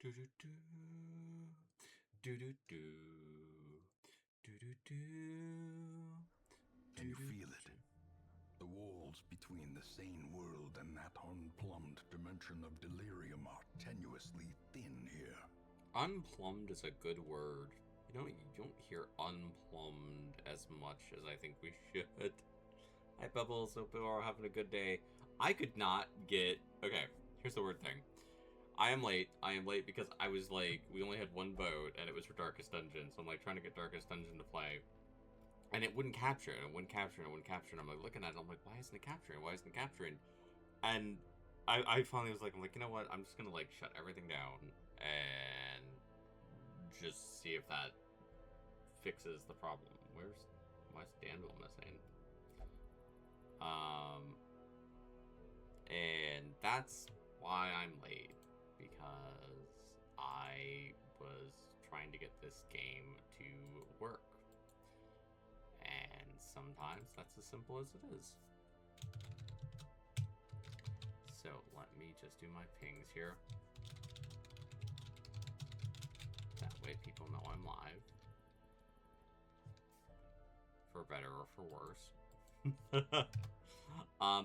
Do do do do do do do do do. Can you feel it? The walls between the sane world and that unplumbed dimension of delirium are tenuously thin here. Unplumbed is a good word. You don't hear unplumbed as much as I think we should. Hi, Pebbles. Hope you are having a good day. I could not get... Okay, here's the weird thing. I am late. I am late because I was like... We only had one vote, and it was for Darkest Dungeon. So I'm like trying to get Darkest Dungeon to play. And it wouldn't capture it. It wouldn't capture it. It wouldn't capture it. I'm like looking at it. I'm like, why isn't it capturing? Why isn't it capturing? And I finally was like, you know what? I'm just going to like shut everything down and just see if that fixes the problem. Why is Danville missing? And that's why I'm late, because I was trying to get this game to work. And sometimes that's as simple as it is. So let me just do my pings here. That way people know I'm live. For better or for worse.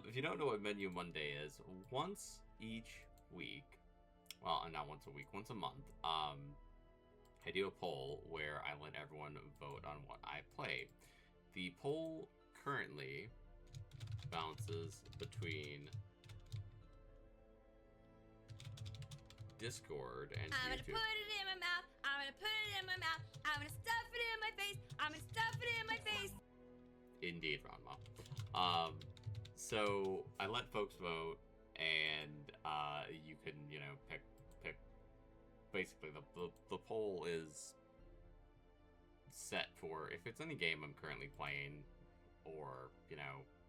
If you don't know what Menu Monday is, once each week, well, not once a week, once a month, I do a poll where I let everyone vote on what I play. The poll currently bounces between Discord and YouTube. I'm gonna put it in my mouth. I'm gonna put it in my mouth. I'm gonna stuff it in my face. I'm gonna stuff it in my face. Indeed, Ranma. So I let folks vote, and you can, pick. Basically, the poll is set for if it's any game I'm currently playing, or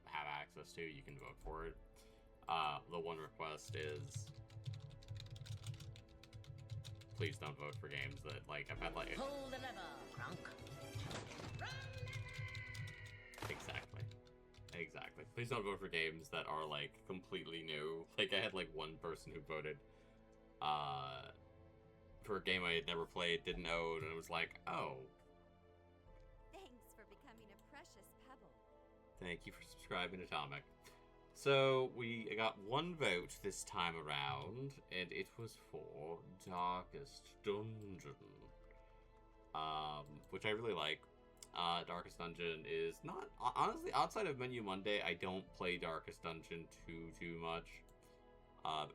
have access to, you can vote for it. The one request is, please don't vote for games that, like, I've had, like... Pull the lever, drunk. Exactly. Please don't vote for games that are, like, completely new. Like, I had, like, one person who voted, for a game I had never played, didn't own, and it was like, oh. Thanks for becoming a precious pebble. Thank you for subscribing, Atomic. So, we got one vote this time around, and it was for Darkest Dungeon. Which I really like. Darkest Dungeon is not... Honestly, outside of Menu Monday, I don't play Darkest Dungeon too much.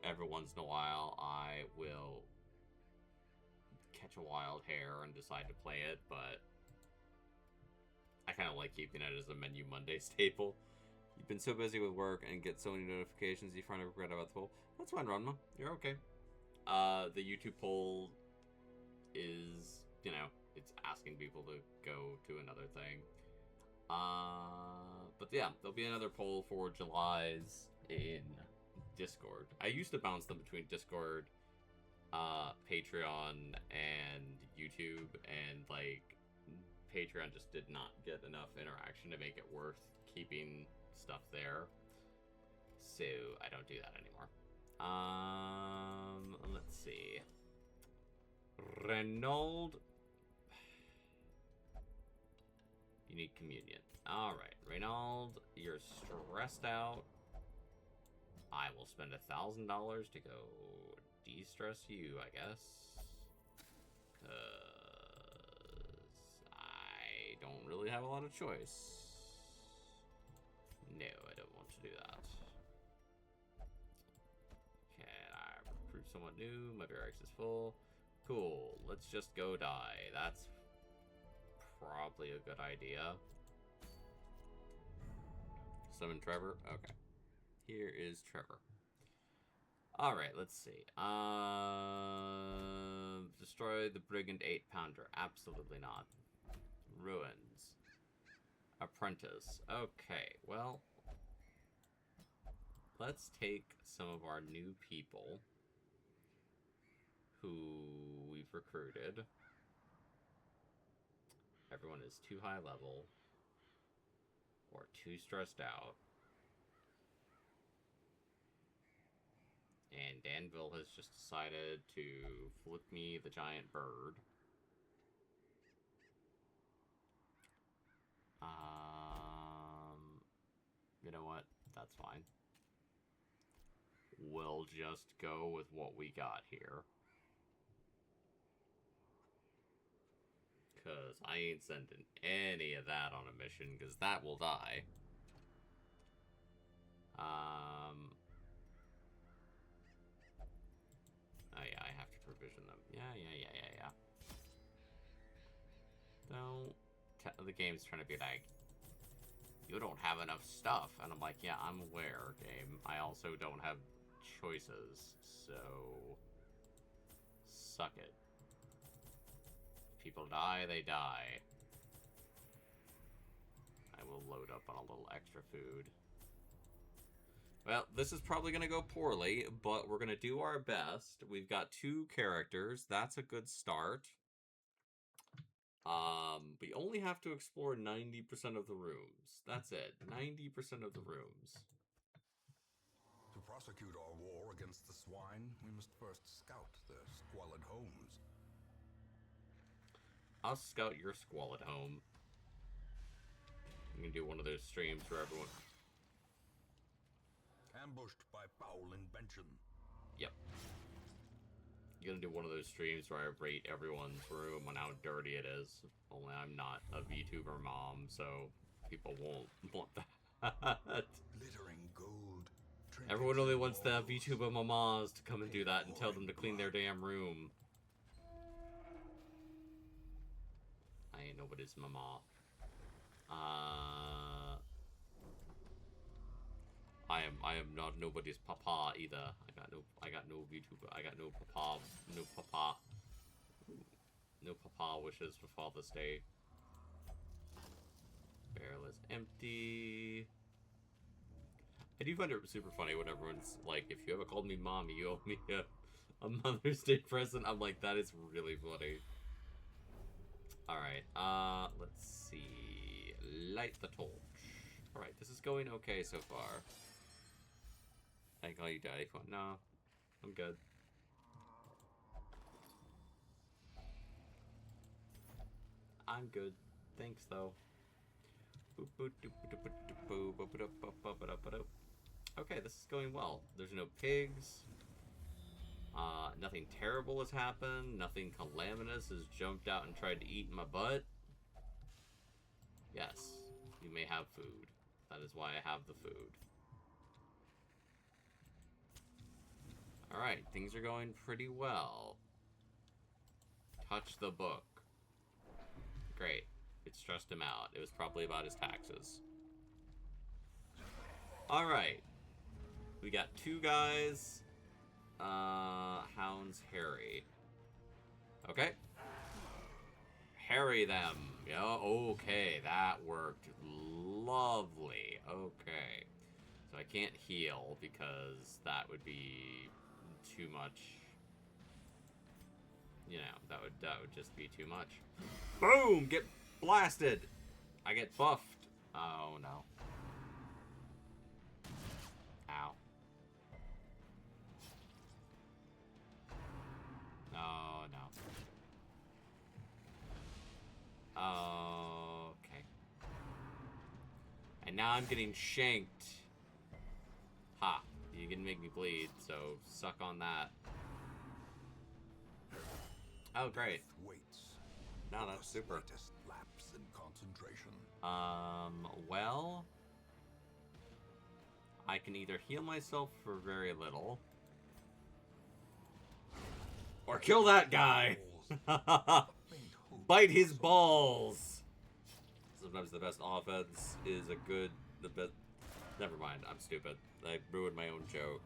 Every once in a while, I will catch a wild hair and decide to play it, but I kind of like keeping it as a Menu Monday staple. You've been so busy with work and get so many notifications you finally regret about the poll. That's fine, Ranma. You're okay. The YouTube poll is, it's asking people to go to another thing. But yeah, there'll be another poll for July's in Discord. I used to bounce them between Discord, Patreon, and YouTube, and like Patreon just did not get enough interaction to make it worth keeping stuff there. So I don't do that anymore. Let's see. Renauld. You need communion. Alright, Renauld, you're stressed out. I will spend $1,000 to go de-stress you, I guess. Because I don't really have a lot of choice. No, I don't want to do that. Can I recruit someone new? My barracks is full. Cool, let's just go die. That's probably a good idea. Summon Trevor? Okay. Here is Trevor. Alright, let's see. Destroy the Brigand 8-pounder. Absolutely not. Ruins. Apprentice. Okay, well, let's take some of our new people who we've recruited. Everyone is too high level or too stressed out. And Danville has just decided to with me the giant bird. You know what? That's fine. We'll just go with what we got here. Because I ain't sending any of that on a mission, because that will die. Oh yeah, I have to provision them. Yeah. Don't... The game's trying to be like, you don't have enough stuff. And I'm like, yeah, I'm aware, game. I also don't have choices, so... Suck it. People die, they die. I will load up on a little extra food. Well, this is probably going to go poorly, but we're going to do our best. We've got 2 characters. That's a good start. We only have to explore 90% of the rooms. That's it. 90% of the rooms. To prosecute our war against the swine, we must first scout their squalid homes. I'll scout your squalid home. I'm going to do one of those streams for everyone. Ambushed by foul invention. Yep. You're gonna do one of those streams where I rate everyone's room on how dirty it is. Only I'm not a VTuber mom, so people won't want that. Glittering gold. Everyone only wants the VTuber mamas to come and do that and tell them to clean their damn room. I ain't nobody's mama. I am not nobody's papa either. I got no VTuber. I got no papa wishes for Father's Day. Barrel is empty. I do find it super funny when everyone's like, if you ever called me mommy, you owe me a Mother's Day present. I'm like, that is really funny. Alright, let's see. Light the torch. Alright, this is going okay so far. I can call you daddy phone. No, I'm good. I'm good. Thanks, though. Okay, this is going well. There's no pigs. Nothing terrible has happened. Nothing calamitous has jumped out and tried to eat my butt. Yes, you may have food. That is why I have the food. Alright, things are going pretty well. Touch the book. Great. It stressed him out. It was probably about his taxes. Alright. We got 2 guys. Hounds Harry. Okay. Harry them. Yeah, okay. That worked. Lovely. Okay. So I can't heal because that would be too much. You know, that would just be too much. Boom! Get blasted! I get buffed. Oh, no. Ow. Oh, no. Okay. And now I'm getting shanked. Ha. You can make me bleed, so suck on that. Oh, great. No, that's super. Lapse in concentration. Well, I can either heal myself for very little, or kill that guy. Bite his balls. Sometimes the best offense is the best. Never mind, I'm stupid. I ruined my own joke.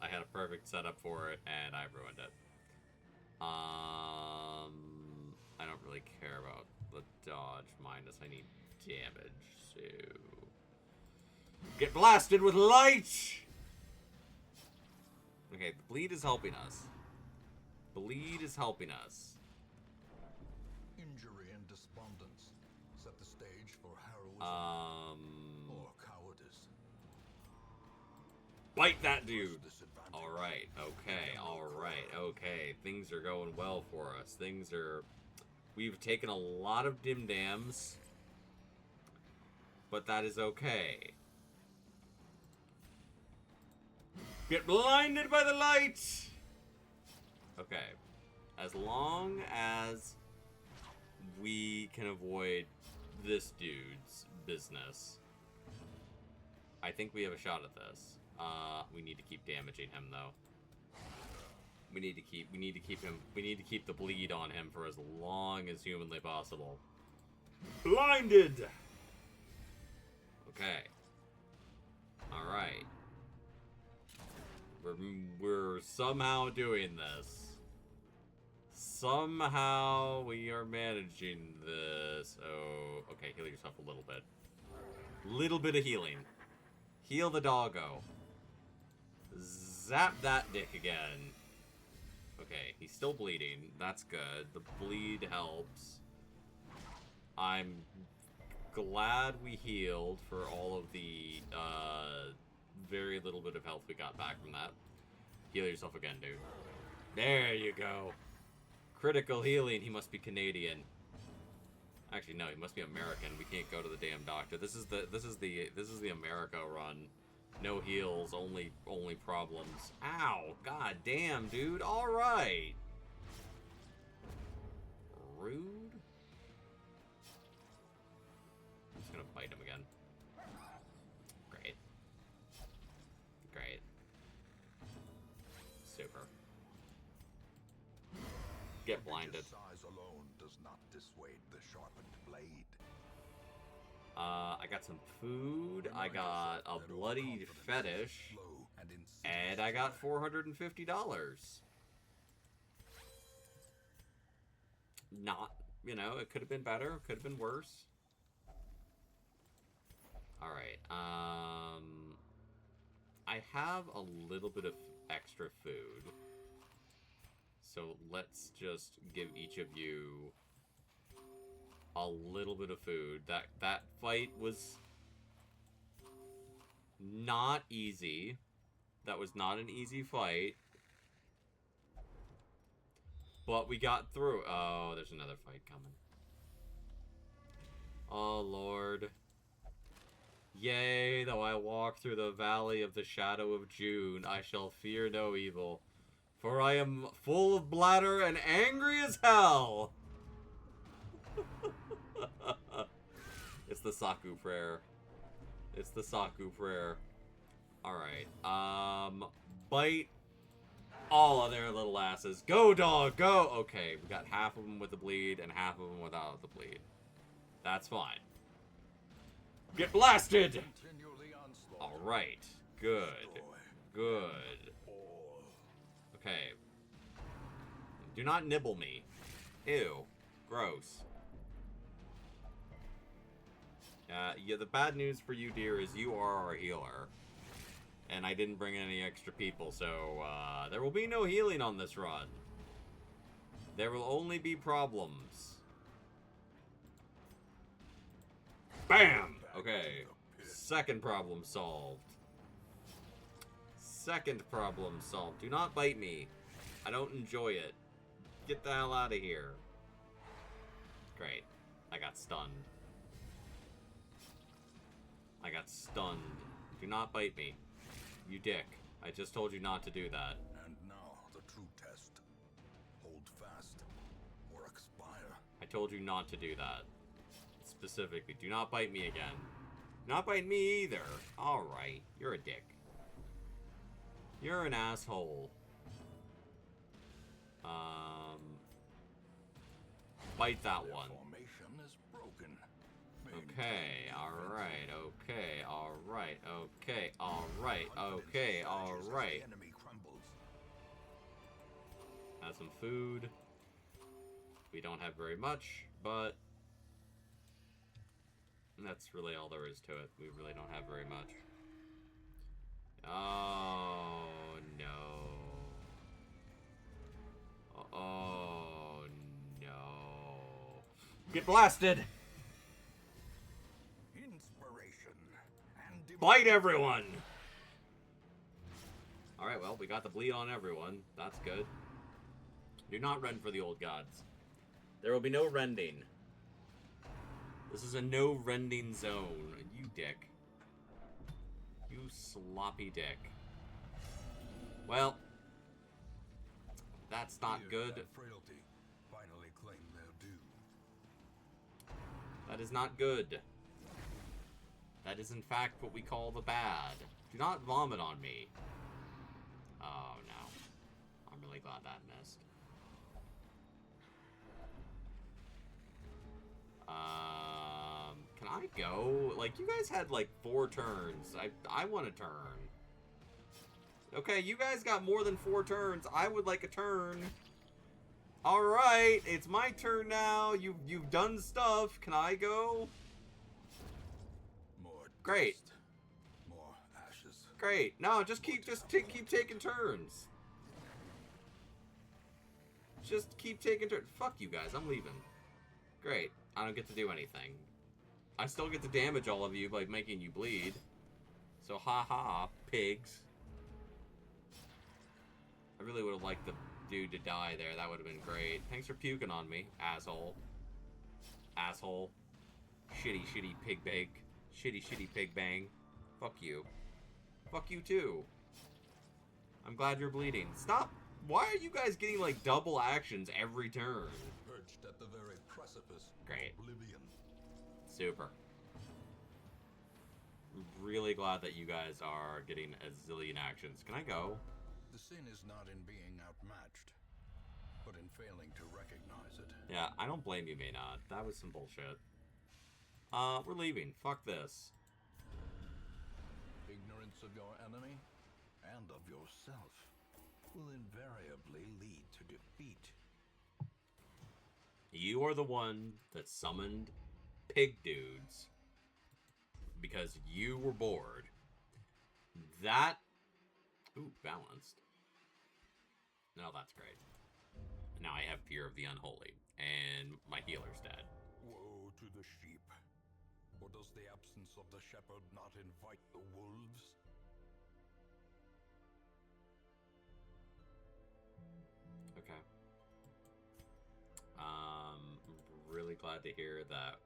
I had a perfect setup for it, and I ruined it. I don't really care about the dodge minus. I need damage, so... Get blasted with light! Okay, the bleed is helping us. Injury and despondence set the stage for heroism or cowardice. Bite that dude! Alright, okay, alright, okay. Things are going well for us. We've taken a lot of dim dams, but that is okay. Get blinded by the light! Okay. As long as we can avoid this dude's business, I think we have a shot at this. We need to keep damaging him, though. We need to keep the bleed on him for as long as humanly possible. Blinded! Okay. Alright. We're somehow doing this. Somehow we are managing this. Oh, okay, heal yourself a little bit. Little bit of healing. Heal the doggo. Zap that dick again. Okay, he's still bleeding. That's good. The bleed helps. I'm glad we healed for all of the very little bit of health we got back from that. Heal yourself again, dude. There you go. Critical healing. He must be Canadian. Actually, no, he must be American. We can't go to the damn doctor. This is the America run. No heals, only problems. Ow! God damn, dude. All right. Rude. I'm just gonna bite him again. Great. Great. Super. Get blinded. Size alone does not dissuade the sharpened blade. I got some food, I got a bloody fetish, and I got $450. Not, you know, it could have been better, could have been worse. Alright, I have a little bit of extra food. So let's just give each of you a little bit of food. That fight was not easy. That was not an easy fight. But we got through. Oh, there's another fight coming. Oh, Lord. Yea, though I walk through the valley of the shadow of June, I shall fear no evil. For I am full of bladder and angry as hell. It's the Saku prayer. It's the Saku prayer. Alright. Bite all of their little asses. Go, dog, go! Okay, we got half of them with the bleed and half of them without the bleed. That's fine. Get blasted! Alright. Good. Good. Okay. Do not nibble me. Ew. Gross. Yeah, the bad news for you, dear, is you are our healer. And I didn't bring any extra people, so, there will be no healing on this run. There will only be problems. BAM! Okay. Second problem solved. Second problem solved. Do not bite me. I don't enjoy it. Get the hell out of here. Great. I got stunned. I got stunned. Do not bite me. You dick. I just told you not to do that. And now the true test. Hold fast or expire. I told you not to do that. Specifically, do not bite me again. Do not bite me either. Alright, you're a dick. You're an asshole. Bite that one. Formation is broken. Okay, alright, okay, alright, okay, alright, okay, alright. Enemy crumbles. Have some food. We don't have very much, but that's really all there is to it. We really don't have very much. Oh, no. Oh, no. Get blasted! Inspiration and Bite everyone! Alright, well, we got the bleed on everyone. That's good. Do not rend for the old gods. There will be no rending. This is a no rending zone. You dick. You sloppy dick. Well, that's not good. Frailty finally claim their due. That is not good. That is in fact what we call the bad. Do not vomit on me. Oh no. I'm really glad that missed. Can I go? Like, you guys had like 4 turns. I want a turn. Okay, you guys got more than 4 turns. I would like a turn. Alright, it's my turn now. You've done stuff. Can I go? More Great. dust, more ashes. Great. No, just keep taking turns. Just keep taking turns. Fuck you guys. I'm leaving. Great. I don't get to do anything. I still get to damage all of you by making you bleed. So ha ha, pigs. I really would have liked the dude to die there. That would have been great. Thanks for puking on me, asshole. Asshole. Shitty, shitty pig bang. Shitty, shitty pig bang. Fuck you. Fuck you too. I'm glad you're bleeding. Stop. Why are you guys getting like double actions every turn? Perched at the very precipice Great. of oblivion. Super. Really glad that you guys are getting a zillion actions. Can I go? The sin is not in being outmatched, but in failing to recognize it. Yeah, I don't blame you, Maynard. That was some bullshit. We're leaving. Fuck this. Ignorance of your enemy and of yourself will invariably lead to defeat. You are the one that summoned pig dudes because you were bored. That... Ooh, balanced. No, that's great. Now I have fear of the unholy, and my healer's dead. Woe to the sheep. Or does the absence of the shepherd not invite the wolves? Okay. Really glad to hear that.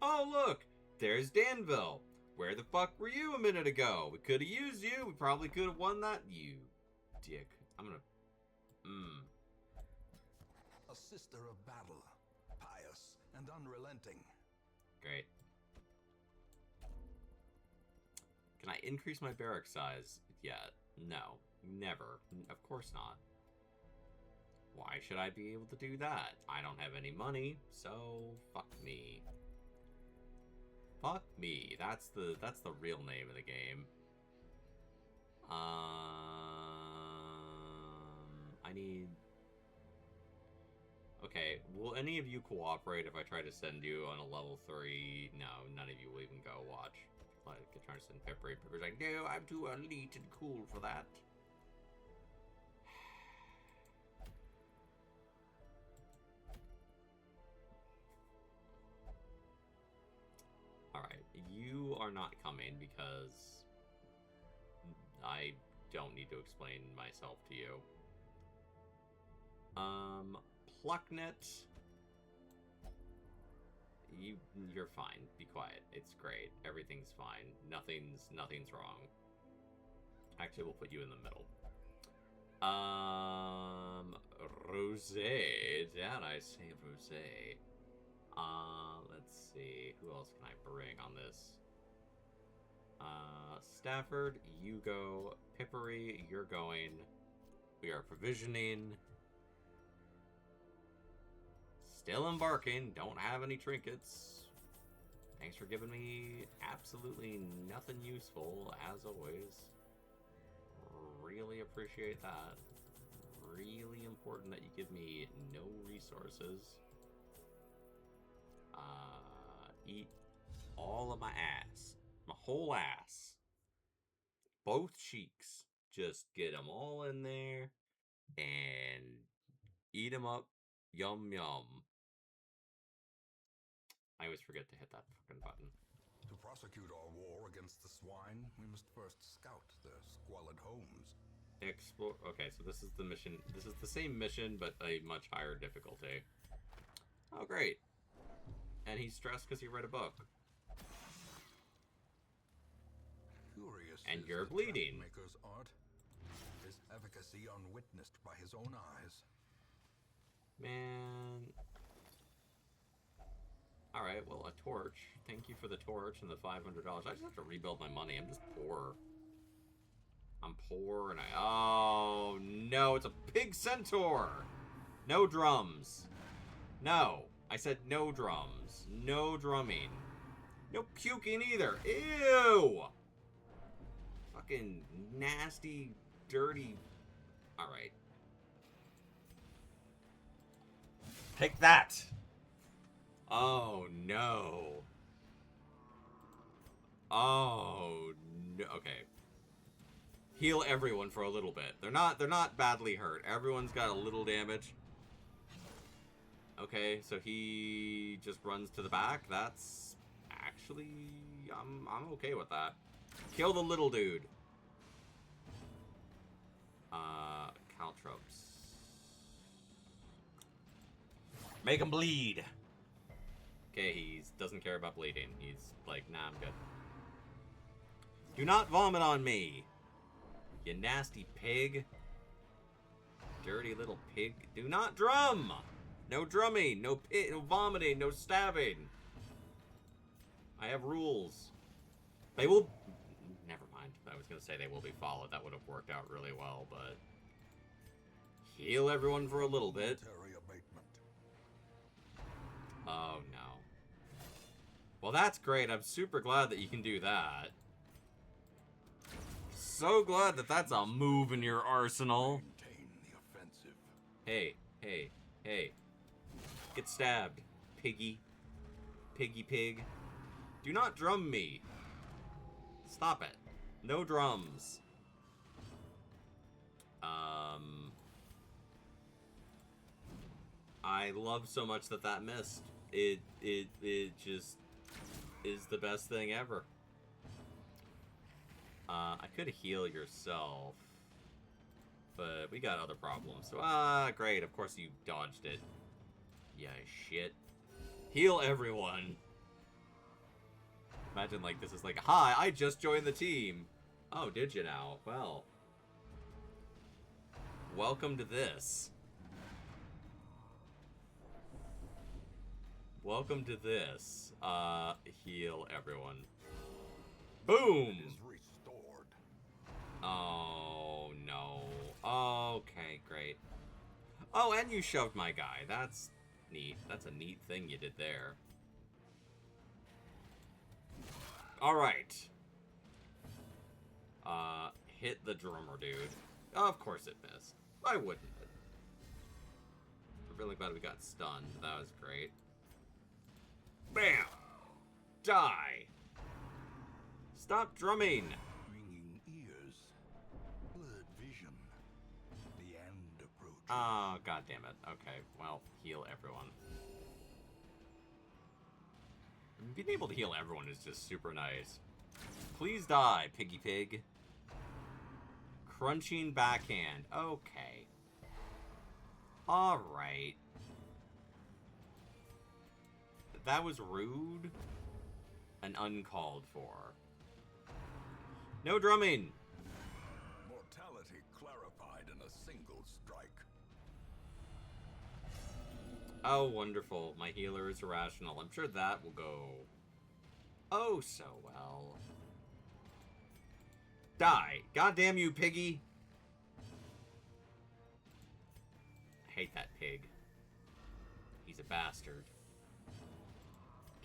Oh, look! There's Danville! Where the fuck were you a minute ago? We could have used you. We probably could have won that. You dick. I'm gonna... A sister of battle, pious and unrelenting. Great. Can I increase my barrack size yet? No. Never. Of course not. Why should I be able to do that? I don't have any money, so fuck me. Fuck me. That's the real name of the game. I need... Okay, will any of you cooperate if I try to send you on a level 3? No, none of you will even go watch. Like, trying to send Peppery. Pepper's like, no, I'm too elite and cool for that. Alright, you are not coming because I don't need to explain myself to you. Plucknet. You're fine. Be quiet. It's great. Everything's fine. Nothing's wrong. Actually, we'll put you in the middle. Rosé. Did I say Rosé? Let's see. Who else can I bring on this? Stafford, you go. Pippery, you're going. We are provisioning. Still embarking. Don't have any trinkets. Thanks for giving me absolutely nothing useful, as always. Really appreciate that. Really important that you give me no resources. Eat all of my ass. My whole ass. Both cheeks. Just get them all in there and eat them up. Yum, yum. I always forget to hit that fucking button. To prosecute our war against the swine, we must first scout their squalid homes. Explore. Okay, so this is the mission. This is the same mission, but a much higher difficulty. Oh, great. And he's stressed because he read a book. Curious And is you're the bleeding. Maker's art. His efficacy unwitnessed by his own eyes. Man. Alright, well, a torch. Thank you for the torch and the $500. I just have to rebuild my money. I'm just poor. I'm poor and I... Oh, no, it's a pig centaur! No drums. No. I said no drums. No drumming. No puking either. Ew! Fucking nasty, dirty... Alright. Take that! Oh, no. Oh, no. Okay. Heal everyone for a little bit. They're not badly hurt. Everyone's got a little damage. Okay, so he just runs to the back. That's actually I'm okay with that. Kill the little dude. Caltrops. Make him bleed. Okay, he doesn't care about bleeding. He's like, nah, I'm good. Do not vomit on me, you nasty pig. Dirty little pig. Do not drum. No drumming. No vomiting. No stabbing. I have rules. They will... Never mind. I was going to say they will be followed. That would have worked out really well, but... Heal everyone for a little bit. Oh, no. Well, that's great. I'm super glad that you can do that. So glad that that's a move in your arsenal. Maintain the offensive. Hey, hey, hey. Get stabbed, piggy. Piggy pig. Do not drum me. Stop it. No drums. I love so much that that missed. It just is the best thing ever. I could heal yourself, but we got other problems. So, great. Of course you dodged it. Yeah, shit. Heal everyone. Imagine, like, this is like, hi, I just joined the team. Oh, did you now? Well. Welcome to this. Welcome to this. Heal everyone. Boom! Is restored. Oh, no. Okay, great. Oh, and you shoved my guy. That's neat. That's a neat thing you did there. Alright. Hit the drummer, dude. Of course it missed. Why wouldn't it? I'm really glad we got stunned. That was great. Bam! Die! Stop drumming! Ringing ears. Blurred vision. The end approaches. Oh, god damn it. Okay, well, heal everyone. Being able to heal everyone is just super nice. Please die, piggy pig. Crunching backhand. Okay. Alright. That was rude and uncalled for. No drumming! Mortality clarified in a single strike. Oh, wonderful. My healer is irrational. I'm sure that will go oh so well. Die! Goddamn you, piggy! I hate that pig. He's a bastard.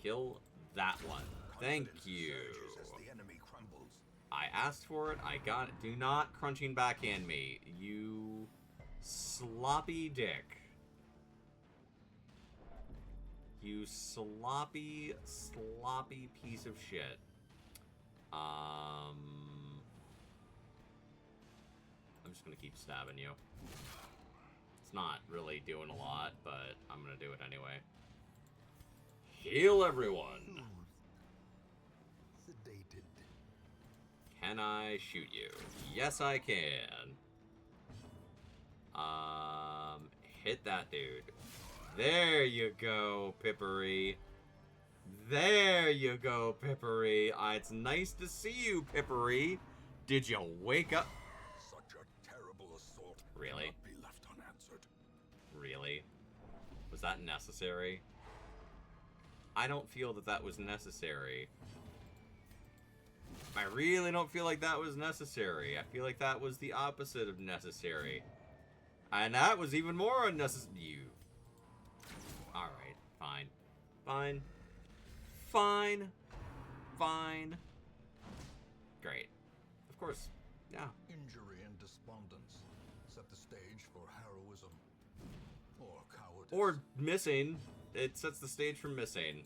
Kill that one. Thank you. As the enemy crumbles. I asked for it. I got it. Do not crunching backhand me, you sloppy dick. You sloppy, sloppy piece of shit. I'm just gonna keep stabbing you. It's not really doing a lot, but I'm gonna do it anyway. Heal everyone! Sedated. Can I shoot you? Yes, I can. Hit that dude. There you go, Pippery. There you go, Pippery. It's nice to see you, Pippery. Did you wake up? Such a terrible assault Really? cannot be left unanswered. Really? Was that necessary? I don't feel that that was necessary. I really don't feel like that was necessary. I feel like that was the opposite of necessary. And that was even more unnecessary. You. Alright, fine. Fine. Fine. Fine. Great. Of course. Yeah. Injury and despondence set the stage for heroism or cowardice. Or missing. It sets the stage for missing.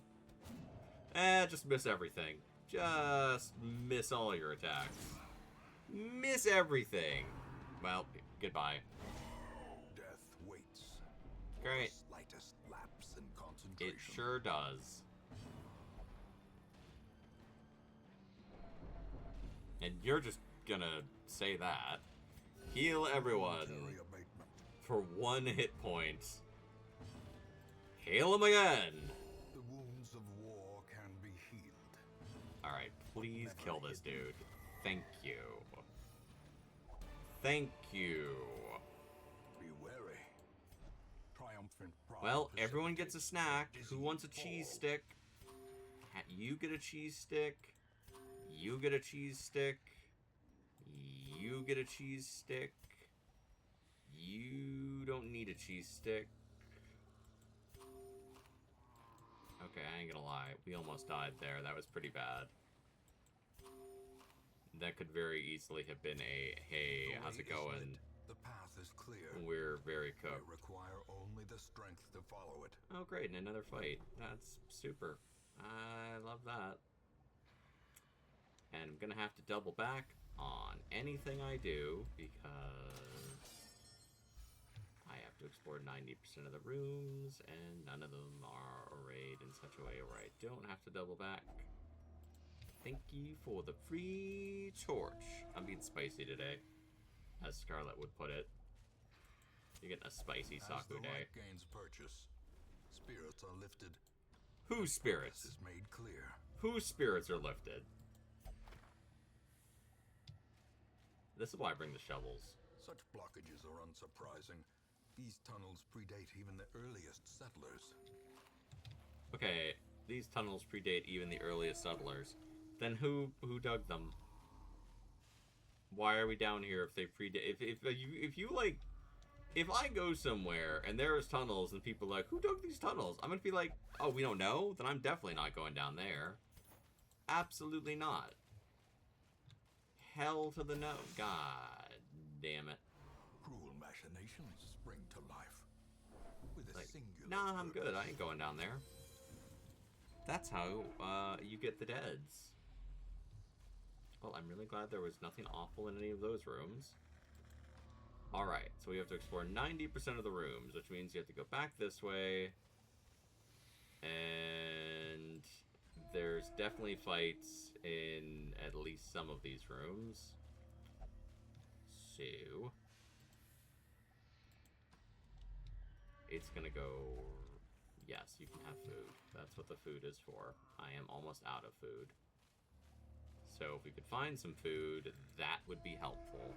Just miss everything. Just miss all your attacks. Miss everything. Well, goodbye. Death waits. Great. The slightest lapse in It concentration. sure does. And you're just gonna say that. Heal everyone Momentary abatement. for 1 hit point. Heal him again. The wounds of war can be healed. Alright, please kill this dude. Thank you. Thank you. Be wary. Triumphant pride Well, everyone gets a precipitates snack. dizzy Who wants a fall. cheese stick? You get a cheese stick. You get a cheese stick. You get a cheese stick. You don't need a cheese stick. Okay, I ain't gonna lie. We almost died there. That was pretty bad. That could very easily have been a, hey, The how's way it is going? lit. The path is clear. We're very We cooked. require only the strength to follow it. Oh, great, and another fight. That's super. I love that. And I'm gonna have to double back on anything I do because I have to explore 90% of the rooms and none of them are arrayed in such a way where I don't have to double back. Thank you for the free torch. I'm being spicy today, as Scarlet would put it. You're getting a spicy As the Saku day. light gains purchase, spirits are lifted. Whose This spirits? is made clear. Whose spirits are lifted? This is why I bring the shovels. Such blockages are unsurprising. These tunnels predate even the earliest settlers. Okay, these tunnels predate even the earliest settlers. Then who dug them? Why are we down here if they predate? If you like, if I go somewhere and there's tunnels and people are like, who dug these tunnels? I'm gonna be like, oh, we don't know? Then I'm definitely not going down there. Absolutely not. Hell to the no. God damn it. Cruel machinations spring to life. With a Like, singular nah, I'm good. I purpose. ain't going down there. That's how you get the deads. Well, I'm really glad there was nothing awful in any of those rooms. Alright, so we have to explore 90% of the rooms, which means you have to go back this way. And there's definitely fights in at least some of these rooms. So it's gonna go... Yes, you can have food. That's what the food is for. I am almost out of food. So if we could find some food, that would be helpful.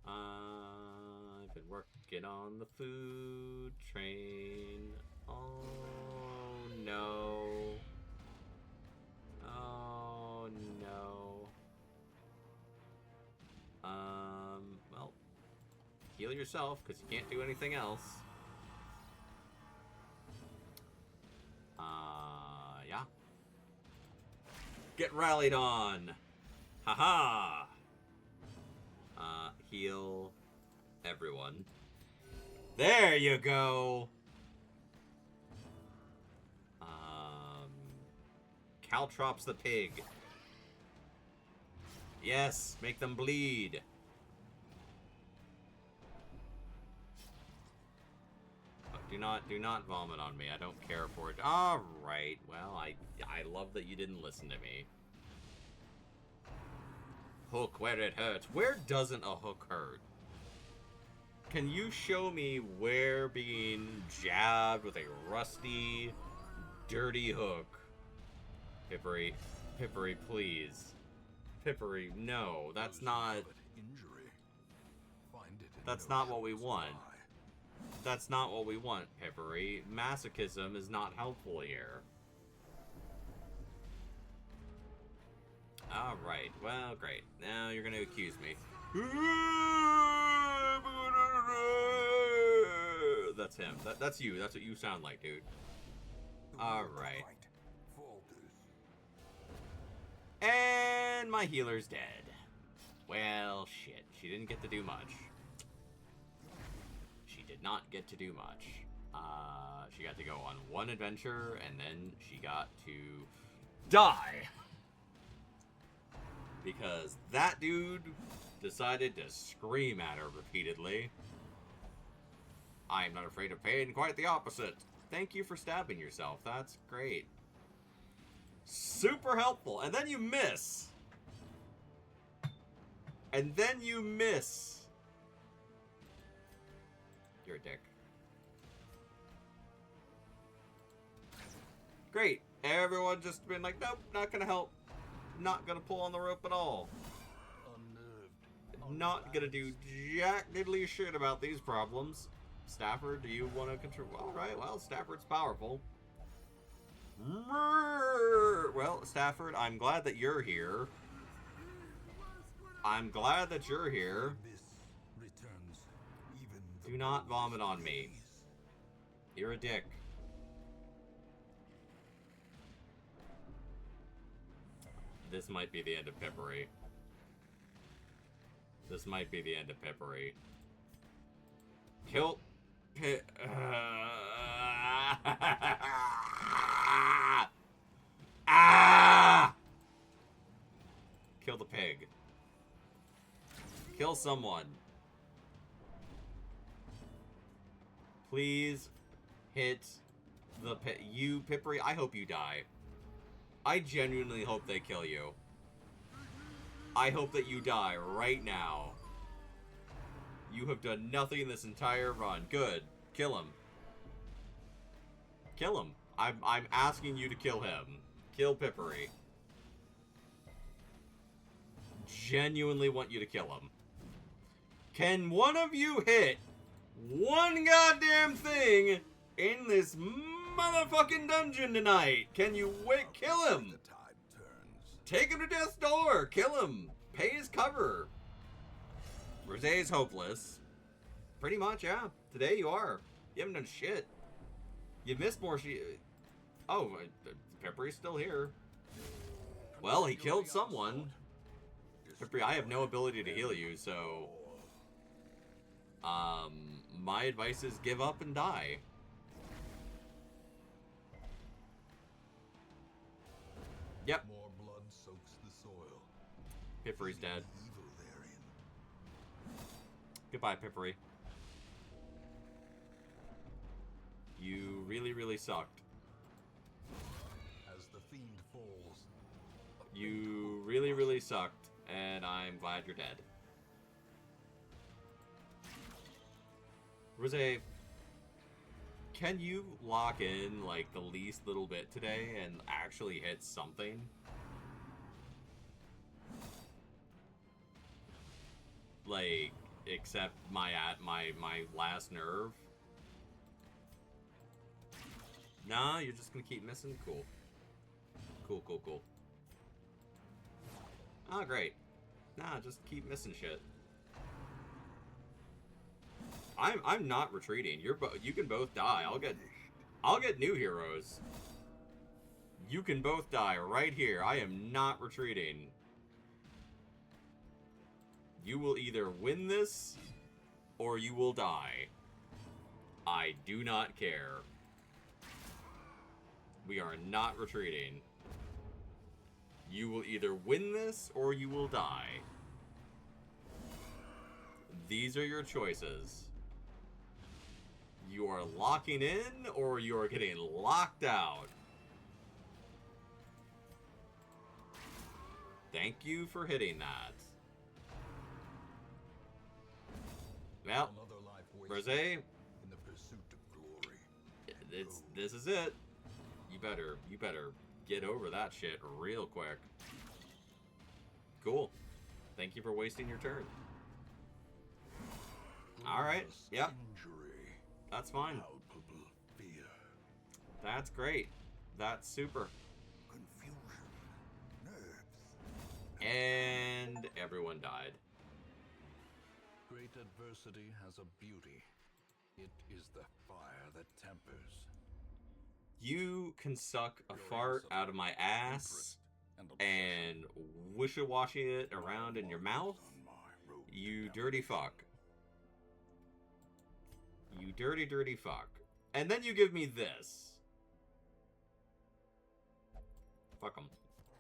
I've been working on the food train. Oh no. Oh no. Well, heal yourself, because you can't do anything else. Yeah. Get rallied on! Haha! Heal everyone. There you go! Caltrops the pig. Yes, make them bleed. Do not vomit on me. I don't care for it. All right. Well, I love that you didn't listen to me. Hook where it hurts. Where doesn't a hook hurt? can you show me where being jabbed with a rusty, dirty hook? Pippery, Pippery, please. Pippery, no, that's not... That's not what we want. That's not what we want, Pippery. Masochism is not helpful here. Alright, well, great. Now you're gonna accuse me. That's him. That's you. That's what you sound like, dude. Alright. And my healer's dead. Well, shit. She didn't get to do much. She did not get to do much. She got to go on one adventure, and then she got to die. Because that dude decided to scream at her repeatedly. I'm not afraid of pain, quite the opposite. Thank you for stabbing yourself. That's great. Super helpful. And then you miss. And then you miss. You're a dick. Great. Everyone just been like, nope, not gonna help. Not gonna pull on the rope at all. Not gonna do jack diddly shit about these problems. Stafford, do you want to control? Alright, well, Stafford's powerful. Well, Stafford, I'm glad that you're here. I'm glad that you're here. Do not vomit on me. You're a dick. This might be the end of Pippery. This might be the end of Pippery. Kill... Kill the pig. Kill someone. Please hit the pig. You, Pippery, I hope you die. I genuinely hope they kill you. I hope that you die right now. You have done nothing this entire run. Good. Kill him. Kill him. I'm asking you to kill him. Kill Pippery. Genuinely want you to kill him. Can one of you hit one goddamn thing in this motherfucking dungeon tonight? Can you kill him? Take him to death's door. Kill him. Pay his cover. Rose is hopeless. Pretty much, yeah. Today you are. You haven't done shit. You missed more Oh, Pippery's still here. Well, he killed someone. Pippery, I have no ability to heal you, so... my advice is give up and die. Yep. More blood soaks the soil. Pippery's dead. Goodbye, Pippery. You really, really sucked. As the fiend falls, you really, really sucked, and I'm glad you're dead. Rose, can you lock in, like, the least little bit today and actually hit something? Like, except my last nerve? Nah, you're just gonna keep missing? Cool. Cool, cool, cool. Oh, great. Nah, just keep missing shit. I'm not retreating. You can both die. I'll get new heroes. You can both die right here. I am not retreating. You will either win this or you will die. I do not care. We are not retreating. You will either win this or you will die. These are your choices. You are locking in or you are getting locked out. Thank you for hitting that. Well, Rose, in the pursuit of glory. This is it. You better get over that shit real quick. Cool. Thank you for wasting your turn. All right. Yep. Injury, That's fine. palpable fear, That's great. That's super. confusion, nerves. And everyone died. Great adversity has a beauty. It is the fire that tempers. You can suck a fart out of my ass and wishy-washy it around in your mouth. You dirty fuck. You dirty, dirty fuck. And then you give me this. Fuck him.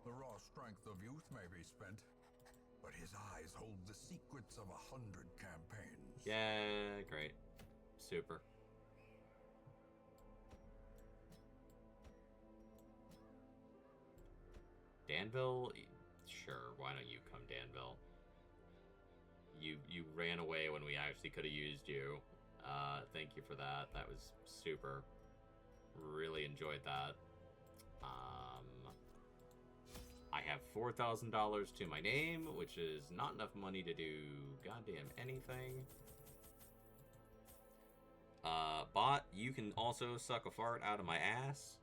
The raw strength of youth may be spent, but his eyes hold the secrets of 100 campaigns. Yeah, great. Super. Danville? Sure, why don't you come, Danville? You ran away when we actually could have used you. Thank you for that. That was super. Really enjoyed that. I have $4,000 to my name, which is not enough money to do goddamn anything. Bot, you can also suck a fart out of my ass.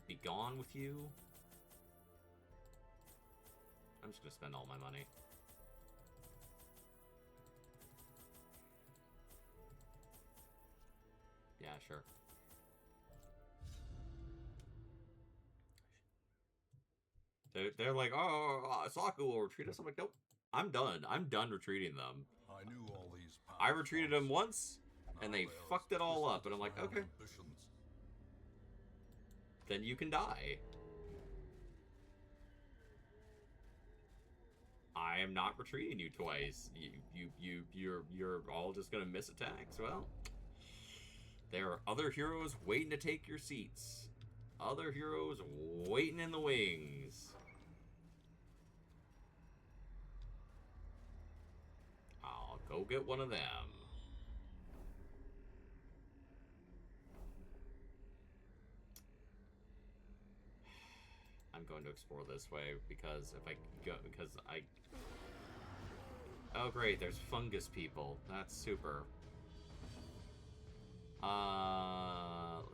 Be gone with you. I'm just gonna spend all my money. Yeah, sure. They're like, oh, Saku will retreat us. I'm like, nope. I'm done. I'm done retreating them. I knew all these I retreated them once, and they fucked it all up. And I'm like, okay. Then you can die. I am not retreating you twice. You're all just gonna miss attacks. Well, there are other heroes waiting to take your seats. Other heroes waiting in the wings. I'll go get one of them. I'm going to explore this way because if I go, oh great, there's fungus people. That's super.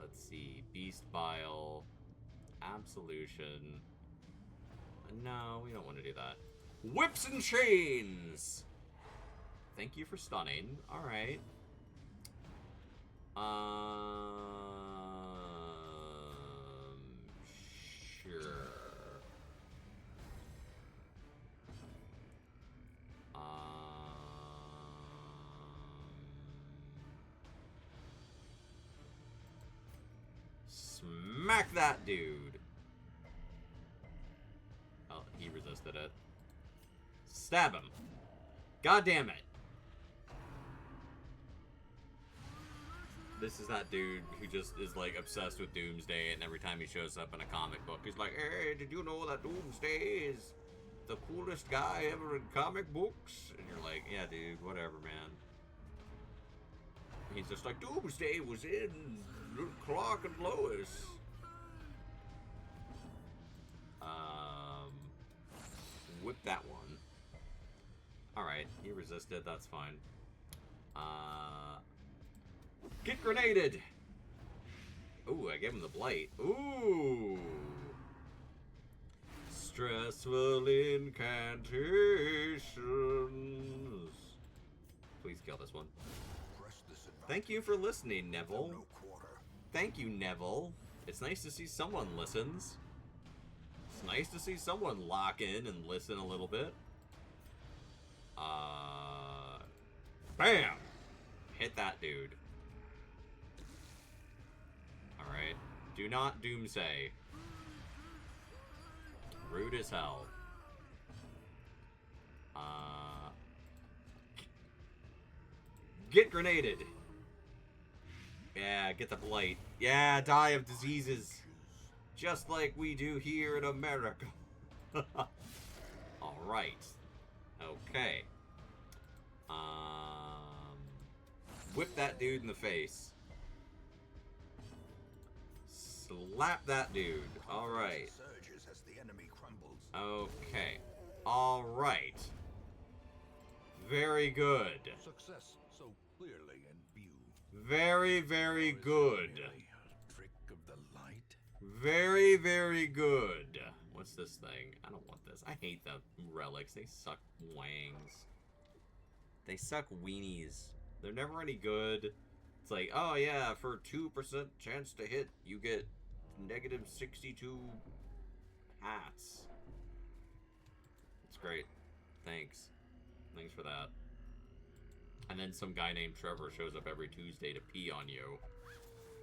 Let's see, Beast Bile, Absolution. No, we don't want to do that. Whips and Chains! Thank you for stunning. Alright. Sure. Smack that dude. Oh, he resisted it. Stab him. God damn it. This is that dude who just is like obsessed with Doomsday, and every time he shows up in a comic book, he's like, hey, did you know that Doomsday is the coolest guy ever in comic books? And you're like, yeah, dude, whatever, man. He's just like, Doomsday was in Clark and Lois. Whip that one. Alright, he resisted, that's fine. Get grenaded! Ooh, I gave him the blight. Ooh! Stressful incantations. Please kill this one. Thank you for listening, Neville. Thank you, Neville. It's nice to see someone listens. It's nice to see someone lock in and listen a little bit. Bam! Hit that dude. Alright. Do not doomsay. Rude as hell. Get grenaded! Yeah, get the blight. Yeah, die of diseases. Just like we do here in America. Alright. Okay. Whip that dude in the face. Slap that dude. Alright. Surges as the enemy crumbles. Okay. Alright. Very good. Success so clearly in view. Very, very good. Merely a trick of the light. Very, very good. What's this thing? I don't want this. I hate the relics. They suck wangs. They suck weenies. They're never any good. It's like, oh yeah, for 2% chance to hit, you get negative 62 hats. It's great. Thanks. Thanks for that. And then some guy named Trevor shows up every Tuesday to pee on you.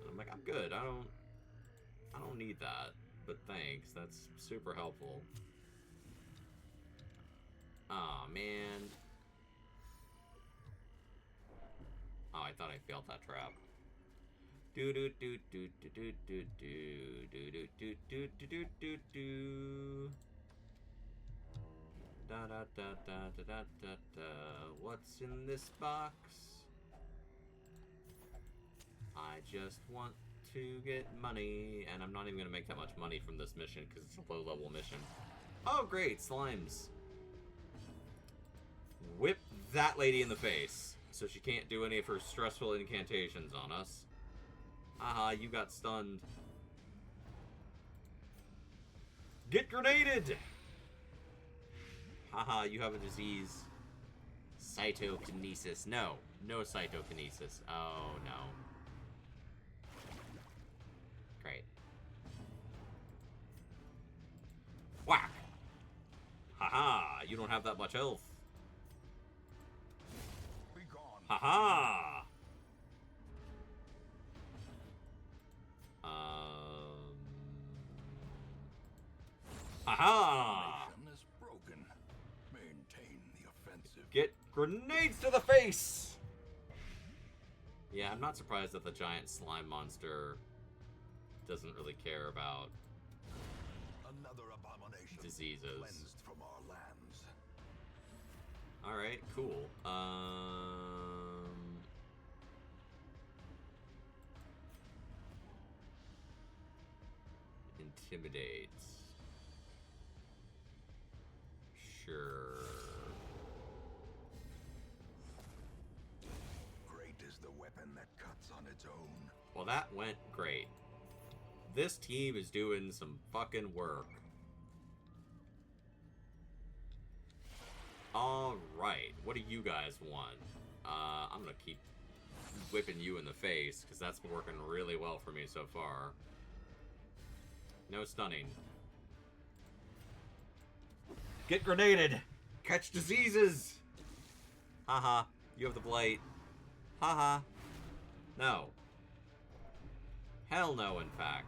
And I'm like, I'm good. I don't need that. But thanks. That's super helpful. Aw, man. Oh, I thought I failed that trap. Do do do do do do do do do do do do do do do. Da da da da da da da da. What's in this box? I just want to get money, and I'm not even gonna make that much money from this mission because it's a low-level mission. Oh, great, slimes! Whip that lady in the face, so she can't do any of her stressful incantations on us. Haha, you got stunned. Get grenaded! Haha, you have a disease. Cytokinesis. No. No cytokinesis. Oh, no. Great. Whack! Haha, you don't have that much health. Be gone. Haha! Haha! Formation is broken. Maintain the offensive. Get grenades to the face! Yeah, I'm not surprised that the giant slime monster doesn't really care about Another abomination diseases. cleansed from our lands. Alright, cool. Intimidate. Sure. Great is the weapon that cuts on its own. Well, that went great. This team is doing some fucking work. Alright, what do you guys want? I'm gonna keep whipping you in the face, because that's been working really well for me so far. No stunning. Get grenaded! Catch diseases! Haha, you have the blight. Haha. No. Hell no, in fact.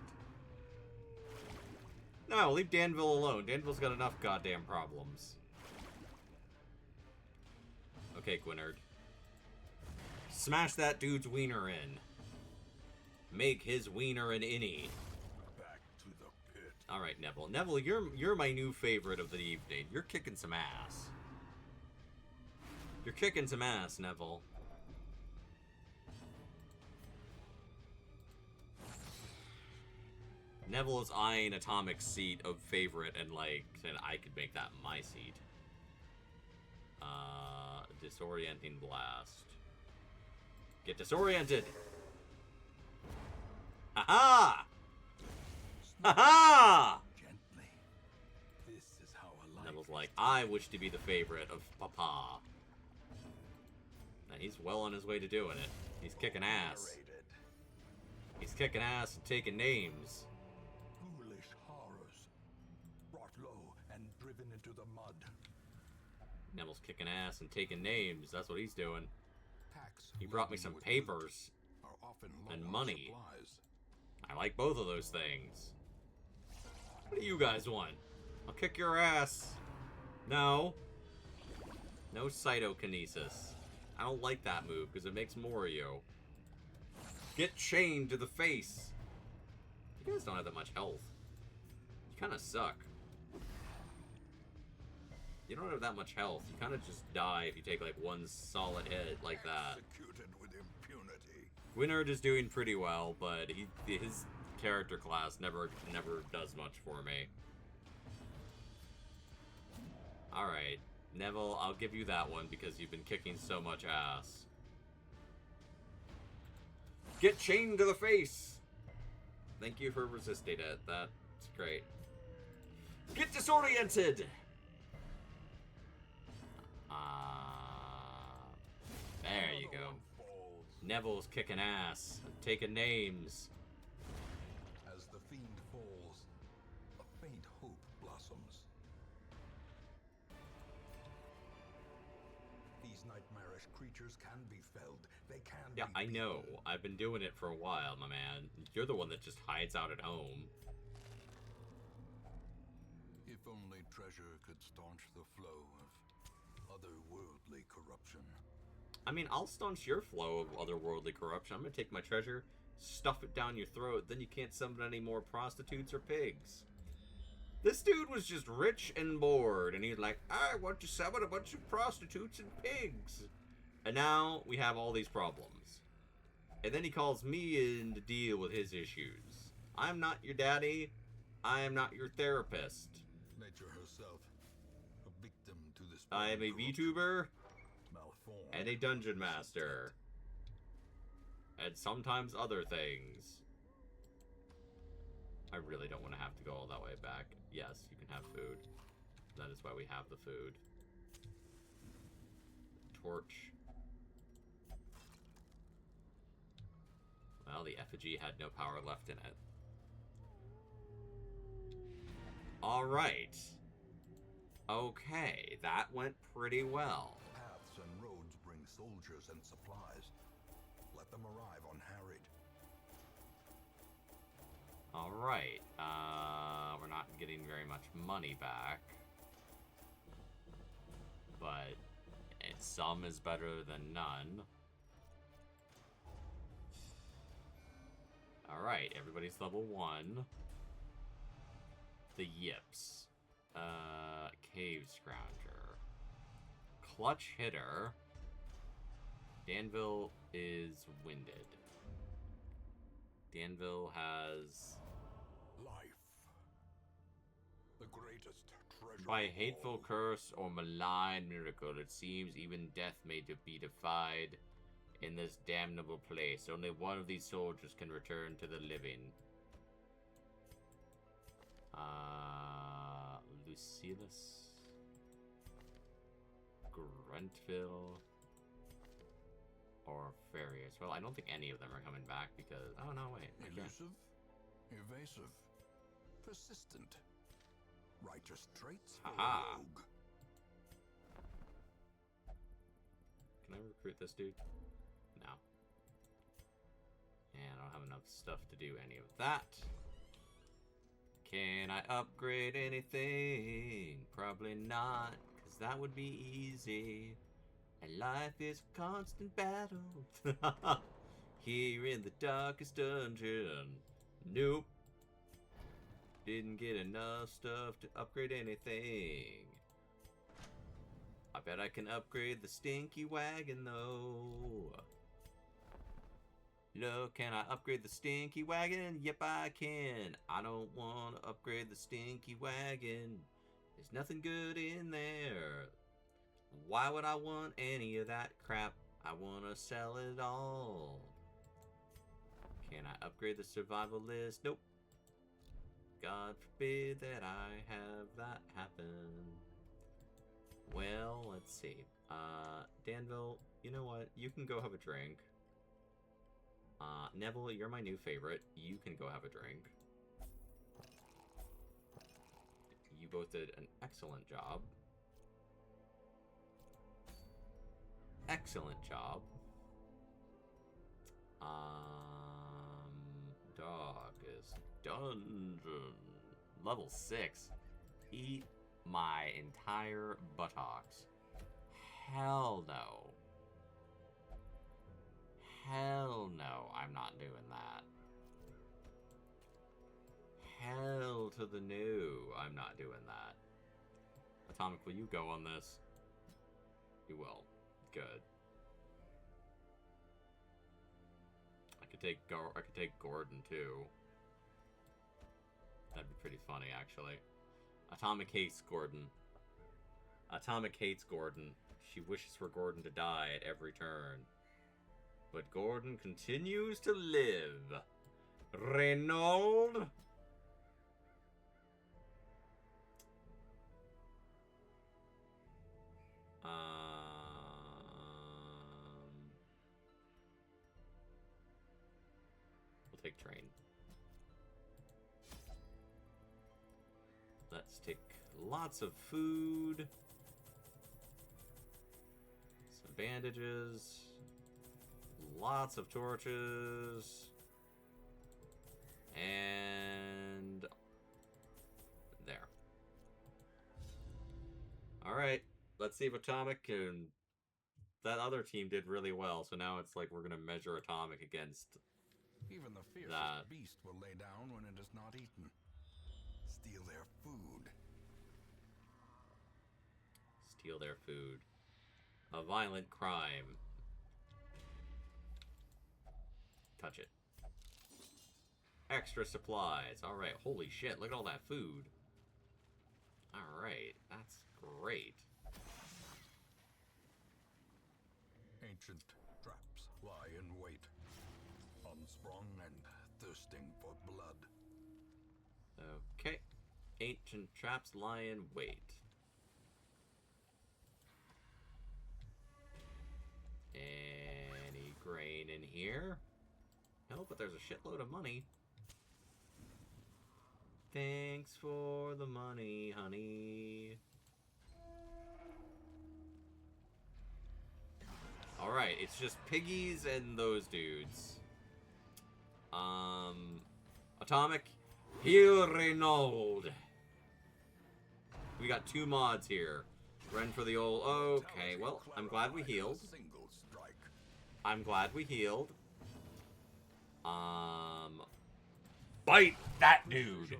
No, leave Danville alone. Danville's got enough goddamn problems. Okay, Gwynard. Smash that dude's wiener in. Make his wiener an innie. Back to the pit. Alright, Neville. Neville, you're my new favorite of the evening. You're kicking some ass. You're kicking some ass, Neville. Neville is eyeing Atomic's seat of favorite and like saying I could make that my seat. Disorienting blast. Get disoriented! Ha-ha! Ha-ha! Gently. This is how a life Neville's like, I wish to be the favorite of Papa. And he's well on his way to doing it. He's kicking ass. narrated. He's kicking ass and taking names. Ghoulish horrors. Brought low and driven into the mud. Neville's kicking ass and taking names. That's what he's doing. Packs He brought me laden some with papers. loot are often low and on money. supplies. I like both of those things. What do you guys want? I'll kick your ass. No. No cytokinesis. I don't like that move because it makes more of you. Get chained to the face. You guys don't have that much health. You kind of suck. You don't have that much health. You kind of just die if you take like one solid hit like that. Executed with impunity. Gwynard is doing pretty well, but his character class never does much for me. Alright, Neville, I'll give you that one because you've been kicking so much ass. Get chained to the face! Thank you for resisting it. That's great. Get disoriented! There you go. Neville's kicking ass, taking names. As the fiend falls, a faint hope blossoms. These nightmarish creatures can be felled. They can Yeah, be I know. beaten. I've been doing it for a while, my man. You're the one that just hides out at home. If only treasure could staunch the flow of otherworldly corruption. I mean, I'll staunch your flow of otherworldly corruption. I'm gonna take my treasure, stuff it down your throat, then you can't summon any more prostitutes or pigs. This dude was just rich and bored, and he's like, I want to summon a bunch of prostitutes and pigs. And now we have all these problems. And then he calls me in to deal with his issues. I'm not your daddy. I am not your therapist. Nature herself, a victim to this. I am a corruption, VTuber malformed, and a dungeon master. And sometimes other things. I really don't want to have to go all that way back. Yes, you can have food. That is why we have the food. Torch. Well, the effigy had no power left in it. Alright. Okay, that went pretty well. paths and roads bring soldiers and supplies. Let them arrive unharried. Alright, we're not getting very much money back. But some is better than none. Alright, everybody's level 1. The Yips. Cave Scrounger. Clutch Hitter. Danville is winded. Danville has... Life. The greatest treasure. By of hateful all. curse or malign miracle, it seems even death may be defied in this damnable place. Only one of these soldiers can return to the living. Lucillus, Gruntville, or Farius. Well, I don't think any of them are coming back because... Oh, no, wait. Okay. Elusive, evasive, persistent. Righteous traits for a Haha. rogue. Can I recruit this dude? No. And I don't have enough stuff to do any of that. Can I upgrade anything? Probably not, because that would be easy. And life is a constant battle. Here in the darkest dungeon. Nope. Didn't get enough stuff to upgrade anything. I bet I can upgrade the stinky wagon though. Look, can I upgrade the stinky wagon? Yep, I can. I don't want to upgrade the stinky wagon. There's nothing good in there. Why would I want any of that crap? I want to sell it all. Can I upgrade the survival list? Nope. God forbid that I have that happen. Well, let's see. Danville, you know what? You can go have a drink. Neville, you're my new favorite. You can go have a drink. You both did an excellent job. Excellent job. Darkest dungeon. Level 6. Eat my entire buttocks. Hell no. Hell no, I'm not doing that. Hell to the no, I'm not doing that. Atomic, will you go on this? You will. Good. I could take Gordon too. That'd be pretty funny, actually. Atomic hates Gordon. Atomic hates Gordon. She wishes for Gordon to die at every turn. But Gordon continues to live. Renaud? We'll take train. Let's take lots of food. Some bandages. Lots of torches. And there. Alright. Let's see if Atomic and that other team did really well. So now it's like we're going to measure Atomic against Even the fiercest that. beast will lay down when it is not eaten. Steal their food. Steal their food. A violent crime. Touch it. Extra supplies. Alright, holy shit, look at all that food. Alright, that's great. Ancient traps lie in wait, unsprung and thirsting for blood. Okay. Ancient traps lie in wait. Any grain in here? No, but there's a shitload of money. Thanks for the money, honey. Alright, it's just piggies and those dudes. Atomic, heal Renaud. We got 2 mods here. Run for the old... Okay, well, I'm glad we healed. I'm glad we healed. Bite that dude.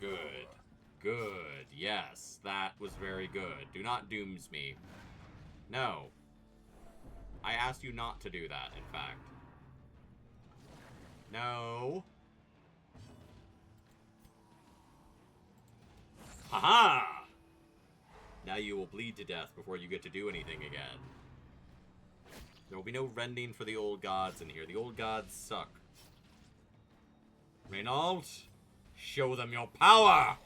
Good. Good. Yes, that was very good. Do not dooms me. No. I asked you not to do that, in fact. No. Haha! Now you will bleed to death before you get to do anything again. There will be no rending for the old gods in here. The old gods suck. Renaud, show them your power!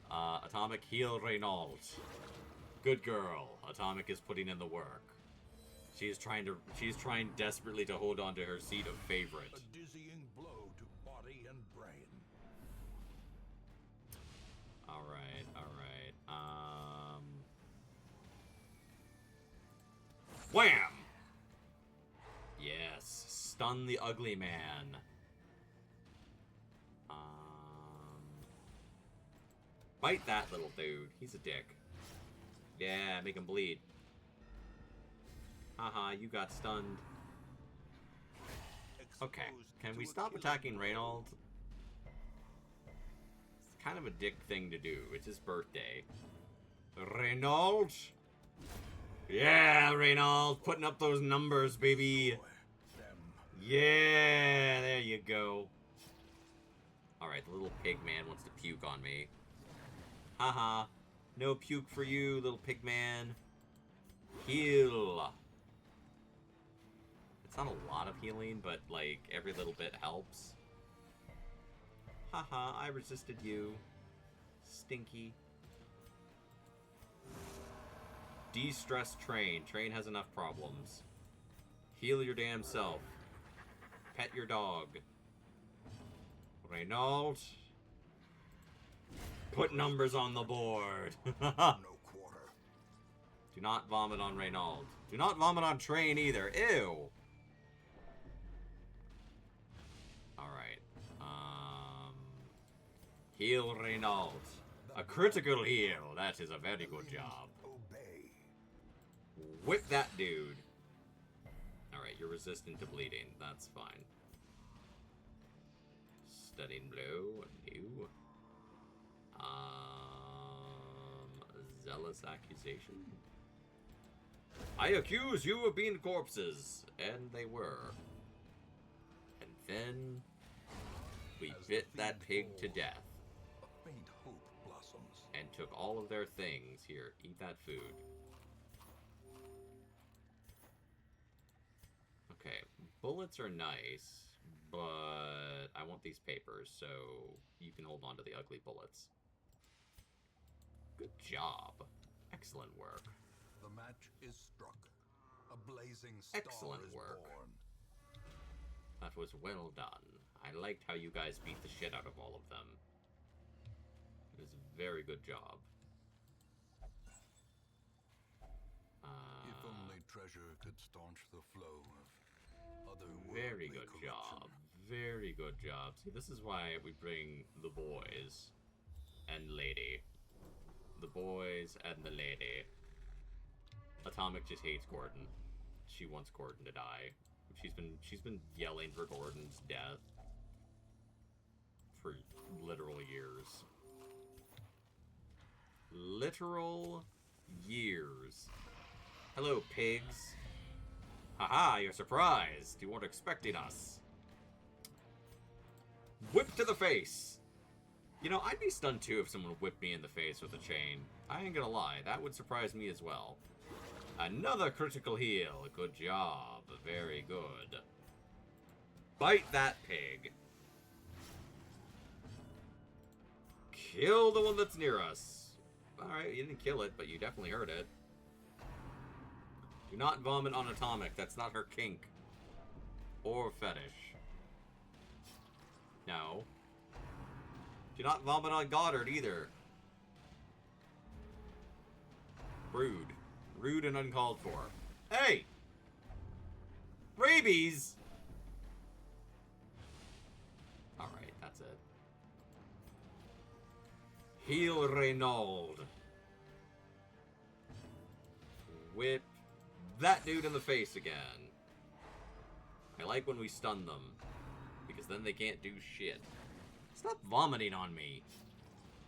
Atomic, heal Renaud. Good girl. Atomic is putting in the work. She's trying desperately to hold on to her seat of favorite. A dizzying blow to body and brain. Alright, alright. Wham! Yes. Stun the ugly man. Bite that little dude. He's a dick. Yeah, make him bleed. Haha, you got stunned. Okay, can we stop attacking Renaud? It's kind of a dick thing to do. It's his birthday. Renaud? Yeah, Renaud, putting up those numbers, baby. Yeah, there you go. Alright, the little pig man wants to puke on me. Haha. No puke for you, little pig man. Heal. It's not a lot of healing, but, like, every little bit helps. Haha, I resisted you. Stinky. De-stress Train. Train has enough problems. Heal your damn self. Pet your dog. Renaud. Put numbers on the board. No quarter. Do not vomit on Renaud. Do not vomit on Train either. Ew. Alright. Heal Renaud. A critical heal. That is a very good job. Obey. Whip that dude. Alright, you're resistant to bleeding. That's fine. Stunning blow. New. Zealous accusation? I accuse you of being corpses. And they were. And then we bit that pig to death. A faint hope blossoms. And took all of their things. Here, eat that food. Okay, bullets are nice, but I want these papers, so you can hold on to the ugly bullets. Good job. Excellent work. The match is struck. A blazing star Excellent is work. born. That was well done. I liked how you guys beat the shit out of all of them. It was a very good job. If only treasure could staunch the flow of other Very good job. Very good job. See, this is why we bring the boys and lady. The boys and the lady. Atomic just hates Gordon. She wants Gordon to die. She's been yelling for Gordon's death for literal years. Literal years. Hello, pigs. Haha, you're surprised. You weren't expecting us. Whip to the face. You know, I'd be stunned too if someone whipped me in the face with a chain. I ain't gonna lie, that would surprise me as well. Another critical heal. Good job. Very good. Bite that pig. Kill the one that's near us. Alright, you didn't kill it, but you definitely hurt it. Do not vomit on Atomic. That's not her kink. Or fetish. No. Do not vomit on Goddard either. Rude. Rude and uncalled for. Hey! Rabies! Alright, that's it. Heal Reynold. Whip that dude in the face again. I like when we stun them, because then they can't do shit. Stop vomiting on me,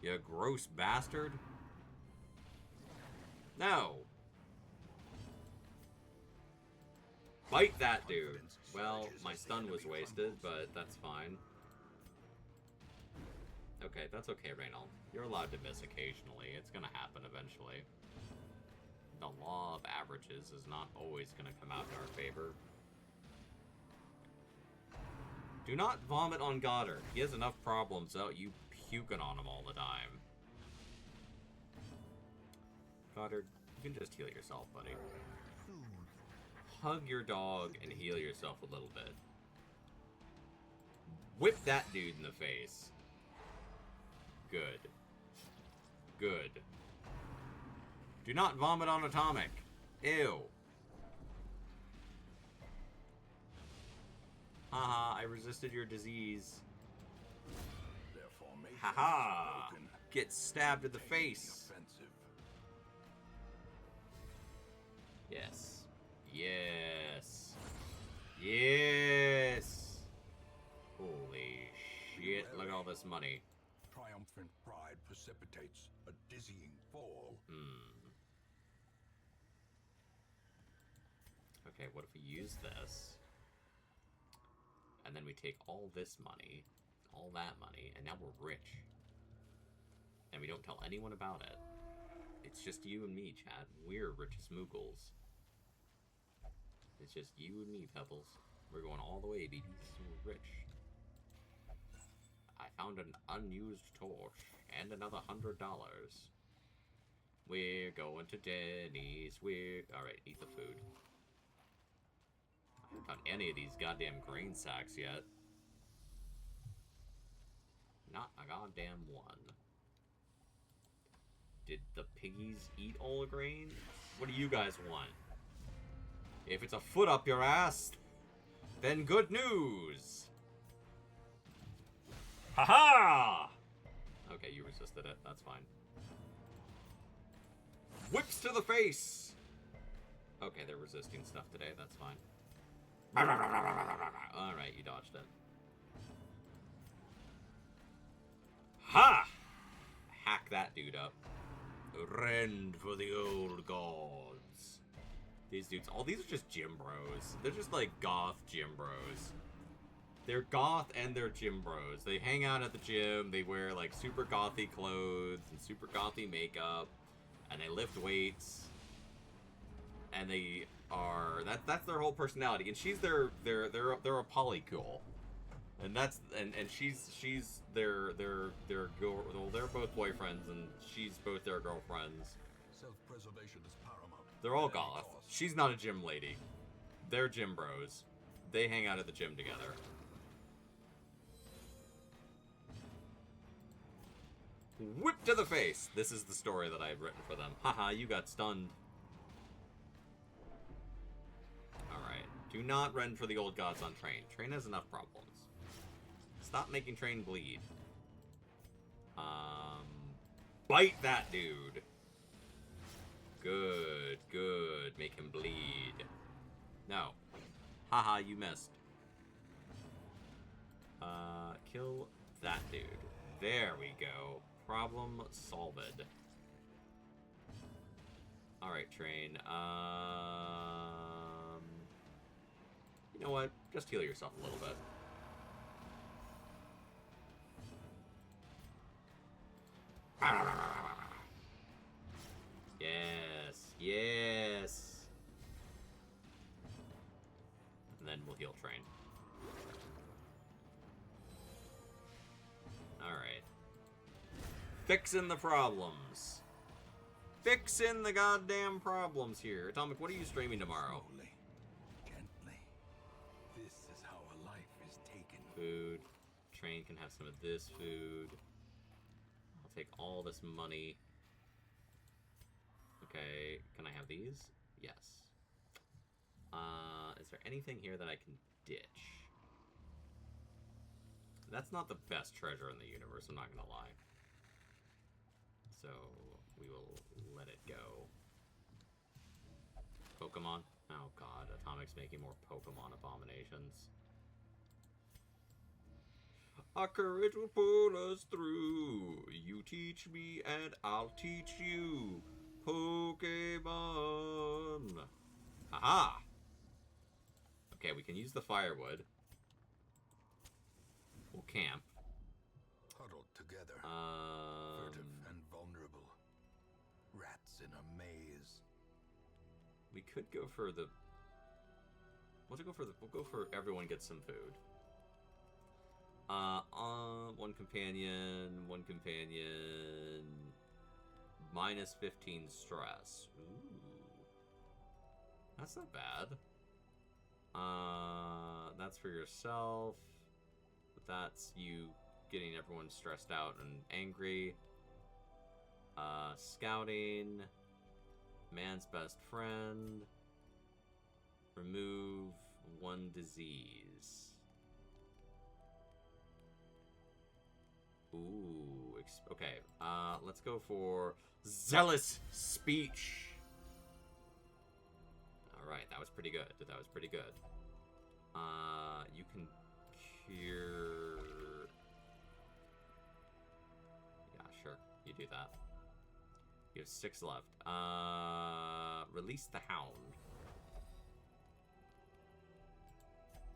you gross bastard. No. Bite that dude. Well, my stun was wasted, but that's fine. Okay, that's okay, Reynold. You're allowed to miss occasionally. It's gonna happen eventually. The law of averages is not always gonna come out in our favor. Do not vomit on Goddard. He has enough problems without you puking on him all the time. Goddard, you can just heal yourself, buddy. Hug your dog and heal yourself a little bit. Whip that dude in the face. Good. Good. Do not vomit on Atomic. Ew. Haha, I resisted your disease. Haha. Get stabbed in the face. Yes. Yes. Yes. Holy shit, look at all this money. Triumphant pride precipitates a dizzying fall. Okay, what if we use this? And then we take all this money, all that money, and now we're rich. And we don't tell anyone about it. It's just you and me, Chad. We're rich as moogles. It's just you and me, Pebbles. We're going all the way, baby. We're rich. I found an unused torch and another $100. We're going to Denny's. Alright, eat the food. I haven't found any of these goddamn grain sacks yet. Not a goddamn one. Did the piggies eat all the grain? What do you guys want? If it's a foot up your ass, then good news! Haha! Okay, you resisted it. That's fine. Whips to the face! Okay, they're resisting stuff today. That's fine. Alright, you dodged it. Ha! hack that dude up. Rend for the old gods. These dudes, all these are just gym bros. They're just like goth gym bros. They're goth and they're gym bros. They hang out at the gym, they wear like super gothy clothes and super gothy makeup, and they lift weights. And they are that's their whole personality. And she's they're a polycool. And that's and she's their girl, well, they're both boyfriends and she's both their girlfriends. Self-preservation is paramount. They're all At any goth. cost. She's not a gym lady. They're gym bros. They hang out at the gym together. Whip to the face! This is the story that I've written for them. Haha, you got stunned. Alright. Do not run for the old gods on Train. Train has enough problems. Stop making Train bleed. Bite that dude! Good, good. Make him bleed. No. Haha, you missed. Kill that dude. There we go. Problem solved. Alright, Train. You know what? Just heal yourself a little bit. Yes, yes. And then we'll heal Train. Alright. Fixing the problems. Fixing the goddamn problems here. Atomic, what are you streaming tomorrow? Slowly, gently. This is how a life is taken. Food. Train can have some of this food. I'll take all this money. Okay, can I have these? Yes. Is there anything here that I can ditch? That's not the best treasure in the universe, I'm not gonna lie. So, we will let it go. Pokemon? Oh god, Atomic's making more Pokemon abominations. Our courage will pull us through. You teach me and I'll teach you. Pokemon. Aha! Okay, we can use the firewood. We'll camp. Huddled together. Furtive and vulnerable. Rats in a maze. We could go for the... We'll go for everyone gets some food. One companion. Minus 15 stress. Ooh. That's not bad. That's for yourself. That's you getting everyone stressed out and angry. Scouting. Man's best friend. Remove one disease. Ooh, okay. Let's go for zealous speech. Alright, that was pretty good. That was pretty good. You can cure... Yeah, sure. You do that. You have 6 left. Release the Hound.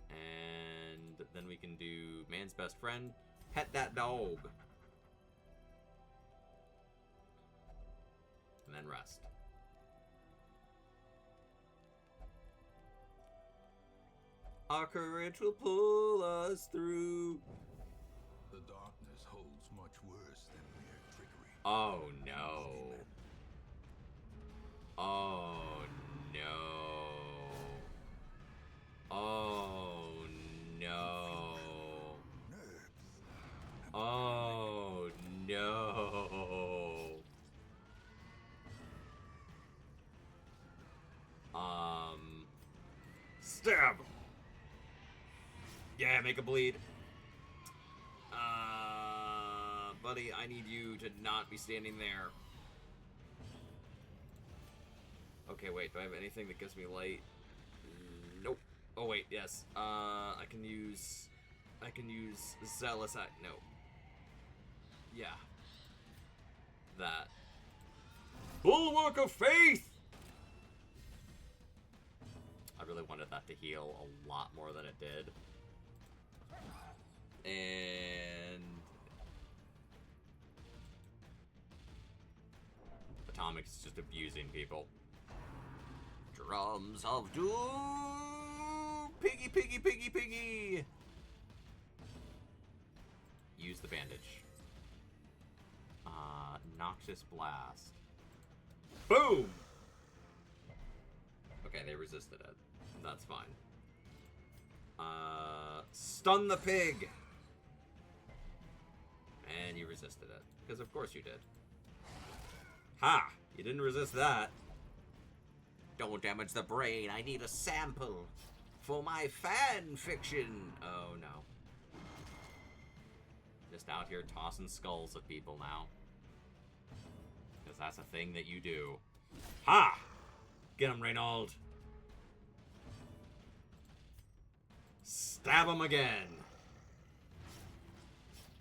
And then we can do Man's Best Friend. Pet that dog. And then rest. Our courage will pull us through. The darkness holds much worse than mere trickery. Oh no. Oh no. Oh no. Nerves. Oh no. Stab. Yeah, make a bleed. Buddy, I need you to not be standing there. Okay, wait, do I have anything that gives me light? Nope. Oh wait, yes. I can use zealous act. No. Yeah. that. Bulwark of Faith! I really wanted that to heal a lot more than it did. And... Atomic's just abusing people. Drums of Doom! Piggy, piggy, piggy, piggy! Use the bandage. Noxious Blast. Boom! Okay, they resisted it. That's fine. Stun the pig! And you resisted it. Because of course you did. Ha! You didn't resist that. Don't damage the brain. I need a sample for my fan fiction. Oh no. Just out here tossing skulls at people now. Because that's a thing that you do. Ha! Get him, Reynold. Stab him again.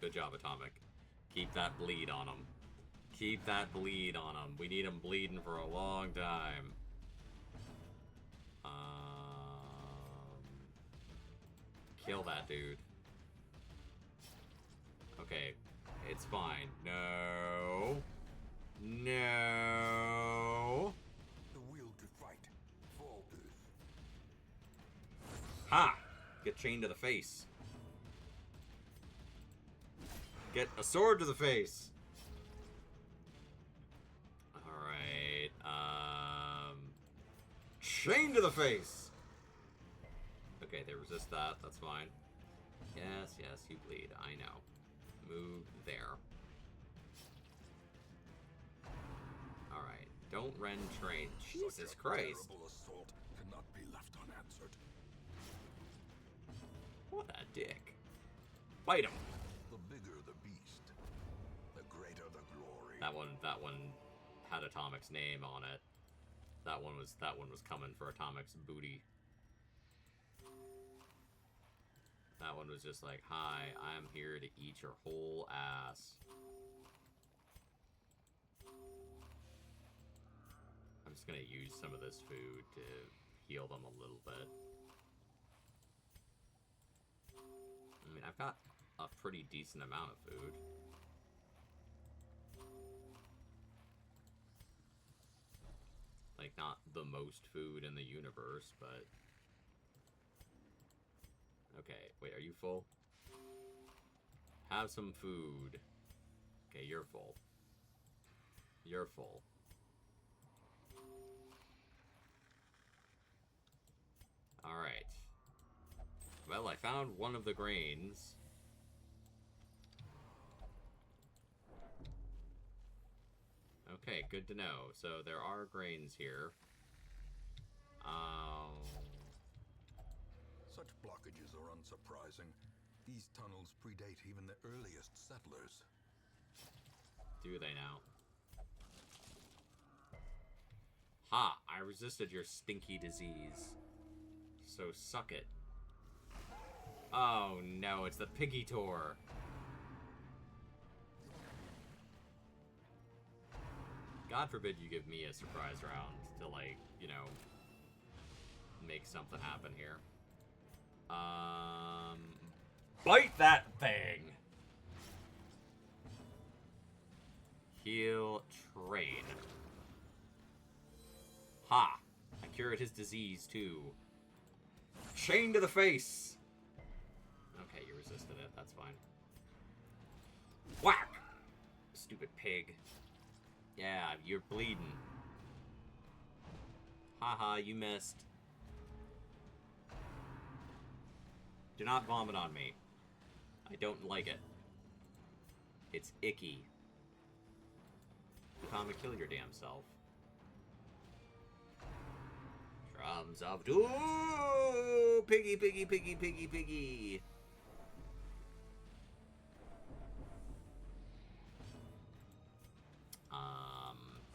Good job, Atomic. Keep that bleed on him. Keep that bleed on him. We need him bleeding for a long time. Kill that dude. Okay, it's fine. No. No. The will to fight falters. Ha! Get chained to the face. Get a sword to the face. Alright, chain to the face! Okay, they resist that, that's fine. Yes, yes, you bleed, I know. Move there. Alright, don't rend train. Jesus Christ. Terrible assault cannot be left unanswered. What a dick. Fight him! The bigger the beast, the greater the glory. That one had Atomic's name on it. That one was coming for Atomic's booty. That one was just like, hi, I am here to eat your whole ass. I'm just gonna use some of this food to heal them a little bit. I mean, I've got a pretty decent amount of food. Like, not the most food in the universe, but... Okay, wait, are you full? Have some food. Okay, you're full. You're full. Alright. Well, I found one of the grains. Okay, good to know. So there are grains here. Such blockages are unsurprising. These tunnels predate even the earliest settlers. Do they now? Ha! I resisted your stinky disease. So suck it. Oh no, it's the piggy tour. God forbid you give me a surprise round to, like, you know, make something happen here. Bite that thing! Heal train. Ha! I cured his disease, too. Chain to the face! Okay, you resisted it, that's fine. Whack! Stupid pig. Yeah, you're bleeding. Haha, you missed. Do not vomit on me. I don't like it. It's icky. Atomic, kill your damn self. Drums of Doom! Piggy, piggy, piggy, piggy, piggy!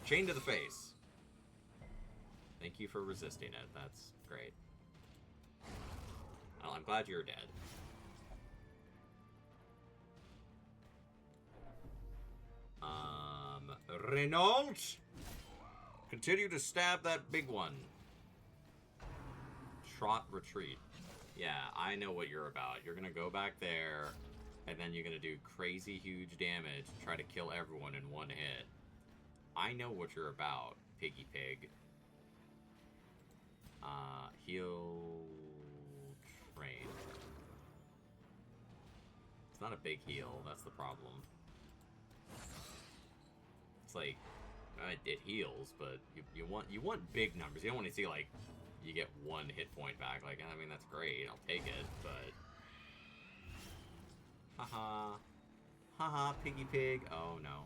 Chain to the face. Thank you for resisting it. That's great. Well, I'm glad you're dead. Renault! Continue to stab that big one. Trot retreat. Yeah, I know what you're about. You're gonna go back there, and then you're gonna do crazy huge damage, try to kill everyone in one hit. I know what you're about, piggy pig. Heal... train. It's not a big heal, that's the problem. It's like, it heals, but you want big numbers. You don't want to see, like, you get 1 hit point back. Like, I mean, that's great, I'll take it, but... Haha. Haha, piggy pig. Oh, no.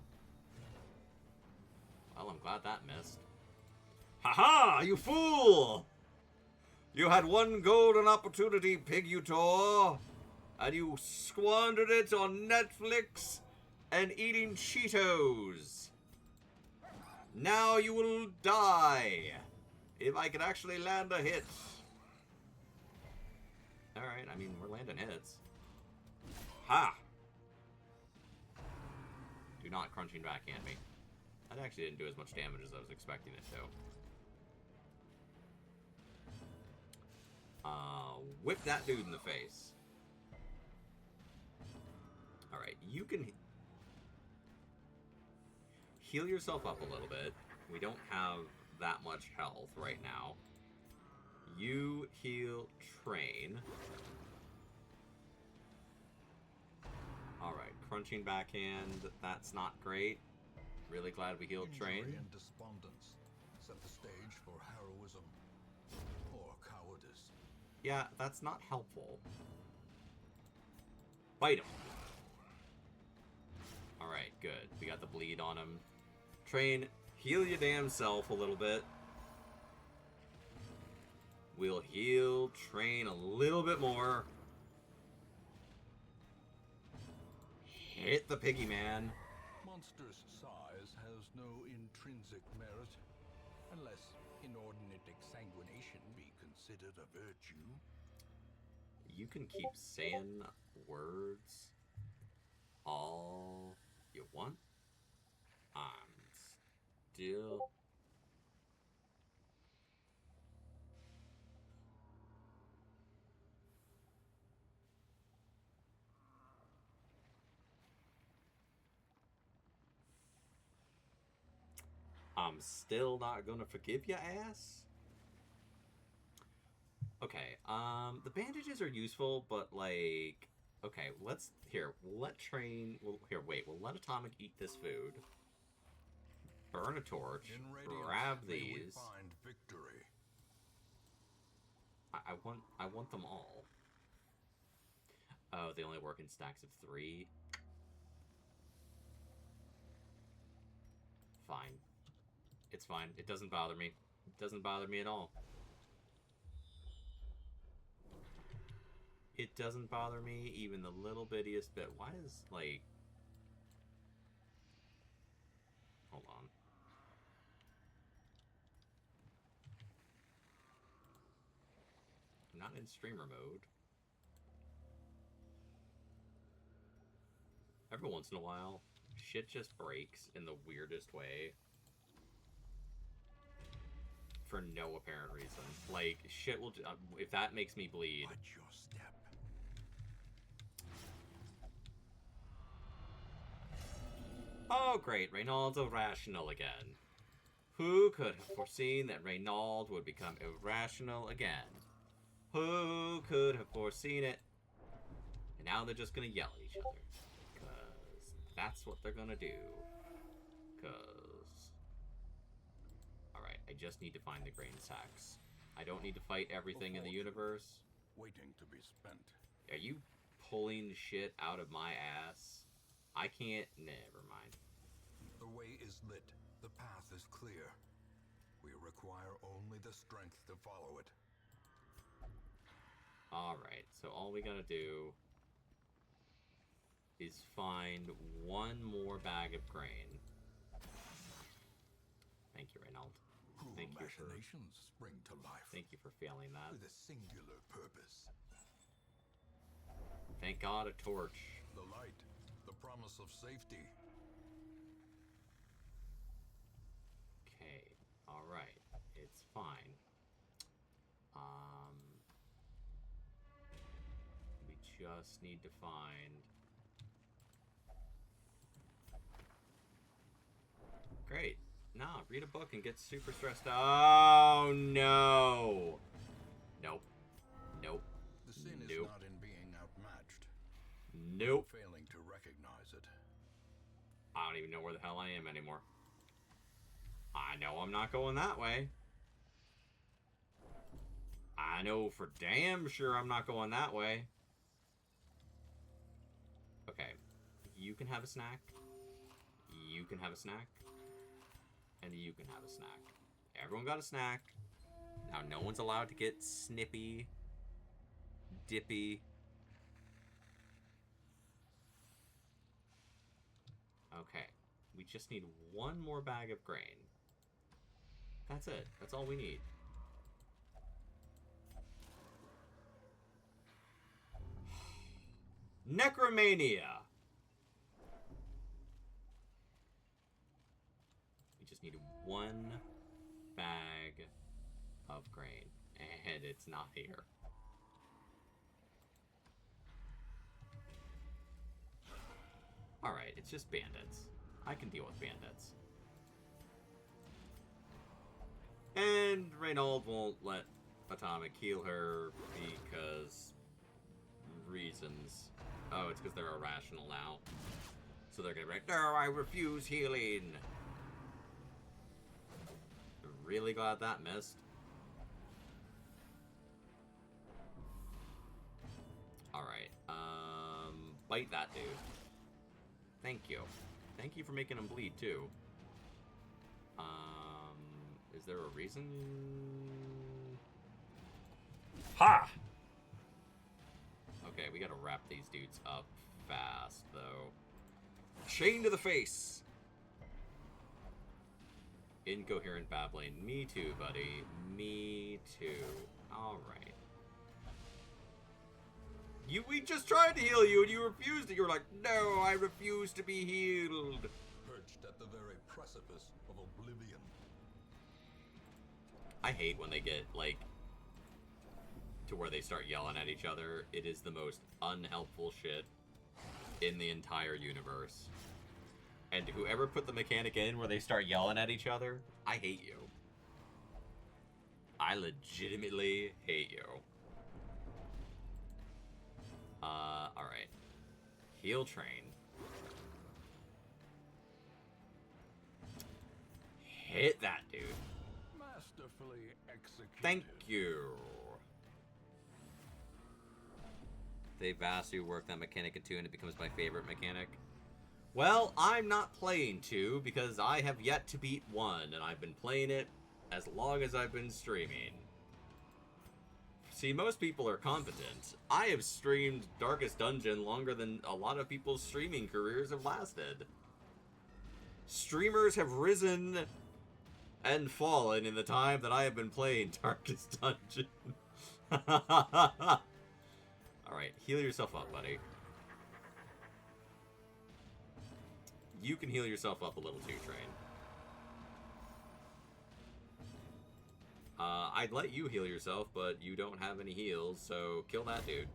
Well, I'm glad that missed. Haha, you fool! You had 1 golden opportunity, Pigutor, and you squandered it on Netflix and eating Cheetos. Now you will die. If I could actually land a hit. Alright, I mean, we're landing hits. Ha! Do not crunching backhand me. That actually didn't do as much damage as I was expecting it to. Whip that dude in the face. Alright, you can heal yourself up a little bit. We don't have that much health right now. You heal train. Alright, crunching backhand, that's not great. Really glad we healed train. Injury and despondence set the stage for heroism or cowardice. Yeah, that's not helpful. Bite him. Alright, good. We got the bleed on him. Train, heal your damn self a little bit. We'll heal train a little bit more. Hit the piggy man. Monstrous size has no intrinsic merit, unless inordinate exsanguination be considered a virtue. You can keep saying words all you want. I'm still... I'm still not gonna forgive your ass. Okay, the bandages are useful, but like, okay, we'll let train, we'll let Atomic eat this food. Burn a torch, grab these. Find victory. I want them all. Oh, they only work in stacks of 3. Fine. It's fine. It doesn't bother me. It doesn't bother me at all. It doesn't bother me even the little bittiest bit. Why is, like... Hold on. I'm not in streamer mode. Every once in a while, shit just breaks in the weirdest way. For no apparent reason. Like, shit will... if that makes me bleed... Watch your step. Oh, great. Reynald's irrational again. Who could have foreseen that Reynald would become irrational again? Who could have foreseen it? And now they're just gonna yell at each other. Because that's what they're gonna do. Because... Alright, I just need to find the grain sacks. I don't need to fight everything in the universe. Waiting to be spent. Are you pulling shit out of my ass? I can't... Never mind. The way is lit. The path is clear. We require only the strength to follow it. Alright, so all we gotta do is find one more bag of grain. Thank you, Reynald. Cruel Thank you for... machinations spring to life. Thank you for failing that. With a singular purpose. Thank God, a torch. The light. The promise of safety. Alright, it's fine. We just need to find... Great. Nah, read a book and get super stressed out. Oh, no! Nope. Nope. The sin is Nope. not in being outmatched. Nope. Failing to recognize it. I don't even know where the hell I am anymore. I know I'm not going that way. I know for damn sure I'm not going that way. Okay. You can have a snack. You can have a snack. And you can have a snack. Everyone got a snack. Now no one's allowed to get snippy, dippy. Okay. We just need one more bag of grain. That's it. That's all we need. Necromania! We just need one bag of grain. And it's not here. Alright, it's just bandits. I can deal with bandits. And Reynold won't let Atomic heal her because... reasons. Oh, it's because they're irrational now. So they're gonna be like, no, I refuse healing! Really glad that missed. Alright, bite that dude. Thank you. Thank you for making him bleed, too. Is there a reason? Ha! Okay, we gotta wrap these dudes up fast, though. Chain to the face! Incoherent babbling. Me too, buddy. Me too. Alright. We just tried to heal you and you refused it. You were like, no, I refuse to be healed. Perched at the very precipice of oblivion. I hate when they get, like, to where they start yelling at each other. It is the most unhelpful shit in the entire universe. And whoever put the mechanic in where they start yelling at each other, I hate you. I legitimately hate you. Alright. Heal train. Hit that dude. Masterfully executed. Thank you. They vastly work that mechanic into and it becomes my favorite mechanic. Well, I'm not playing 2 because I have yet to beat 1 and I've been playing it as long as I've been streaming. See, most people are competent. I have streamed Darkest Dungeon longer than a lot of people's streaming careers have lasted. Streamers have risen and fallen in the time that I have been playing Darkest Dungeon. Alright, heal yourself up, buddy. You can heal yourself up a little too, Train. I'd let you heal yourself, but you don't have any heals, so kill that dude.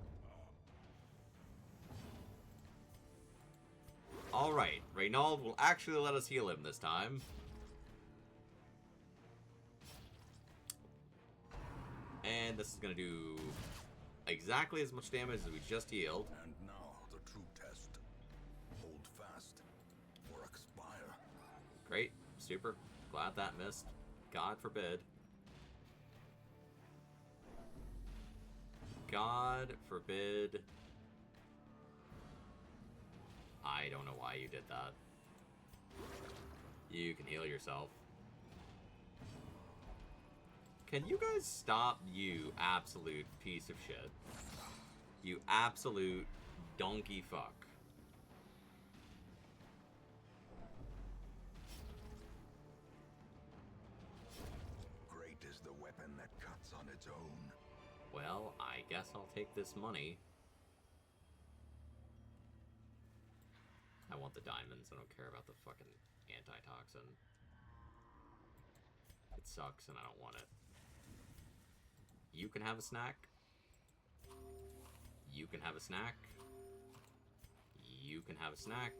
Alright, Reynold will actually let us heal him this time. And this is going to do exactly as much damage as we just healed. And now the true test. Hold fast or expire. Great. Super. Glad that missed. God forbid. God forbid. I don't know why you did that. You can heal yourself. Can you guys stop, you absolute piece of shit? You absolute donkey fuck. Great is the weapon that cuts on its own. Well, I guess I'll take this money. I want the diamonds. I don't care about the fucking antitoxin. It sucks and I don't want it. You can have a snack. You can have a snack. You can have a snack.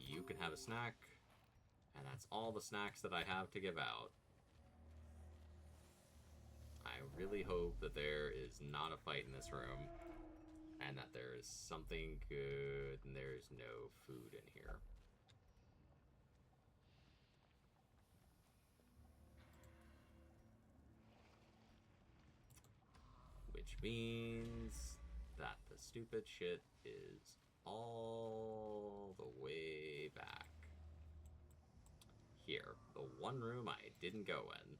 You can have a snack. And that's all the snacks that I have to give out. I really hope that there is not a fight in this room. And that there is something good and there's no food in here. Which means that the stupid shit is all the way back. Here, the one room I didn't go in.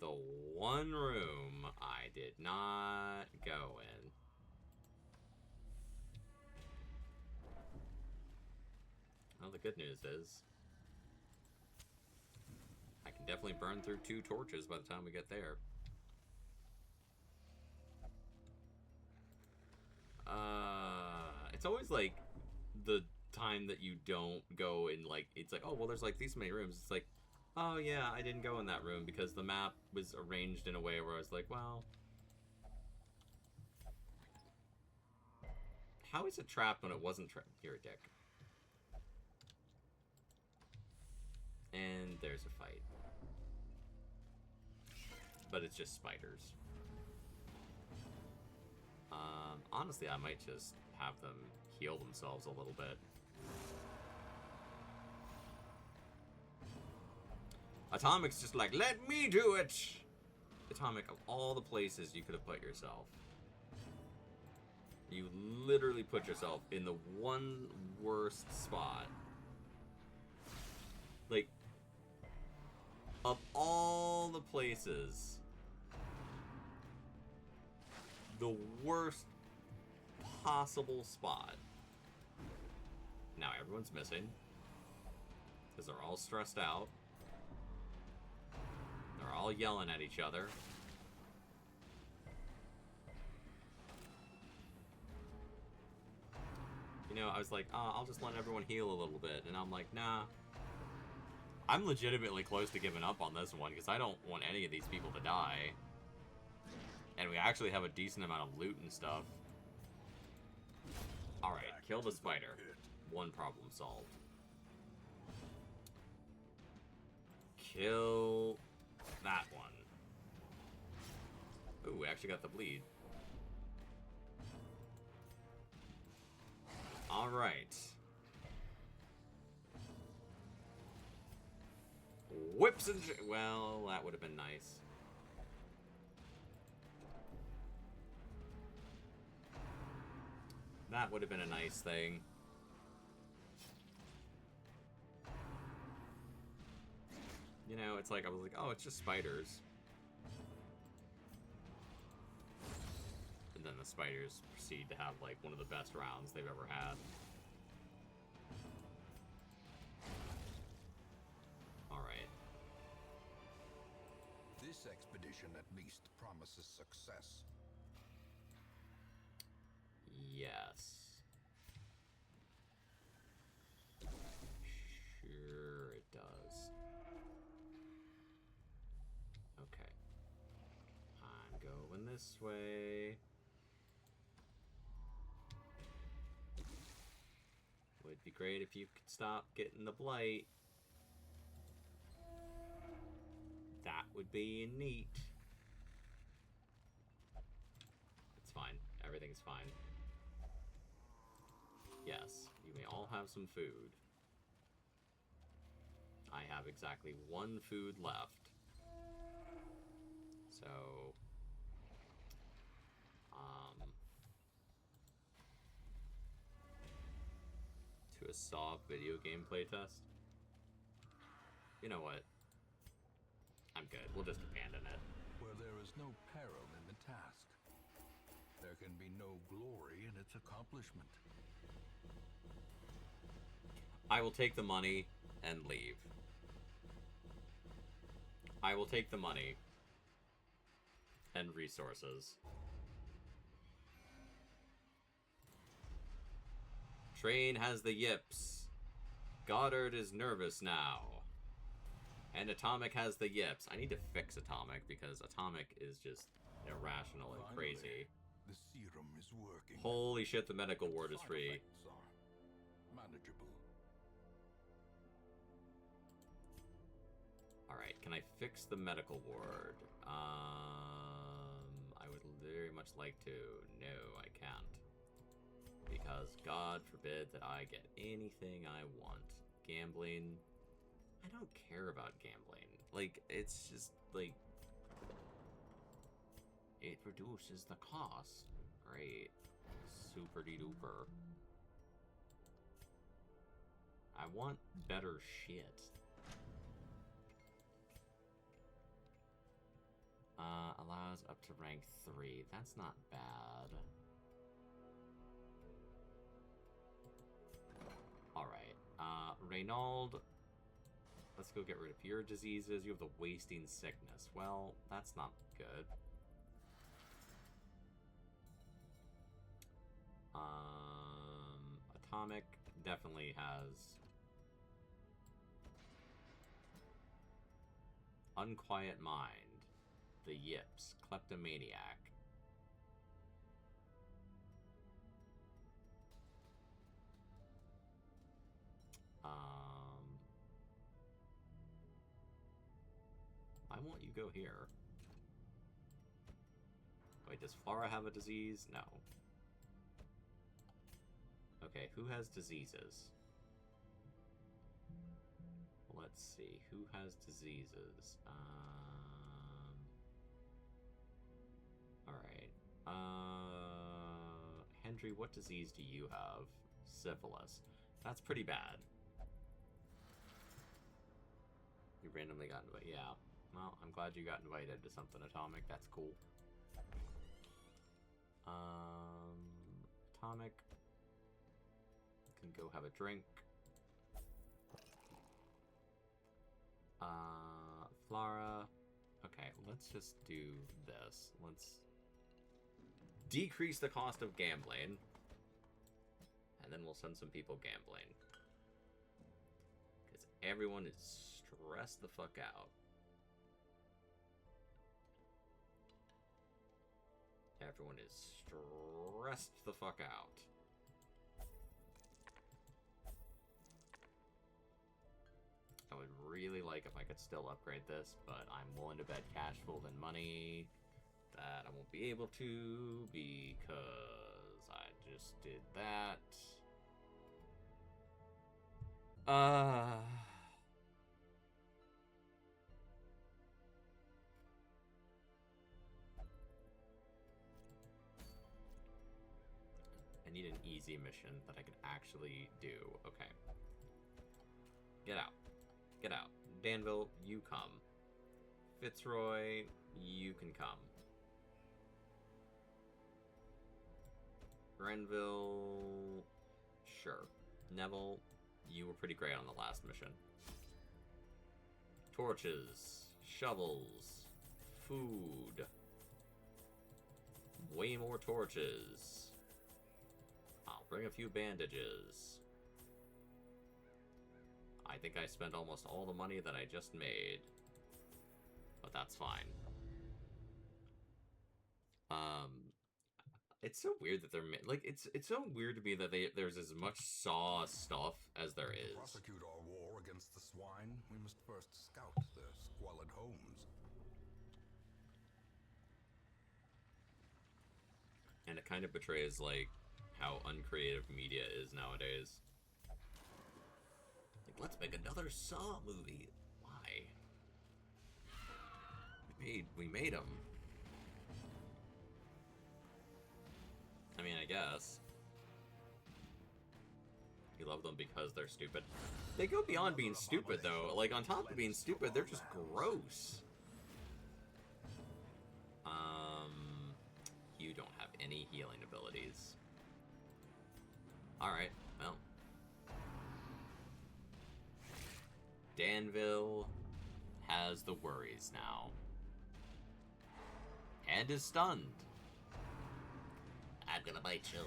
The one room I did not go in. Well, the good news is I can definitely burn through 2 torches by the time we get there. It's always like the time that you don't go in, like, it's like, oh, well, there's like these many rooms. It's like, oh yeah, I didn't go in that room because the map was arranged in a way where I was like, well, how is it trapped when it wasn't trapped? You're a dick. And there's a fight. But it's just spiders. Honestly, I might just have them heal themselves a little bit. Atomic's just like, let me do it! Atomic, of all the places you could have put yourself, you literally put yourself in the one worst spot. Like, of all the places, the worst possible spot. Now everyone's missing because they're all stressed out. They're all yelling at each other. You know, I was like, oh, I'll just let everyone heal a little bit. And I'm like, nah. I'm legitimately close to giving up on this one because I don't want any of these people to die. And we actually have a decent amount of loot and stuff. Alright, kill the spider. One problem solved. Kill that one. Ooh, we actually got the bleed. Alright. Whips and... well, that would have been nice. That would have been a nice thing. You know, it's like, I was like, oh, it's just spiders. And then the spiders proceed to have, like, one of the best rounds they've ever had. Alright. This expedition at least promises success. Yes. Sure it does. Okay. I'm going this way. Would be great if you could stop getting the blight. That would be neat. It's fine. Everything's fine. Yes, you may all have some food. I have exactly 1 food left. So, to a soft video game playtest. You know what? I'm good. We'll just abandon it. Where there is no peril in the task, there can be no glory in its accomplishment. I will take the money and leave. I will take the money and resources. Train has the yips. Goddard is nervous now. And Atomic has the yips. I need to fix Atomic because Atomic is just irrational and crazy. The serum is working. Holy shit, the medical ward is Side free. effects are manageable. Alright, can I fix the medical ward? I would very much like to. No, I can't. Because God forbid that I get anything I want. Gambling. I don't care about gambling. Like, it's just, like... It reduces the cost. Great. Super-de-duper. I want better shit. Allows up to rank 3. That's not bad. Alright. Reynaud. Let's go get rid of your diseases. You have the wasting sickness. Well, that's not good. Atomic definitely has Unquiet Mind. The Yips. Kleptomaniac. I want you go here. Wait, does Flora have a disease? No. Okay, who has diseases? Let's see, who has diseases? Alright. Hendry, what disease do you have? Syphilis. That's pretty bad. You randomly got invited. Yeah. Well, I'm glad you got invited to something Atomic. That's cool. Atomic can go have a drink. Flora. Okay, let's just do this. Let's decrease the cost of gambling. And then we'll send some people gambling. Because everyone is stressed the fuck out. Everyone is stressed the fuck out. I would really like if I could still upgrade this, but I'm willing to bet cash flow than money that I won't be able to because I just did that. I need an easy mission that I can actually do. Okay. Get out. Get out. Danville, you come. Fitzroy, you can come. Grenville, sure. Neville, you were pretty great on the last mission. Torches, shovels, food. Way more torches. I'll bring a few bandages. I think I spent almost all the money that I just made. But that's fine. It's so weird that they're like it's so weird to me that there's as much Saw stuff as there is. To prosecute our war against the swine, we must first scout their squalid homes. And it kind of betrays like how uncreative media is nowadays. Like, let's make another Saw movie. Why? We made them. I mean, I guess. You love them because they're stupid. They go beyond being stupid, though. Like, on top of being stupid, they're just gross. You don't have any healing abilities. Alright, well. Danville has the worries now. And is stunned. I'm gonna bite you.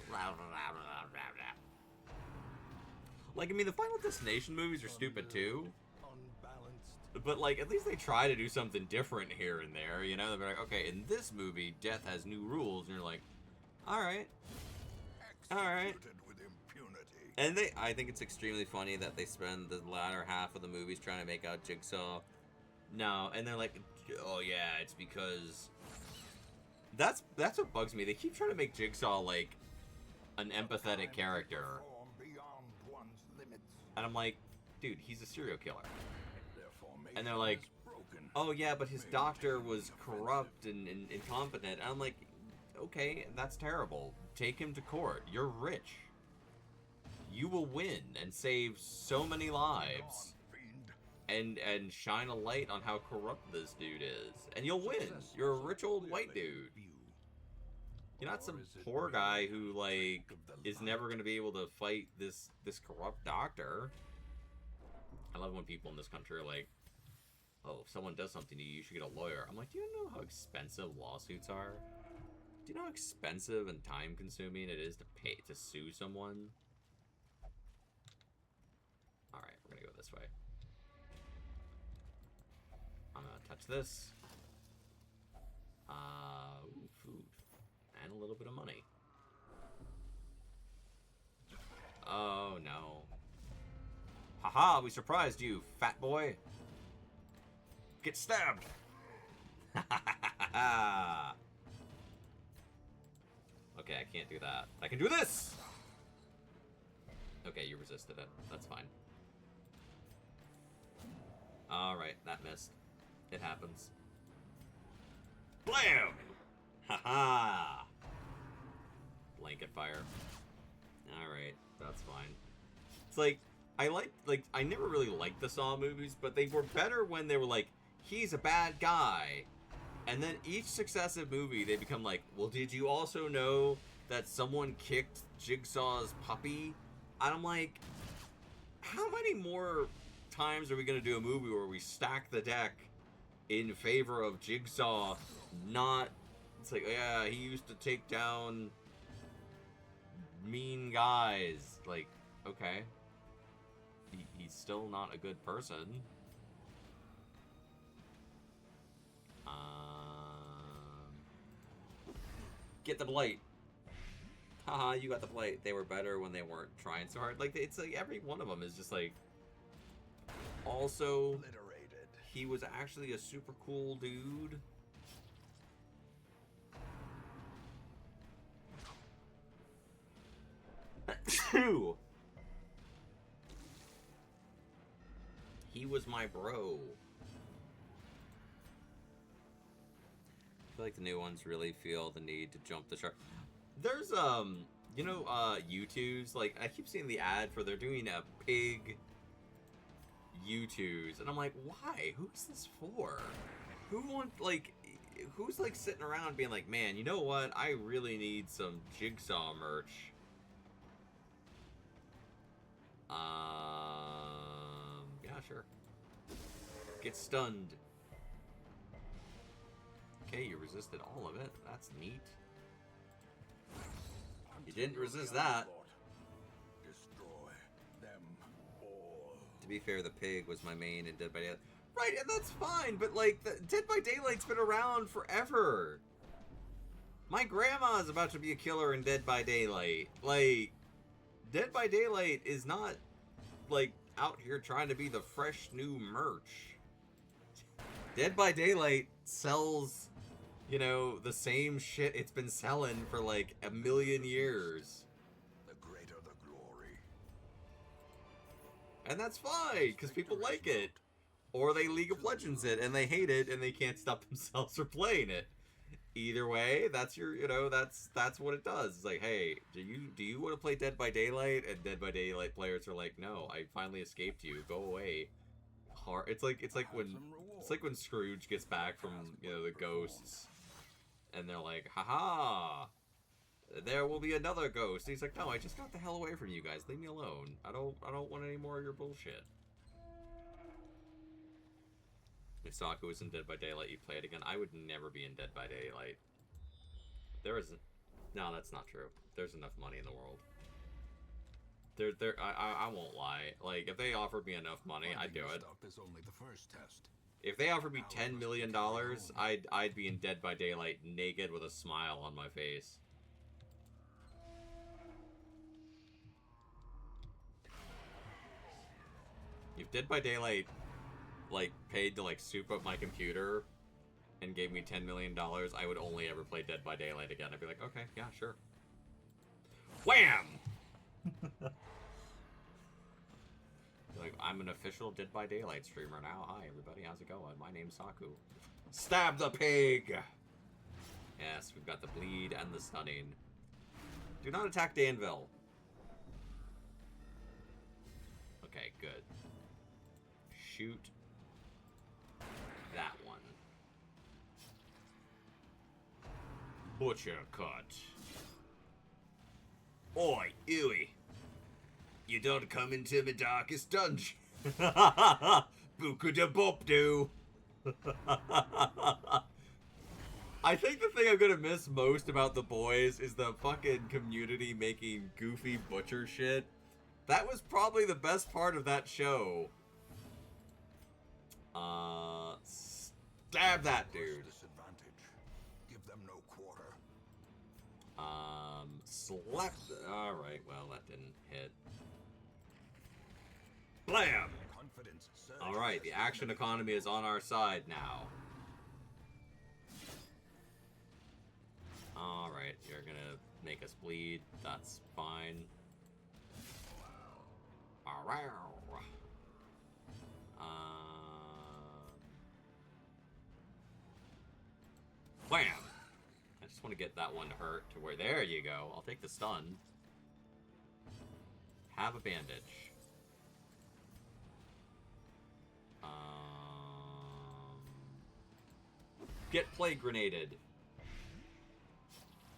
Like, I mean, the Final Destination movies are stupid too. Unbalanced. But, like, at least they try to do something different here and there, you know? They're like, okay, in this movie, death has new rules, and you're like, alright. Alright. Executed with impunity. And I think it's extremely funny that they spend the latter half of the movies trying to make out Jigsaw. No, and they're like, oh yeah, it's because... That's what bugs me. They keep trying to make Jigsaw, like, an empathetic character. Perform beyond one's limits. And I'm like, dude, he's a serial killer. Their formation And they're like, is broken. oh yeah, but his doctor was corrupt and incompetent. And I'm like, okay, that's terrible. Take him to court. You're rich. You will win and save so many lives. Fiend. And shine a light on how corrupt this dude is. And you'll win. You're a rich old white dude. You're not some poor guy who, like, is never going to be able to fight this corrupt doctor. I love when people in this country are like, oh, if someone does something to you, you should get a lawyer. I'm like, do you know how expensive lawsuits are? Do you know how expensive and time-consuming it is to sue someone? Alright, we're going to go this way. I'm going to touch this. Ooh, food. And a little bit of money. Oh, no. Haha, we surprised you, fat boy. Get stabbed. Okay, I can't do that. I can do this! Okay, you resisted it. That's fine. Alright, that missed. It happens. Blam! Haha! Blanket fire. Alright, that's fine. It's like, I never really liked the Saw movies, but they were better when they were like, he's a bad guy. And then each successive movie, they become like, well, did you also know that someone kicked Jigsaw's puppy? And I'm like, how many more times are we going to do a movie where we stack the deck in favor of Jigsaw not... It's like, yeah, he used to take down mean guys. Like, okay. He's still not a good person. Get the blight. Haha, you got the blight. They were better when they weren't trying so hard. Like, it's like every one of them is just like... Also, Obliterated. he was actually a super cool dude. He was my bro. I feel like the new ones really feel the need to jump the shark. There's you know, U2s, like I keep seeing the ad for they're doing a pig U2s, and I'm like, why? Who's this for? Who's like sitting around being like, man, you know what? I really need some Jigsaw merch. Yeah, sure. Get stunned. Okay, you resisted all of it. That's neat. You didn't resist that. Destroy them all. To be fair, the pig was my main in Dead by Daylight. Right, and that's fine, but like, Dead by Daylight's been around forever. My grandma's about to be a killer in Dead by Daylight. Like, Dead by Daylight is not, like, out here trying to be the fresh new merch. Dead by Daylight sells, you know, the same shit it's been selling for like a million years. The greater the glory. And that's fine, because people like it. Or they League of Legends it, and they hate it, and they can't stop themselves from playing it. Either way, that's your, you know, that's what it does. It's like, hey, do you want to play Dead by Daylight? And Dead by Daylight players are like, no, I finally escaped you. Go away. It's like when Scrooge gets back from, you know, the ghosts, and they're like, haha, there will be another ghost. And he's like, no, I just got the hell away from you guys. Leave me alone. I don't want any more of your bullshit. If Saku was in Dead by Daylight, you'd play it again. I would never be in Dead by Daylight. No, that's not true. There's enough money in the world. I won't lie. Like, if they offered me enough money, I'd do it. Is only the first test. If they offered me $10 million, I'd be in Dead by Daylight naked with a smile on my face. If Dead by Daylight, like, paid to, like, soup up my computer and gave me $10 million, I would only ever play Dead by Daylight again. I'd be like, okay, yeah, sure. Wham! Like, I'm an official Dead by Daylight streamer now. Hi, everybody. How's it going? My name's Saku. Stab the pig! Yes, we've got the bleed and the stunning. Do not attack Danville. Okay, good. Shoot that one. Butcher cut. Oi, Ewy. You don't come into my darkest dungeon. Buka da bop do. I think the thing I'm gonna miss most about The Boys is the fucking community making goofy butcher shit. That was probably the best part of that show. Stab that dude. Disadvantage. Give them no quarter. Slap. Alright, well, that didn't hit. Blam! Alright, the action economy is on our side now. Alright, you're gonna make us bleed. That's fine. Wham! I just want to get that one hurt to where... There you go. I'll take the stun. Have a bandage. Get plague grenaded.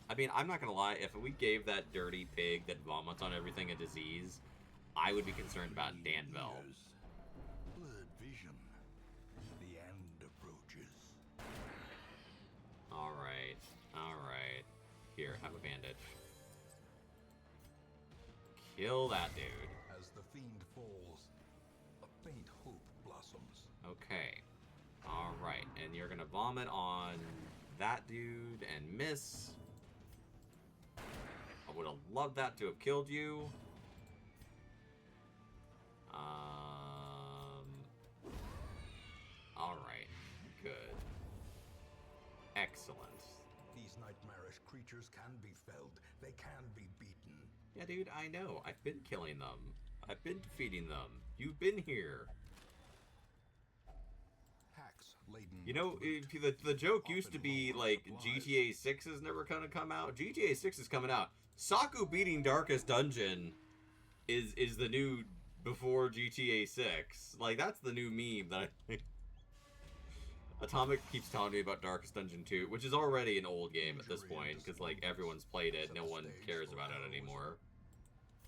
I mean, I'm not gonna lie. If we gave that dirty pig that vomits on everything a disease, I would be concerned about Danville. Blurred vision. The end approaches. Alright. Alright. Here, have a bandage. Kill that dude. As the fiend falls, a faint hope blossoms. Okay. Alright. And you're gonna vomit on that dude and miss. I would have loved that to have killed you. Alright. Good. Excellent. These nightmarish creatures can be felled. They can be beaten. Yeah, dude, I know. I've been killing them. I've been defeating them. You've been here. Hacks laden. You know, the joke used to be, like, GTA 6 is never gonna come out. GTA 6 is coming out. Saku beating Darkest Dungeon is the new before GTA 6. Like, that's the new meme that I... Atomic keeps telling me about Darkest Dungeon 2, which is already an old game at this point, because, like, everyone's played it, no one cares about it anymore.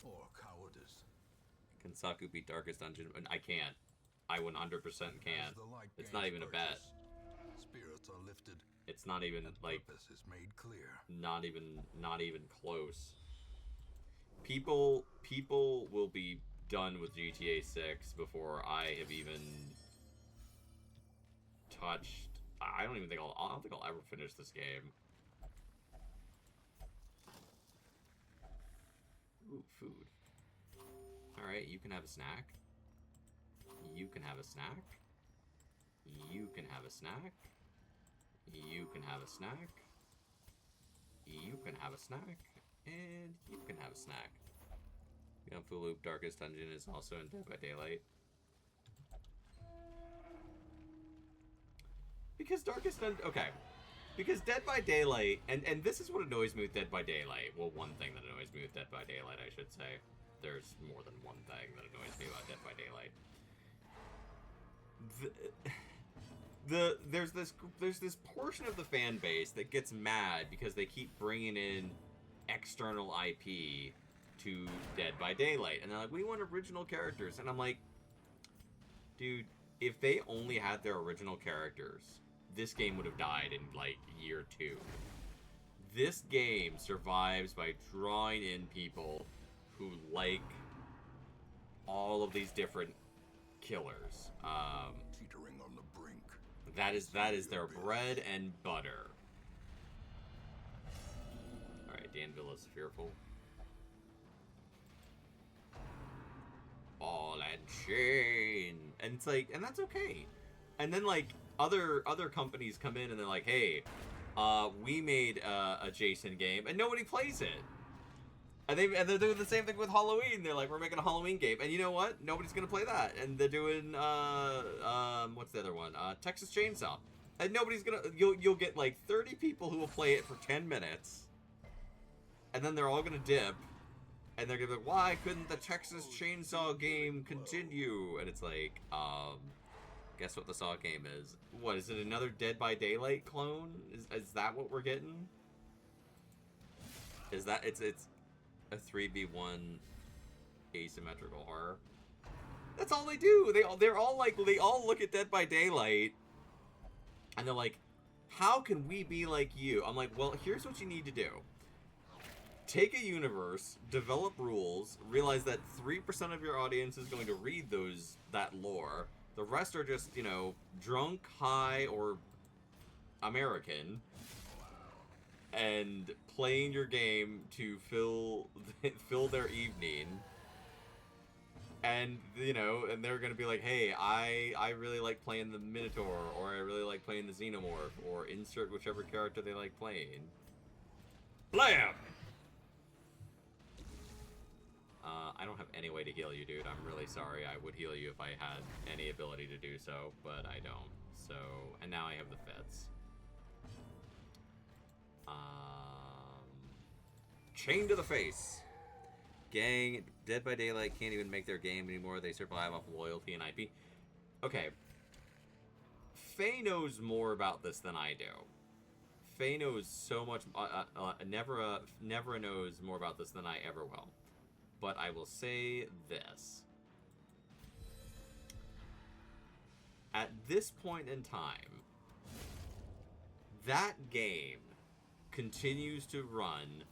Or cowardice. Can Saku beat Darkest Dungeon? I can't. I 100% can't. It's not even a bet. Spirits are lifted. It's not even, like... Purpose is made clear. Not even close. People will be done with GTA 6 before I have even touched. I don't think I'll ever finish this game. Ooh, food. All right, you can have a snack. You can have a snack. You can have a snack. You can have a snack. You can have a snack. And you can have a snack. Gunfu Loop Darkest Dungeon is also in Dead by Daylight. Because Darkest Dungeon... Okay. Because Dead by Daylight... And this is what annoys me with Dead by Daylight. Well, one thing that annoys me with Dead by Daylight, I should say. There's more than one thing that annoys me about Dead by Daylight. There's this portion of the fan base that gets mad because they keep bringing in external IP to Dead by Daylight, and they're like, we want original characters, and I'm like, dude, if they only had their original characters, this game would have died in like year 2. This game survives by drawing in people who like all of these different killers. Teetering on the brink. That is their bread and butter. Alright, Danville is fearful. Ball and chain. And it's like, and that's okay. And then like other companies come in and they're like, hey, we made a Jason game and nobody plays it. And they're doing the same thing with Halloween. They're like, we're making a Halloween game, and you know what? Nobody's gonna play that. And they're doing what's the other one? Texas Chainsaw, and nobody's gonna. You'll get like 30 people who will play it for 10 minutes, and then they're all gonna dip, and they're gonna be like, why couldn't the Texas Chainsaw game continue? And it's like, guess what the Saw game is? What is it? Another Dead by Daylight clone? Is that what we're getting? Is that it's a 3v1 asymmetrical horror? That's all they do. They're all like, they all look at Dead by Daylight and they're like, how can we be like you? I'm like, well, here's what you need to do. Take a universe, develop rules, realize that 3% of your audience is going to read that lore. The rest are just, you know, drunk, high, or American, and playing your game to fill their evening. And, you know, and they're gonna be like, hey, I really like playing the Minotaur, or I really like playing the Xenomorph, or insert whichever character they like playing. Blam! I don't have any way to heal you, dude. I'm really sorry. I would heal you if I had any ability to do so, but I don't. So, and now I have the fits. Chain to the face. Gang, Dead by Daylight can't even make their game anymore. They survive off loyalty and IP. Okay. Faye knows more about this than I do. Faye knows so much. Never knows more about this than I ever will. But I will say this. At this point in time, that game continues to run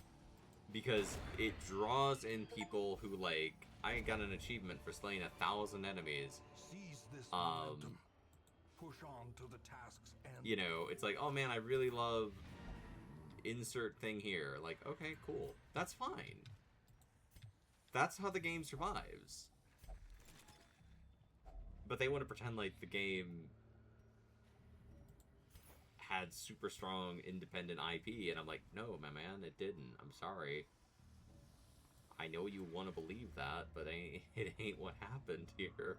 because it draws in people who, like, I got an achievement for slaying 1,000 enemies. Seize this momentum. Push on to the tasks and you know, it's like, oh man, I really love insert thing here. Like, okay, cool. That's fine. That's how the game survives. But they want to pretend like the game had super strong independent IP, and I'm like, no, my man, it didn't. I'm sorry. I know you want to believe that, but it ain't what happened here.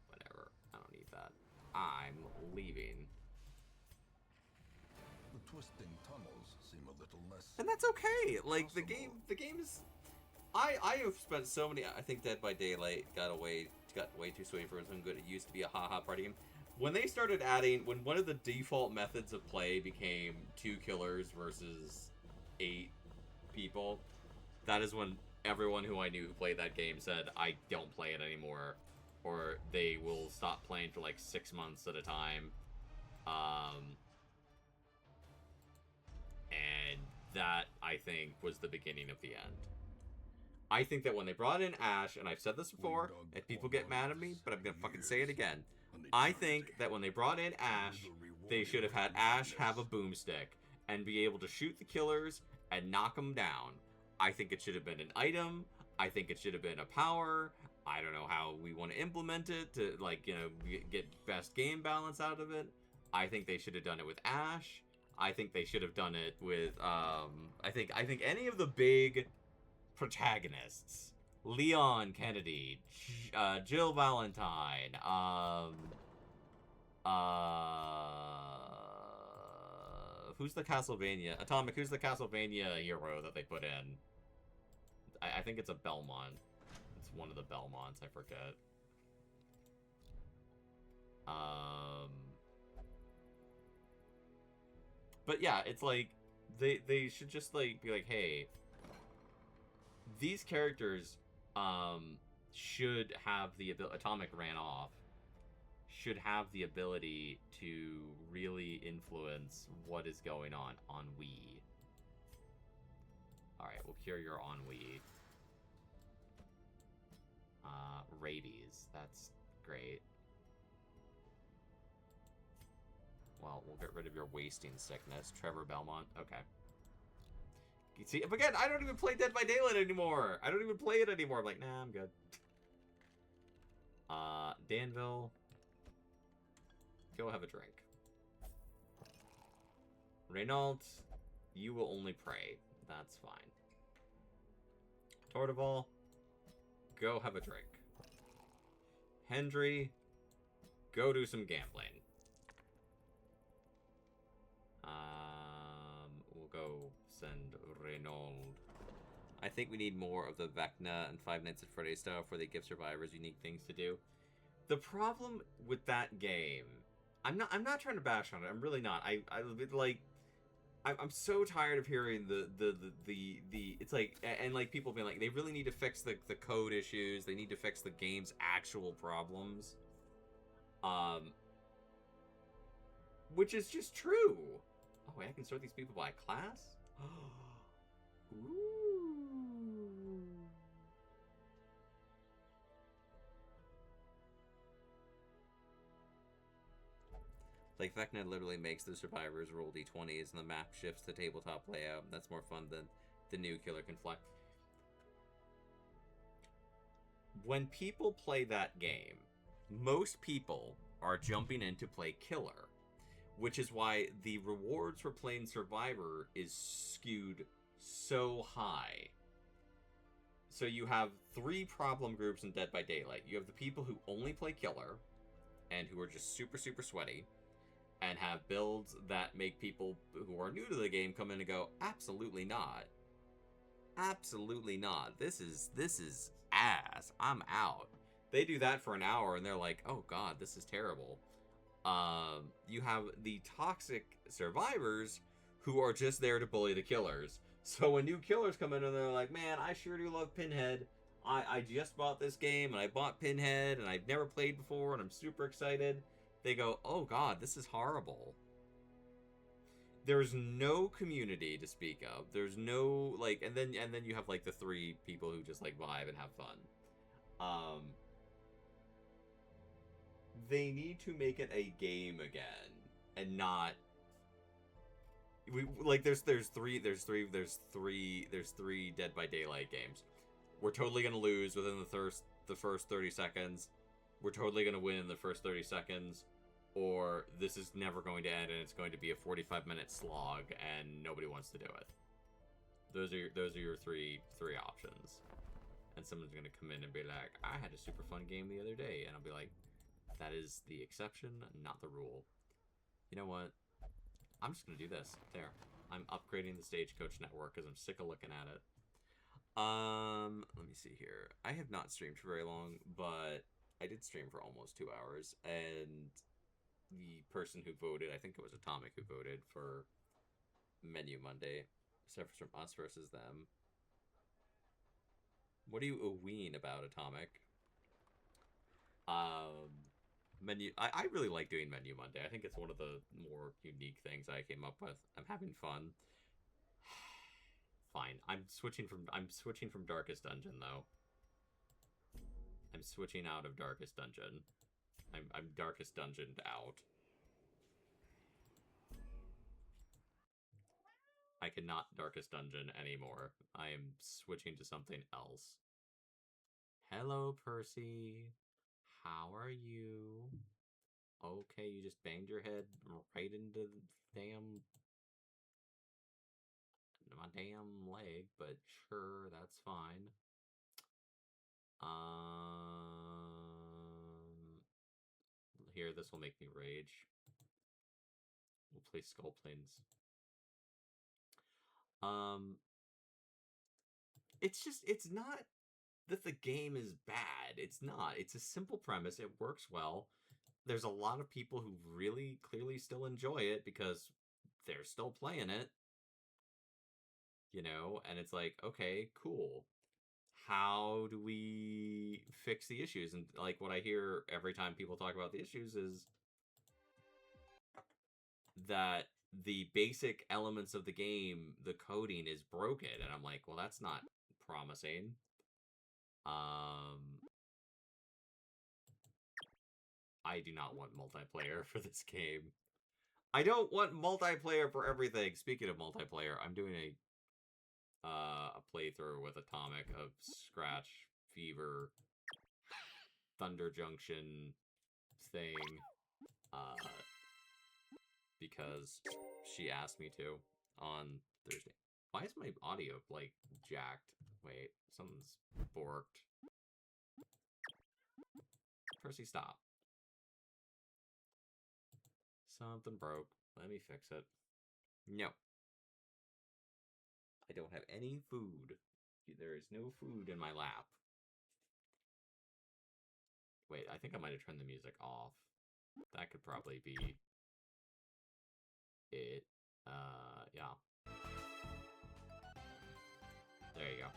Whatever. I don't need that. I'm leaving. the twisting tunnels seem a little less. And that's okay. Like, the game is... I have spent so many... I think Dead by Daylight got way too sweet for some good. It used to be a haha party game. When they started adding... When one of the default methods of play became 2 killers versus 8 people, that is when everyone who I knew who played that game said, I don't play it anymore. Or they will stop playing for like 6 months at a time. And that, I think, was the beginning of the end. I think that when they brought in Ash, and I've said this before, and people get mad at me, but I'm gonna fucking say it again. I think that when they brought in Ash, they should have had Ash have a boomstick and be able to shoot the killers and knock them down. I think it should have been an item. I think it should have been a power. I don't know how we want to implement it to, like, you know, get best game balance out of it. I think they should have done it with Ash. I think they should have done it with, I think any of the big protagonists. Leon Kennedy, Jill Valentine, who's the Castlevania? Atomic, who's the Castlevania hero that they put in? I think it's a Belmont. It's one of the Belmonts, I forget. But yeah, it's like, they should just, like, be like, hey, these characters, should have the ability, Atomic ran off, should have the ability to really influence what is going on Wii. Alright, we'll cure your ennui. Rabies. That's great. Well, we'll get rid of your wasting sickness. Trevor Belmont. Okay. You see, but again, I don't even play Dead by Daylight anymore. I don't even play it anymore. I'm like, nah, I'm good. Danville. Go have a drink. Renault, you will only pray. That's fine. Tordeval, go have a drink. Hendry, go do some gambling. We'll go send Renault. I think we need more of the Vecna and Five Nights at Freddy's stuff where they give survivors unique things to do. The problem with that game, I'm not trying to bash on it. I'm really not. I'm so tired of hearing the it's like, and like people being like, they really need to fix the code issues. They need to fix the game's actual problems. Which is just true. Oh wait, I can sort these people by class? Ooh. Like, Vecna literally makes the survivors roll d20s and the map shifts to tabletop layout. That's more fun than the new Killer Can Fly. When people play that game, most people are jumping in to play Killer, which is why the rewards for playing Survivor is skewed so high. So you have 3 problem groups in Dead by Daylight. You have the people who only play Killer and who are just super, super sweaty and have builds that make people who are new to the game come in and go, absolutely not. Absolutely not. This is ass. I'm out. They do that for an hour and they're like, oh god, this is terrible. You have the toxic survivors who are just there to bully the killers. So when new killers come in and they're like, man, I sure do love Pinhead. I just bought this game and I bought Pinhead and I've never played before and I'm super excited. They go, oh god, this is horrible. There's no community to speak of. There's no, like, and then you have, like, the 3 people who just, like, vibe and have fun. They need to make it a game again, and not... there's 3 Dead by Daylight games. We're totally gonna lose within the first 30 seconds. We're totally gonna win in the first 30 seconds. Or this is never going to end and it's going to be a 45-minute slog and nobody wants to do it. Those are your three options. And someone's gonna come in and be like, I had a super fun game the other day, and I'll be like, that is the exception, not the rule. You know what? I'm just gonna do this. There. I'm upgrading the Stagecoach network because I'm sick of looking at it. Let me see here. I have not streamed for very long, but I did stream for almost 2 hours, and the person who voted, I think it was Atomic who voted for Menu Monday, suffers from us versus them. What do you ween about, Atomic? Menu. I really like doing Menu Monday. I think it's one of the more unique things I came up with. I'm having fun. Fine. I'm switching from Darkest Dungeon though. I'm switching out of Darkest Dungeon. I'm Darkest Dungeoned out. I cannot Darkest Dungeon anymore. I am switching to something else. Hello, Percy. How are you? Okay, you just banged your head right into the my damn leg, but sure, that's fine. Here, this will make me rage. We'll play Sculplings. It's not that the game is bad. It's not. It's a simple premise. It works well. There's a lot of people who really clearly still enjoy it because they're still playing it. You know, and it's like, okay, cool. How do we fix the issues? And like what I hear every time people talk about the issues is that the basic elements of the game, the coding is broken, and I'm like, well, that's not promising. I do not want multiplayer for this game. I don't want multiplayer for everything. Speaking of multiplayer, I'm doing a playthrough with Atomic of Scratch, Fever, Thunder Junction thing, because she asked me to on Thursday. Why is my audio, like, jacked? Wait, something's borked. Percy, stop. Something broke. Let me fix it. No. I don't have any food. There is no food in my lap. Wait, I think I might have turned the music off. That could probably be it. Yeah. There you go.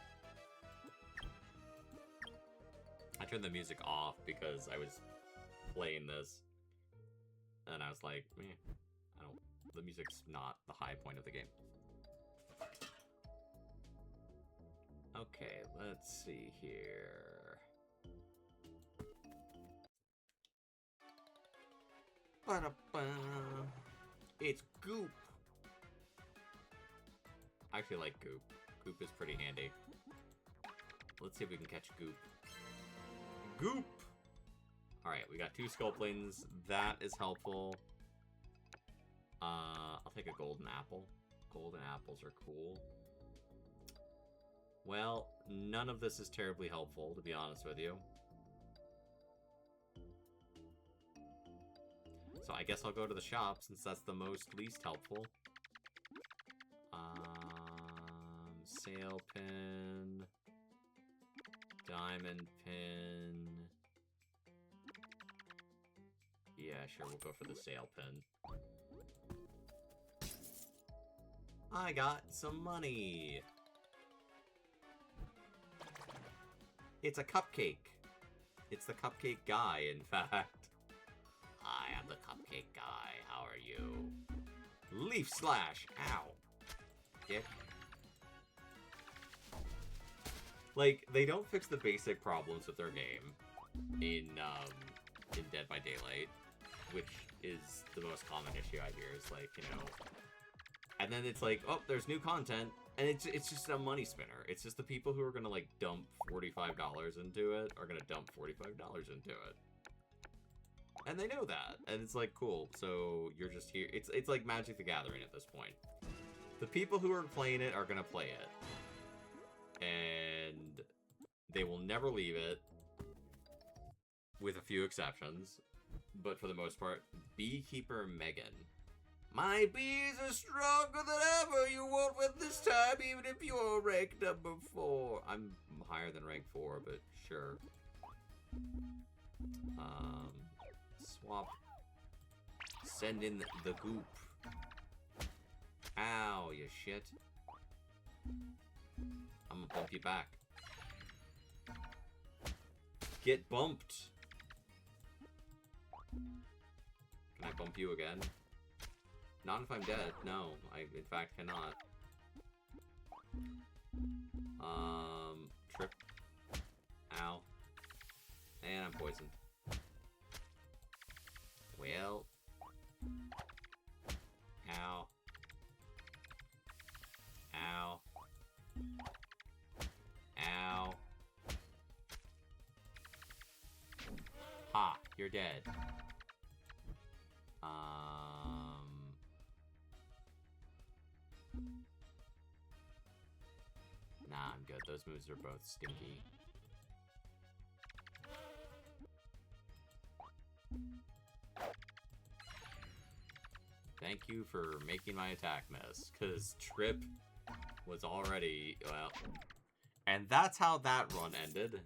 I turned the music off because I was playing this. And I was like, the music's not the high point of the game. Okay, let's see here. Ba-da-ba. It's Goop. I actually like Goop. Goop is pretty handy. Let's see if we can catch Goop. Goop! Alright, we got 2 Sculplings. That is helpful. I'll take a golden apple. Golden apples are cool. Well, none of this is terribly helpful, to be honest with you. So I guess I'll go to the shop, since that's the least helpful. Sail pin. Diamond pin. Yeah, sure, we'll go for the sail pin. I got some money! It's a cupcake! It's the cupcake guy, in fact. I am the cupcake guy, how are you? Leaf slash! Ow! Dick. Like, they don't fix the basic problems with their game in Dead by Daylight, which is the most common issue I hear, is like, you know... And then it's like, oh, there's new content, and it's just a money spinner. It's just the people who are gonna, like, dump $45 into it are gonna dump $45 into it. And they know that, and it's like, cool, so you're just here. It's like Magic the Gathering at this point. The people who are playing it are gonna play it. And they will never leave it, with a few exceptions. But for the most part, Beekeeper Megan. My bees are stronger than ever. You won't win this time, even if you're rank number 4. I'm higher than rank 4, but sure. Swap. Send in the goop. Ow, you shit. I'm gonna bump you back. Get bumped. Can I bump you again? Not if I'm dead. No, I in fact cannot. Trip. Ow. And I'm poisoned. Well. Ow. Ow. Ow. Ha, you're dead. Nah, I'm good. Those moves are both stinky. Thank you for making my attack miss, because Trip was already, well... And that's how that run ended.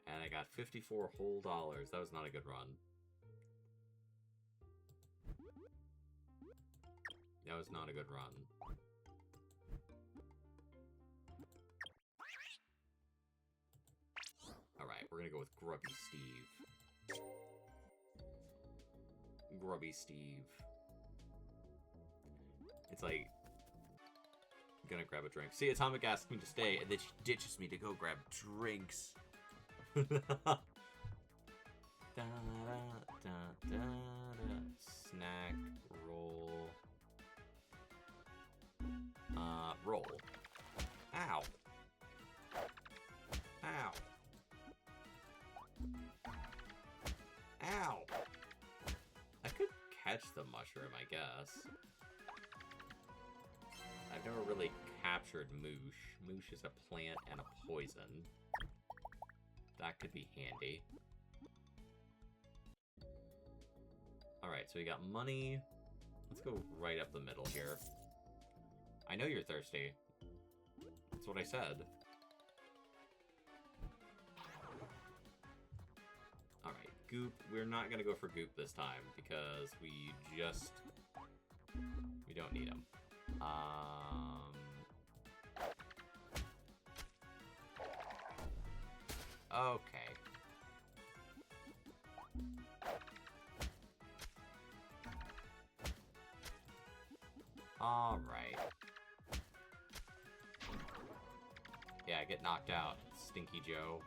And I got 54 whole dollars. That was not a good run. That was not a good run. Alright, we're gonna go with Grubby Steve. Grubby Steve. It's like, I'm gonna grab a drink. See, Atomic asks me to stay, and then she ditches me to go grab drinks. Da, da, da, da, da. Snack, roll. Roll. Ow. Ow. Ow. I could catch the mushroom, I guess. I've never really captured moosh. Moosh is a plant and a poison. That could be handy. Alright, so we got money. Let's go right up the middle here. I know you're thirsty. That's what I said. Alright, goop. We're not gonna go for goop this time because we don't need them. Okay. Alright. Yeah, get knocked out, Stinky Joe.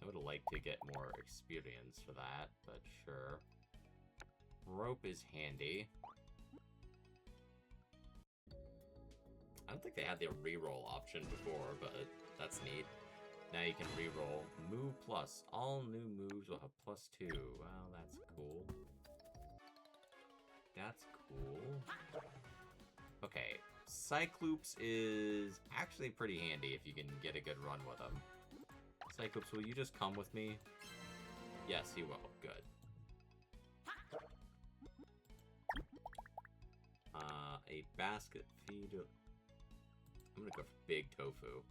I would like to get more experience for that, but sure. Rope is handy. I don't think they had the reroll option before, but that's neat. Now you can reroll. Move plus. All new moves will have +2. Well, that's cool. That's cool. Okay. Cycloops is actually pretty handy if you can get a good run with him. Cycloops, will you just come with me? Yes, he will. Good. A basket feed. I'm gonna go for big tofu.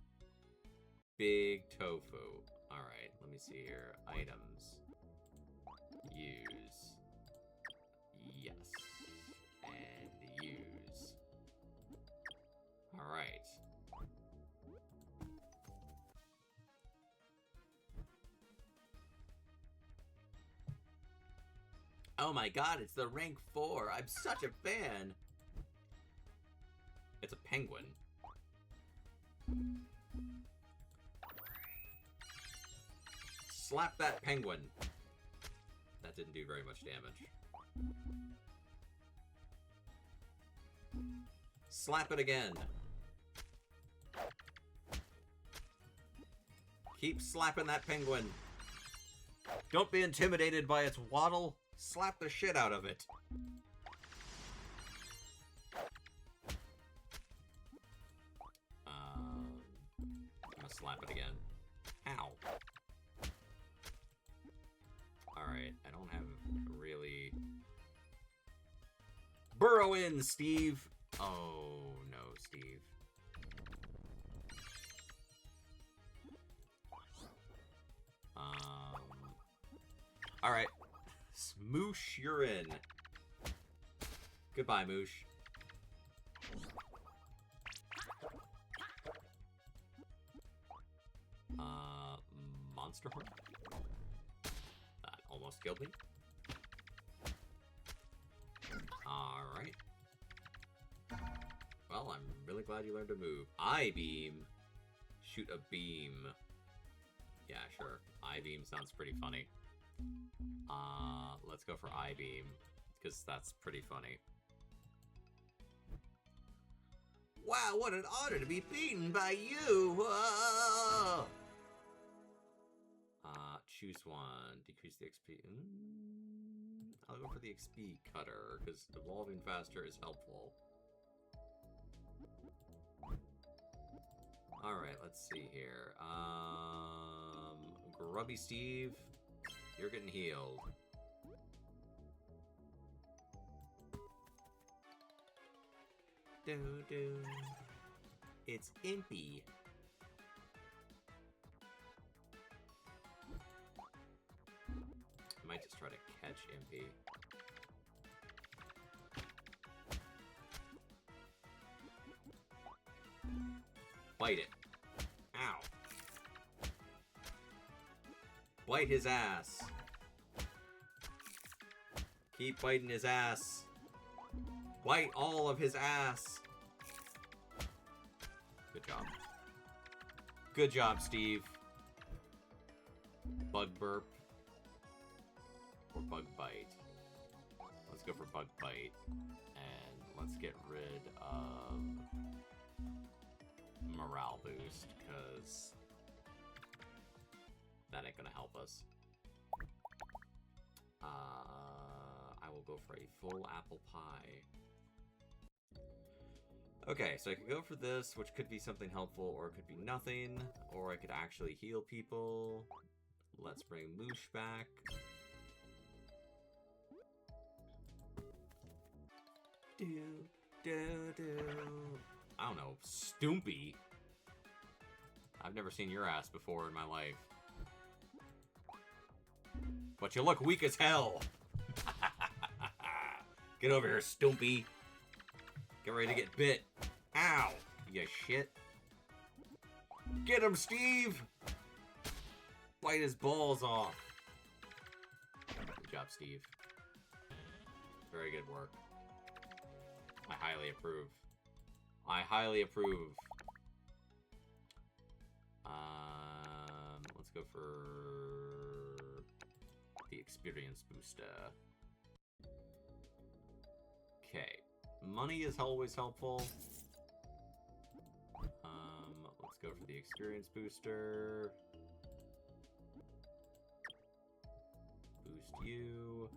Big tofu. Alright, let me see here. Items. Use. Yes. And use. Alright. Oh my god, it's the rank 4. I'm such a fan. It's a penguin. Slap that penguin. That didn't do very much damage. Slap it again. Keep slapping that penguin. Don't be intimidated by its waddle. Slap the shit out of it. I'm gonna slap it again. Ow. Alright, I don't have really... Burrow in, Steve! Oh, no, Steve. Alright. Smoosh, you're in. Goodbye, Moosh. Monster Horn? That almost killed me. Alright. Well, I'm really glad you learned to move. I-beam. Shoot a beam. Yeah, sure. I-beam sounds pretty funny. Let's go for I-beam, because that's pretty funny. Wow, what an honor to be beaten by you! Whoa! Choose one. Decrease the XP. I'll go for the XP cutter, because evolving faster is helpful. Alright, let's see here. Grubby Steve, you're getting healed. Do-do. It's Impy. I might just try to catch Impy. Bite it. Ow. Bite his ass. Keep biting his ass. Bite all of his ass. Good job. Good job, Steve. Bug burp. Or bug bite. Let's go for bug bite. And let's get rid of morale boost, because that ain't gonna help us. I will go for a full apple pie. Okay, so I could go for this, which could be something helpful, or it could be nothing, or I could actually heal people. Let's bring Moosh back. I don't know, Stumpy? I've never seen your ass before in my life. But you look weak as hell! Get over here, Stumpy! Get ready to get bit. Ow! You shit. Get him, Steve! Bite his balls off. Good job, Steve. Very good work. I highly approve. I highly approve. Let's go for the experience booster. Okay. Money is always helpful. Let's go for the experience booster. Boost you.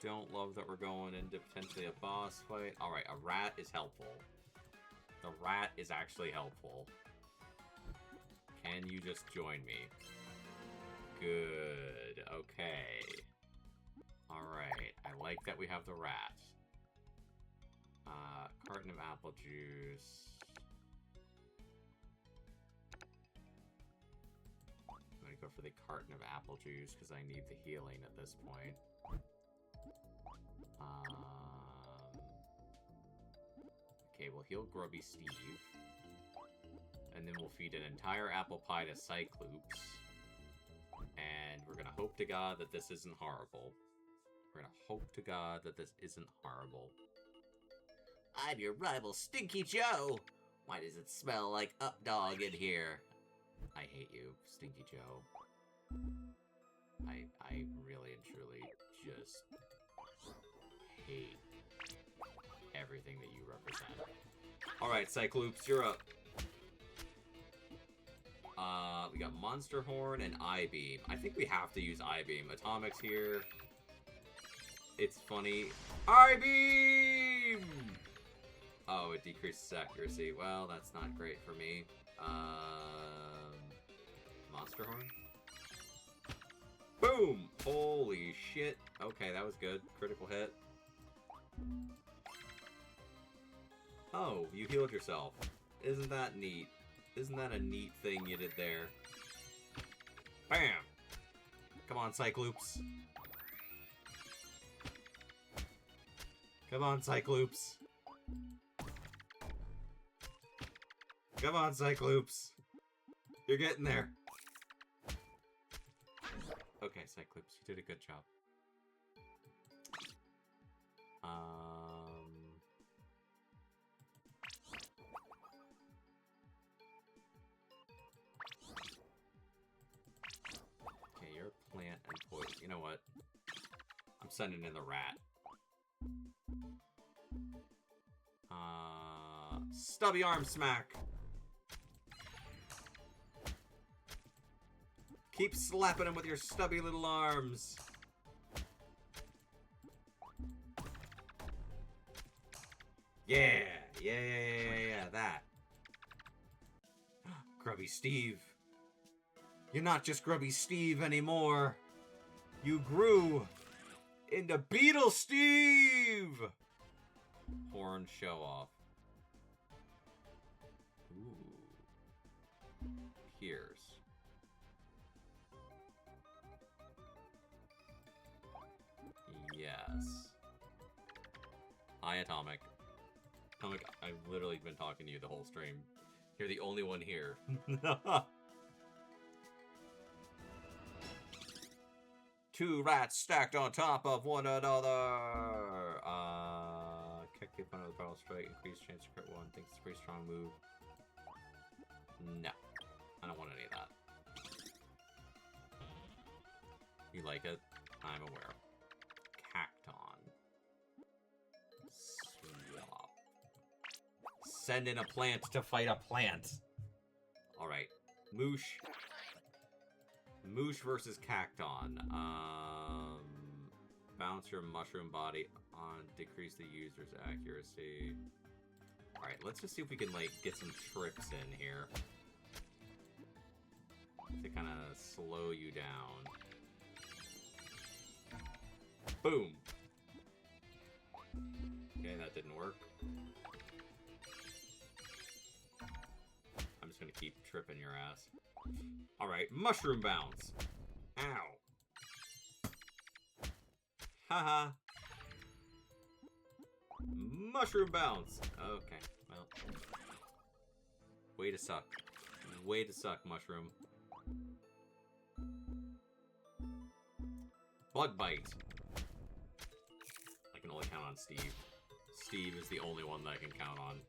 Don't love that we're going into potentially a boss fight. Alright, a rat is helpful. The rat is actually helpful. Can you just join me? Good. Okay. Alright. I like that we have the rat. Carton of apple juice. I'm gonna go for the carton of apple juice because I need the healing at this point. Okay, we'll heal Grubby Steve. And then we'll feed an entire apple pie to Cycloops. And we're gonna hope to God that this isn't horrible. We're gonna hope to God that this isn't horrible. I'm your rival, Stinky Joe! Why does it smell like Updog in here? I hate you, Stinky Joe. I really and truly just hate everything that you represent. Alright, Cycloops, you're up. We got Monster Horn and I-Beam. I think we have to use I-Beam. Atomic's here. It's funny. I-Beam! Oh, it decreases accuracy. Well, that's not great for me. Monster Horn? Boom! Holy shit. Okay, that was good. Critical hit. Oh, you healed yourself. Isn't that neat? Isn't that a neat thing you did there? Bam! Come on, Cycloops. Come on, Cycloops. Come on, Cycloops. You're getting there. Okay, Cycloops, you did a good job. Okay, you're a plant and poison. You know what? I'm sending in the rat. Stubby arm smack. Keep slapping him with your stubby little arms. Yeah, that. Grubby Steve. You're not just Grubby Steve anymore. You grew into Beetle Steve. Horn show off. Ooh. Here's. Yes. Hi, Atomic. Atomic, I've literally been talking to you the whole stream. You're the only one here. Two rats stacked on top of one another. Keep on the battle strike, increase chance to crit 1. Thinks it's a pretty strong move. No. I don't want any of that. You like it? I'm aware. Cacton. Swap. Send in a plant to fight a plant. Alright. Moosh. Moosh versus Cacton. Bounce your mushroom body on, decrease the user's accuracy. Alright, let's just see if we can, like, get some tricks in here. To kind of slow you down. Boom! Okay, that didn't work. I'm just gonna keep tripping your ass. Alright, mushroom bounce! Ow! Haha! Mushroom bounce! Okay, well. Way to suck. Way to suck, mushroom. Bug bite. I can only count on Steve. Steve is the only one that I can count on.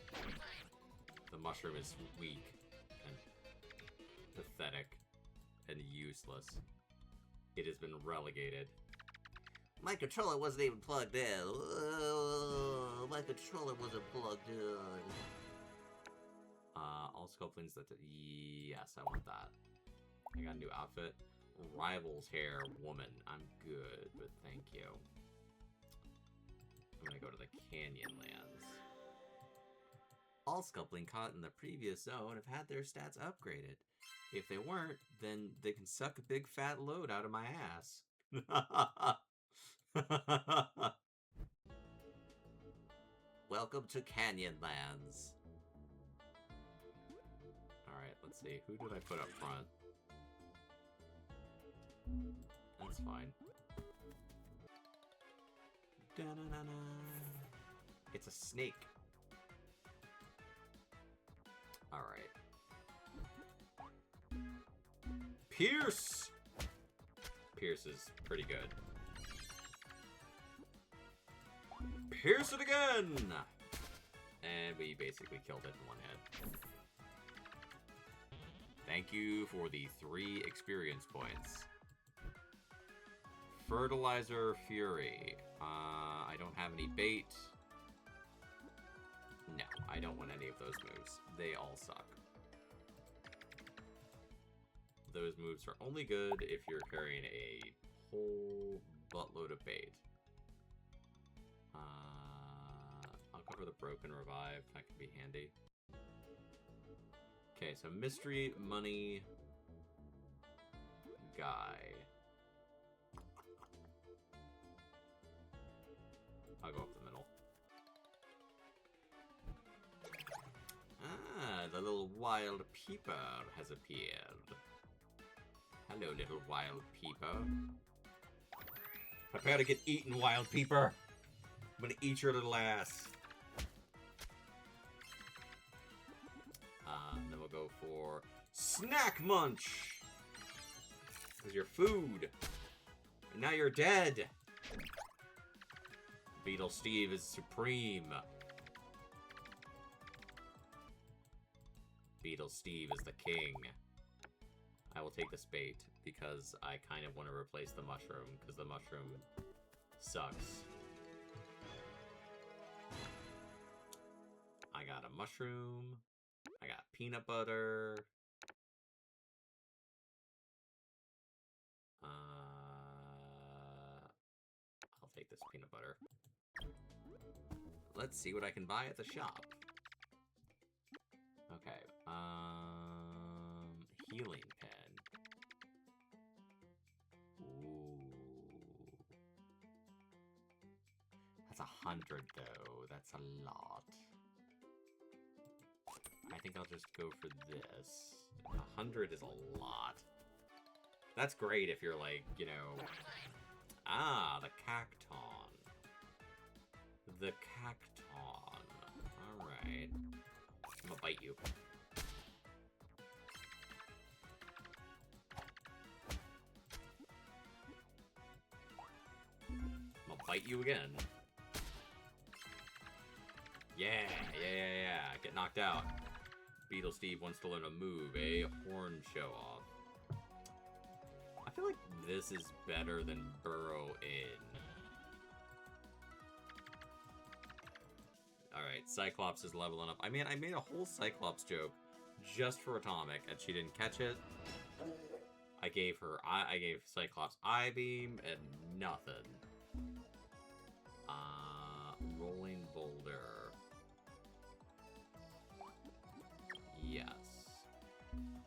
The mushroom is weak and pathetic and useless. It has been relegated. My controller wasn't even plugged in. My controller wasn't plugged in. All Sculplings that... Yes, I want that. I got a new outfit. Rival's hair woman. I'm good, but thank you. I'm gonna go to the Canyonlands. All Sculpling caught in the previous zone have had their stats upgraded. If they weren't, then they can suck a big fat load out of my ass. Welcome to Canyonlands. Alright, let's see. Who did I put up front? That's fine. Da-na-na-na. It's a snake. Alright. Pierce! Pierce is pretty good. Pierce it again! And we basically killed it in one hit. Thank you for the 3 experience points. Fertilizer Fury. I don't have any bait. No, I don't want any of those moves. They all suck. Those moves are only good if you're carrying a whole buttload of bait. I'll go for the Broken Revive. That could be handy. Okay, so Mystery, Money, Guy. I'll go up the middle. Ah, the little wild peeper has appeared. Hello, little wild peeper. Prepare to get eaten, wild peeper. I'm gonna eat your little ass. Then we'll go for Snack Munch. Because you're food. And now you're dead. Beetle Steve is supreme. Beetle Steve is the king. I will take this bait because I kind of want to replace the mushroom because the mushroom sucks. I got a mushroom. I got peanut butter. I'll take this peanut butter. Let's see what I can buy at the shop. Okay, healing pen. Ooh. That's 100 though, that's a lot. I think I'll just go for this. 100 is a lot. That's great if you're like, you know... Ah, the Cacton. The Cacton. Alright. I'm gonna bite you. I'm gonna bite you again. Yeah. Get knocked out. Beetle Steve wants to learn a move, a horn show off. I feel like this is better than Burrow In. Alright, Cyclops is leveling up. I mean, I made a whole Cyclops joke just for Atomic, and she didn't catch it. I gave Cyclops I-Beam and nothing. Rolling Boulder. Yes.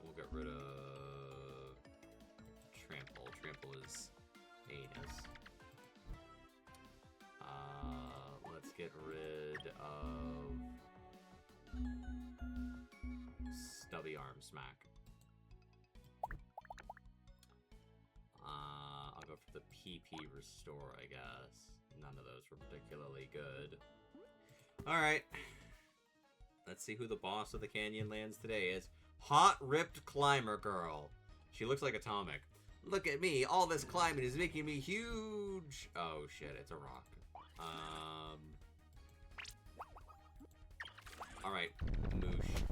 We'll get rid of Trample. Trample is anus. Let's get rid of Stubby Arm Smack. I'll go for the PP Restore, I guess. None of those were particularly good. Alright. Let's see who the boss of the Canyonlands today is. Hot Ripped Climber Girl. She looks like Atomic. Look at me. All this climbing is making me huge. Oh, shit. It's a rock. Alright, Moosh.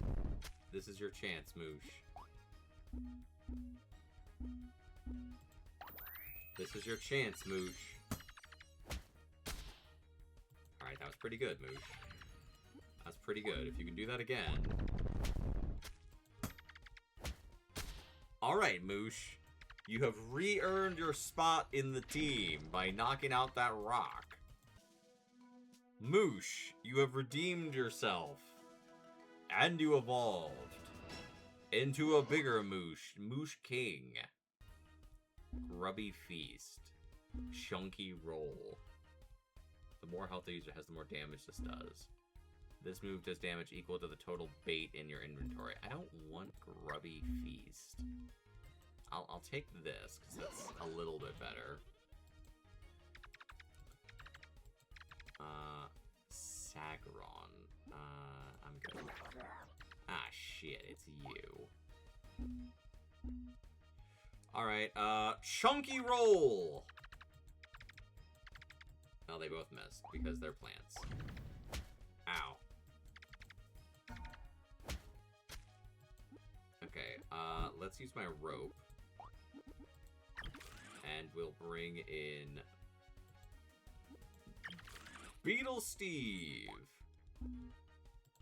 This is your chance, Moosh. This is your chance, Moosh. Alright, that was pretty good, Moosh. That's pretty good. If you can do that again. Alright, Moosh. You have re-earned your spot in the team by knocking out that rock. Moosh, you have redeemed yourself. And you evolved into a bigger Moosh. Moosh King. Grubby Feast. Chunky Roll. The more health the user has, the more damage this does. This move does damage equal to the total bait in your inventory. I don't want Grubby Feast. I'll take this, because it's a little bit better. Sagron. I'm good. Ah, shit, it's you. Alright, Chunky Roll! No, they both missed, because they're plants. Ow. Okay, let's use my rope. And we'll bring in Beetle Steve,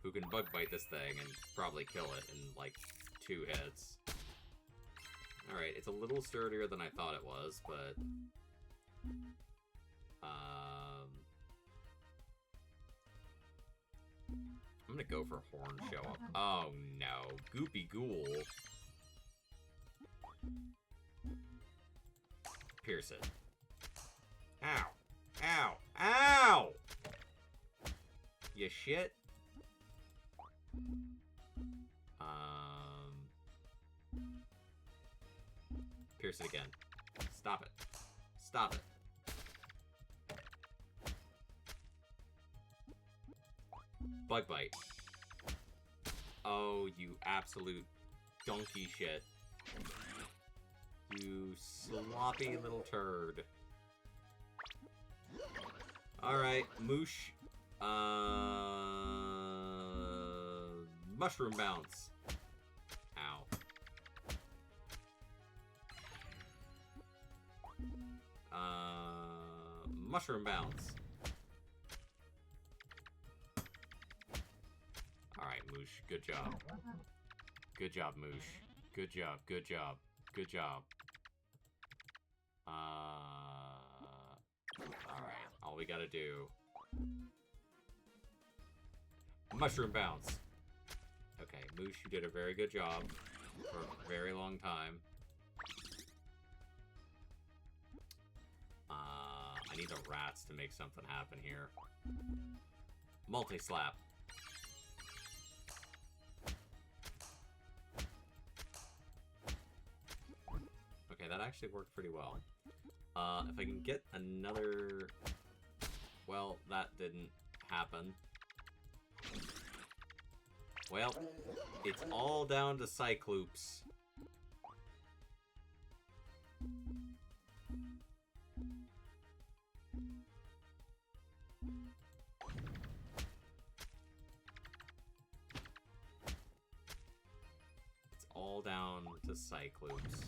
who can bug bite this thing and probably kill it in like 2 hits. Alright, it's a little sturdier than I thought it was, but I'm gonna go for Horn Show Up. Oh no, Goopy Ghoul. Pierce it. Ow. Ow. Ow! You shit. Pierce it again. Stop it. Stop it. Bug bite. Oh, you absolute donkey shit. You sloppy little turd. Alright, Moosh. Mushroom Bounce. Ow. Mushroom Bounce. Alright, Moosh. Good job. Good job, Moosh. Good job, good job, good job. Alright, all we gotta do. Mushroom Bounce. Okay, Moosh, you did a very good job for a very long time. I need the rats to make something happen here. Multi-slap. Okay, that actually worked pretty well. If I can get another... Well, that didn't happen. Well, it's all down to Cyclops. all down to Cyclopes.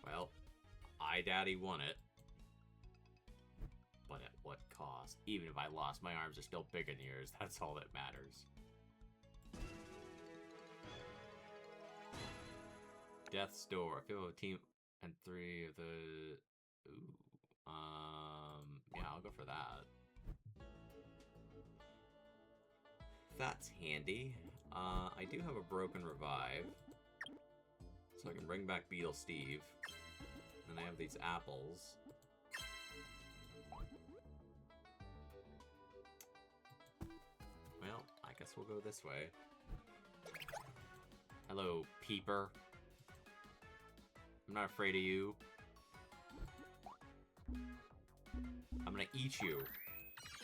Well, iDaddy won it. But at what cost? Even if I lost, my arms are still bigger than yours. That's all that matters. Death's Door. Fill a team and 3 of the... Ooh. Yeah, I'll go for that. That's handy. I do have a broken revive. So I can bring back Beetle Steve. And I have these apples. Well, I guess we'll go this way. Hello, Peeper. I'm not afraid of you. I'm gonna eat you.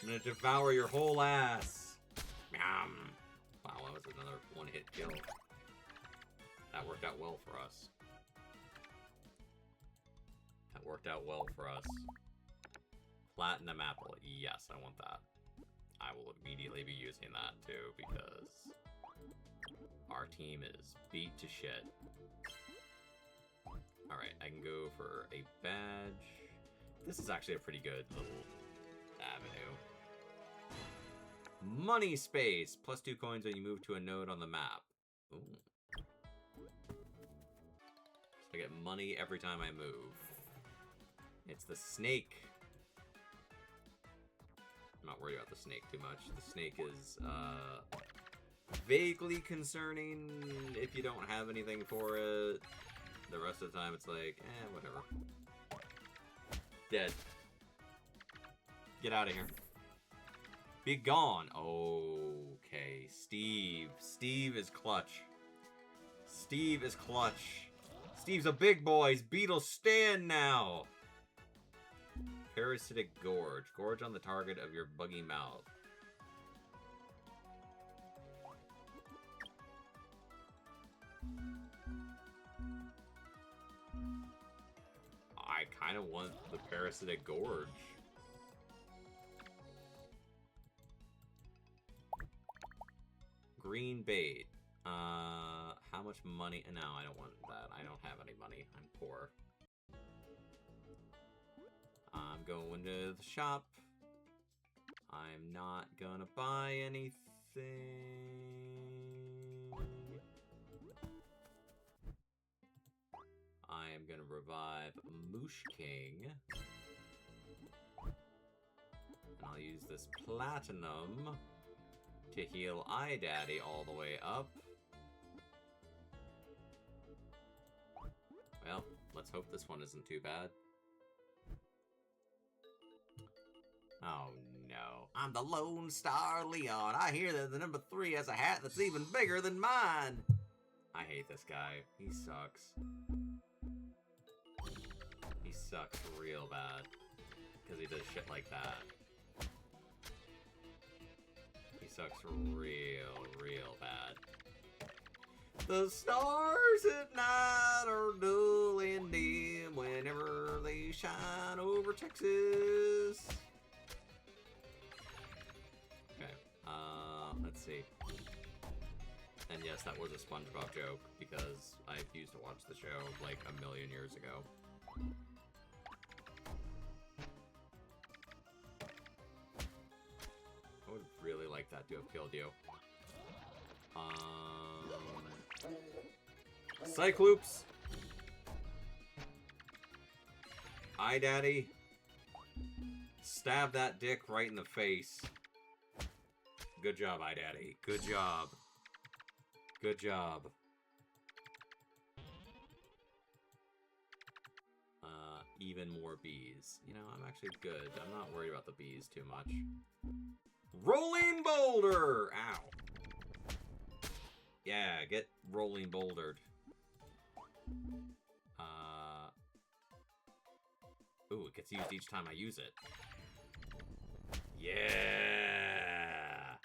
I'm gonna devour your whole ass. Yum. Wow, that was another one-hit kill. That worked out well for us. That worked out well for us. Platinum apple. Yes, I want that. I will immediately be using that too, because our team is beat to shit. Alright, I can go for a badge. This is actually a pretty good little avenue. Money space! Plus 2 coins when you move to a node on the map. Ooh. So I get money every time I move. It's the snake. I'm not worried about the snake too much. The snake is vaguely concerning if you don't have anything for it. The rest of the time it's like, whatever. Dead. Get out of here. Be gone. Okay, Steve. Steve is clutch. Steve is clutch. Steve's a big boy. He's Beetle stand now. Parasitic Gorge. Gorge on the target of your buggy mouth. I kind of want the Parasitic Gorge. Green bait. How much money? No, I don't want that. I don't have any money. I'm poor. I'm going to the shop. I'm not gonna buy anything. I am gonna revive Moosh King. And I'll use this platinum to heal iDaddy all the way up. Well, let's hope this one isn't too bad. Oh no. I'm the Lone Star Leon. I hear that the number 3 has a hat that's even bigger than mine. I hate this guy. He sucks. He sucks real bad. Because he does shit like that. He sucks real bad. The stars at night are dull and dim whenever they shine over Texas. Okay, let's see. And yes, that was a SpongeBob joke, because I used to watch the show like a million years ago. I would really like that to have killed you. Cyclopes! iDaddy. Stab that dick right in the face. Good job, iDaddy. Good job. Good job. Even more bees. You know, I'm actually good. I'm not worried about the bees too much. Rolling boulder! Ow. Yeah, get rolling bouldered. Ooh, it gets used each time I use it. Yeah!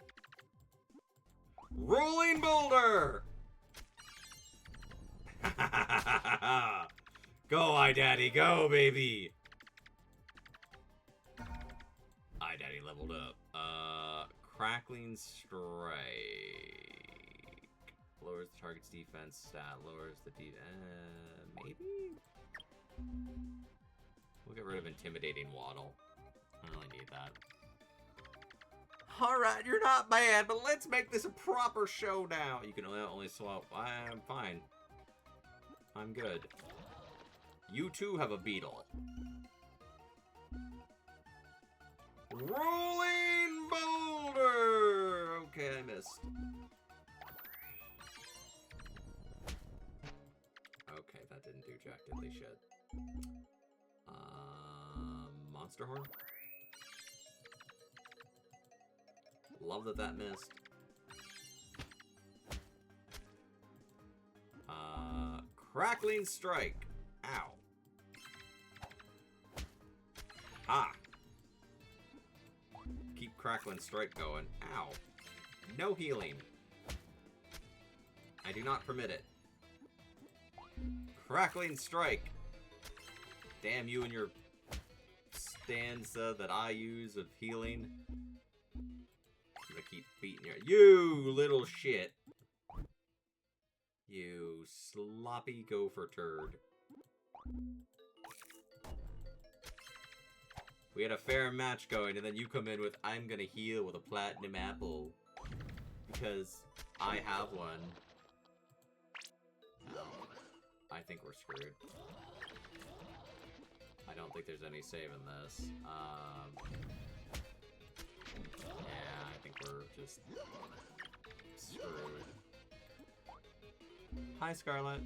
Rolling boulder! Go, iDaddy, go, baby! iDaddy leveled up. Crackling strike. the target's defense stat, lowers the maybe? We'll get rid of Intimidating Waddle. I don't really need that. Alright, you're not bad, but let's make this a proper showdown. You can only swap. I'm fine. I'm good. You too have a beetle. Rolling Boulder! Okay, I missed. Okay, that didn't do jack diddly shit. Monster Horn? Love that that missed. Crackling Strike. Ow. Ha! Keep Crackling Strike going. Ow. No healing. I do not permit it. Crackling Strike. Damn you and your stanza that I use of healing. I'm gonna keep beating you little shit. You sloppy gopher turd. We had a fair match going, and then you come in with, I'm gonna heal with a platinum apple. Because I have one. No. I think we're screwed. I don't think there's any saving this. Yeah, I think we're just screwed. Hi, Scarlet.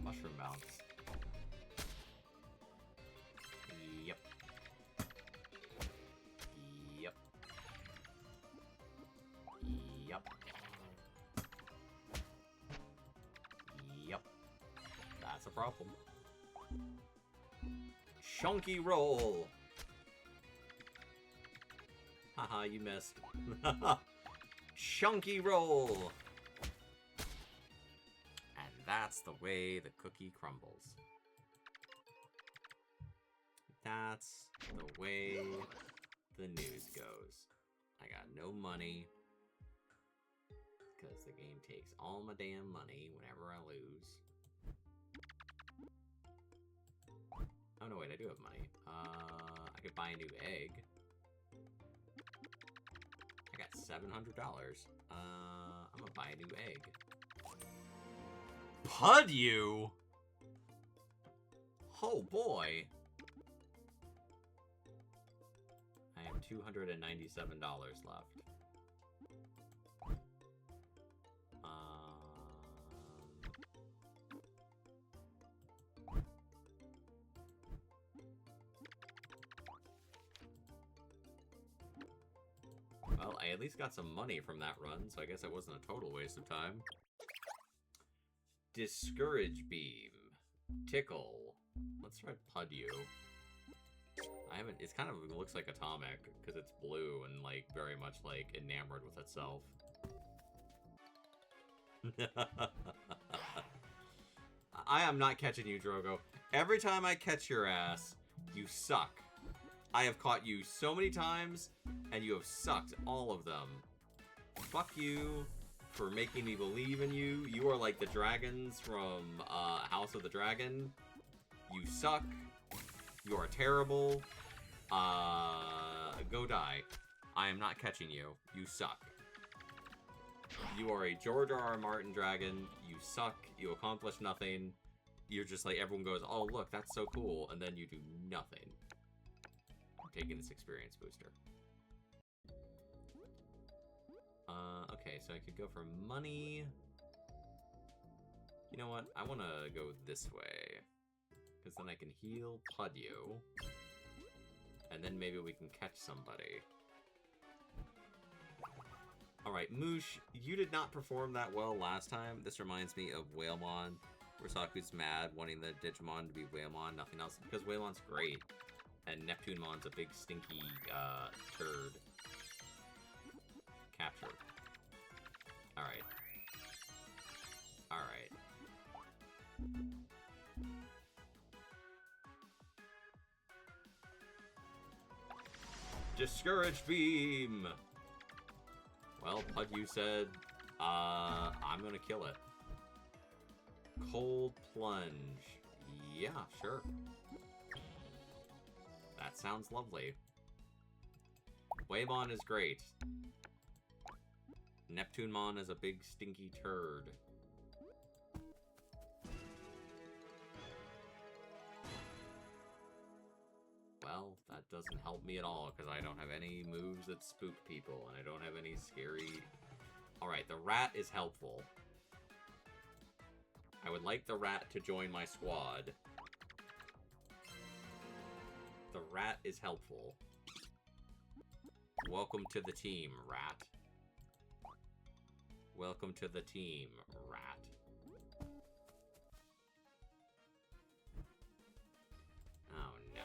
Mushroom bounce. Yep. Yep. Yep. Yep. That's a problem. Chunky roll. Haha, you missed. Chunky roll. And that's the way the cookie crumbles. That's the way the news goes. I got no money. Because the game takes all my damn money whenever I lose. Oh no, wait, I do have money. I could buy a new egg. I got $700. I'm gonna buy a new egg. Pud you? Oh boy. I have $297 left. Well, I at least got some money from that run, so I guess it wasn't a total waste of time. Discourage Beam. Tickle. Let's try Pud you. I haven't... It's kind of... It looks like Atomic, because it's blue and, like, very much, like, enamored with itself. I am not catching you, Drogo. Every time I catch your ass, you suck. I have caught you so many times, and you have sucked all of them. Fuck you for making me believe in you. You are like the dragons from House of the Dragon. You suck. You are terrible. Go die. I am not catching you. You suck. You are a George R.R. Martin dragon. You suck. You accomplish nothing. You're just like, everyone goes, oh, look, that's so cool. And then you do nothing. I'm taking this experience booster. Okay, so I could go for money. You know what? I want to go this way. Because then I can heal Pud you. And then maybe we can catch somebody. Alright, Moosh, you did not perform that well last time. This reminds me of Whalemon, where Saku's mad, wanting the Digimon to be Whalemon, nothing else. Because Whalemon's great. And Neptunemon's a big, stinky, turd. Captured. Alright. Alright. Discourage Beam! Well, Pudyu said, I'm gonna kill it. Cold plunge. Yeah, sure. That sounds lovely. Waymon is great. Neptunemon is a big stinky turd. Well, that doesn't help me at all, because I don't have any moves that spook people, and I don't have any scary... Alright, the rat is helpful. I would like the rat to join my squad. The rat is helpful. Welcome to the team, rat. Welcome to the team, rat. Oh, no.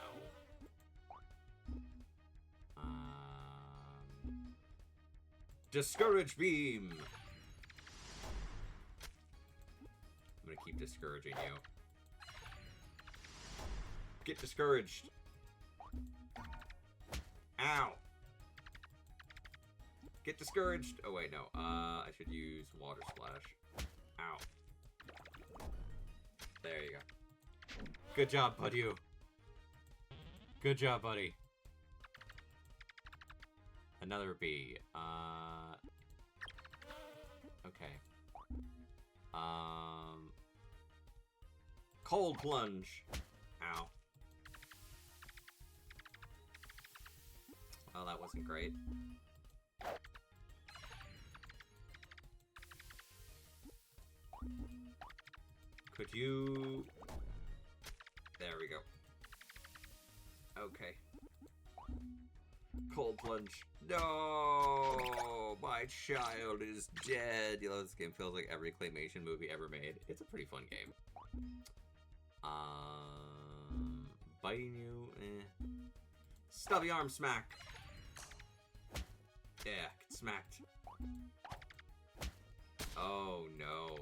Discourage beam! I'm gonna keep discouraging you. Get discouraged. Ow! Get discouraged! Oh wait, no. I should use water splash. Ow. There you go. Good job, Pudyu. Good job, buddy. Another bee. Okay. Cold plunge. Ow. Well, that wasn't great. Could you... There we go. Okay. Cold plunge. No! My child is dead. You know, this game feels like every claymation movie ever made. It's a pretty fun game. Biting you, Stubby arm smack. Yeah, get smacked. Oh no.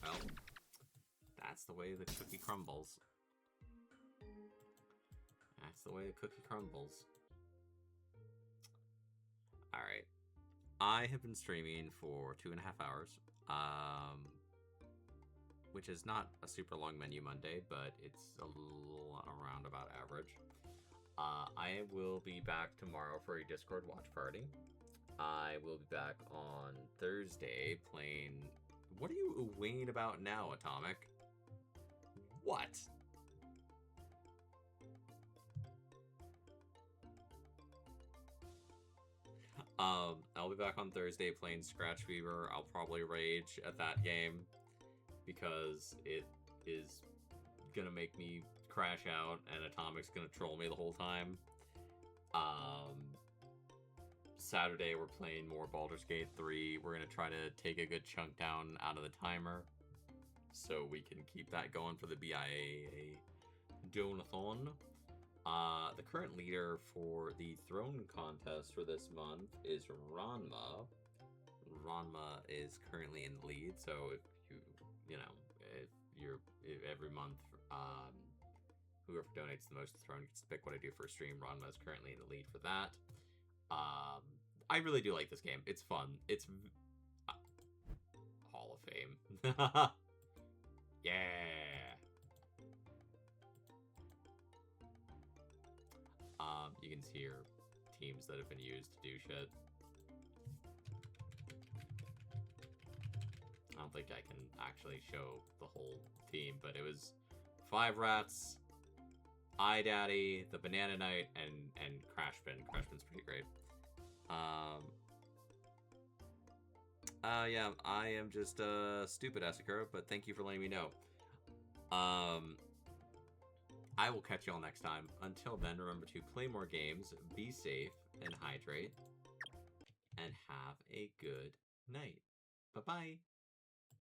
Well, that's the way the cookie crumbles. That's the way the cookie crumbles. Alright. I have been streaming for 2.5 hours. Which is not a super long menu Monday, but it's a little around about average. I will be back tomorrow for a Discord watch party. I will be back on Thursday playing... What are you oohing about now, Atomic? What? I'll be back on Thursday playing Scratch Fever. I'll probably rage at that game because it is gonna make me crash out and Atomic's gonna troll me the whole time. Saturday we're playing more Baldur's Gate 3. We're gonna try to take a good chunk down out of the timer so we can keep that going for the BIA Donathon. The current leader for the throne contest for this month is Ranma. Ranma is currently in the lead, so if every month, whoever donates the most to Throne gets to pick what I do for a stream. Ranma is currently in the lead for that. I really do like this game. It's fun. It's Hall of Fame. Yeah. You can see here teams that have been used to do shit. I don't think I can actually show the whole team, but it was 5 rats, iDaddy, the Banana Knight, and Crashbin. Crashbin's pretty great. Yeah, I am just stupid, Asakura, but thank you for letting me know. I will catch y'all next time. Until then, remember to play more games, be safe, and hydrate, and have a good night. Bye-bye.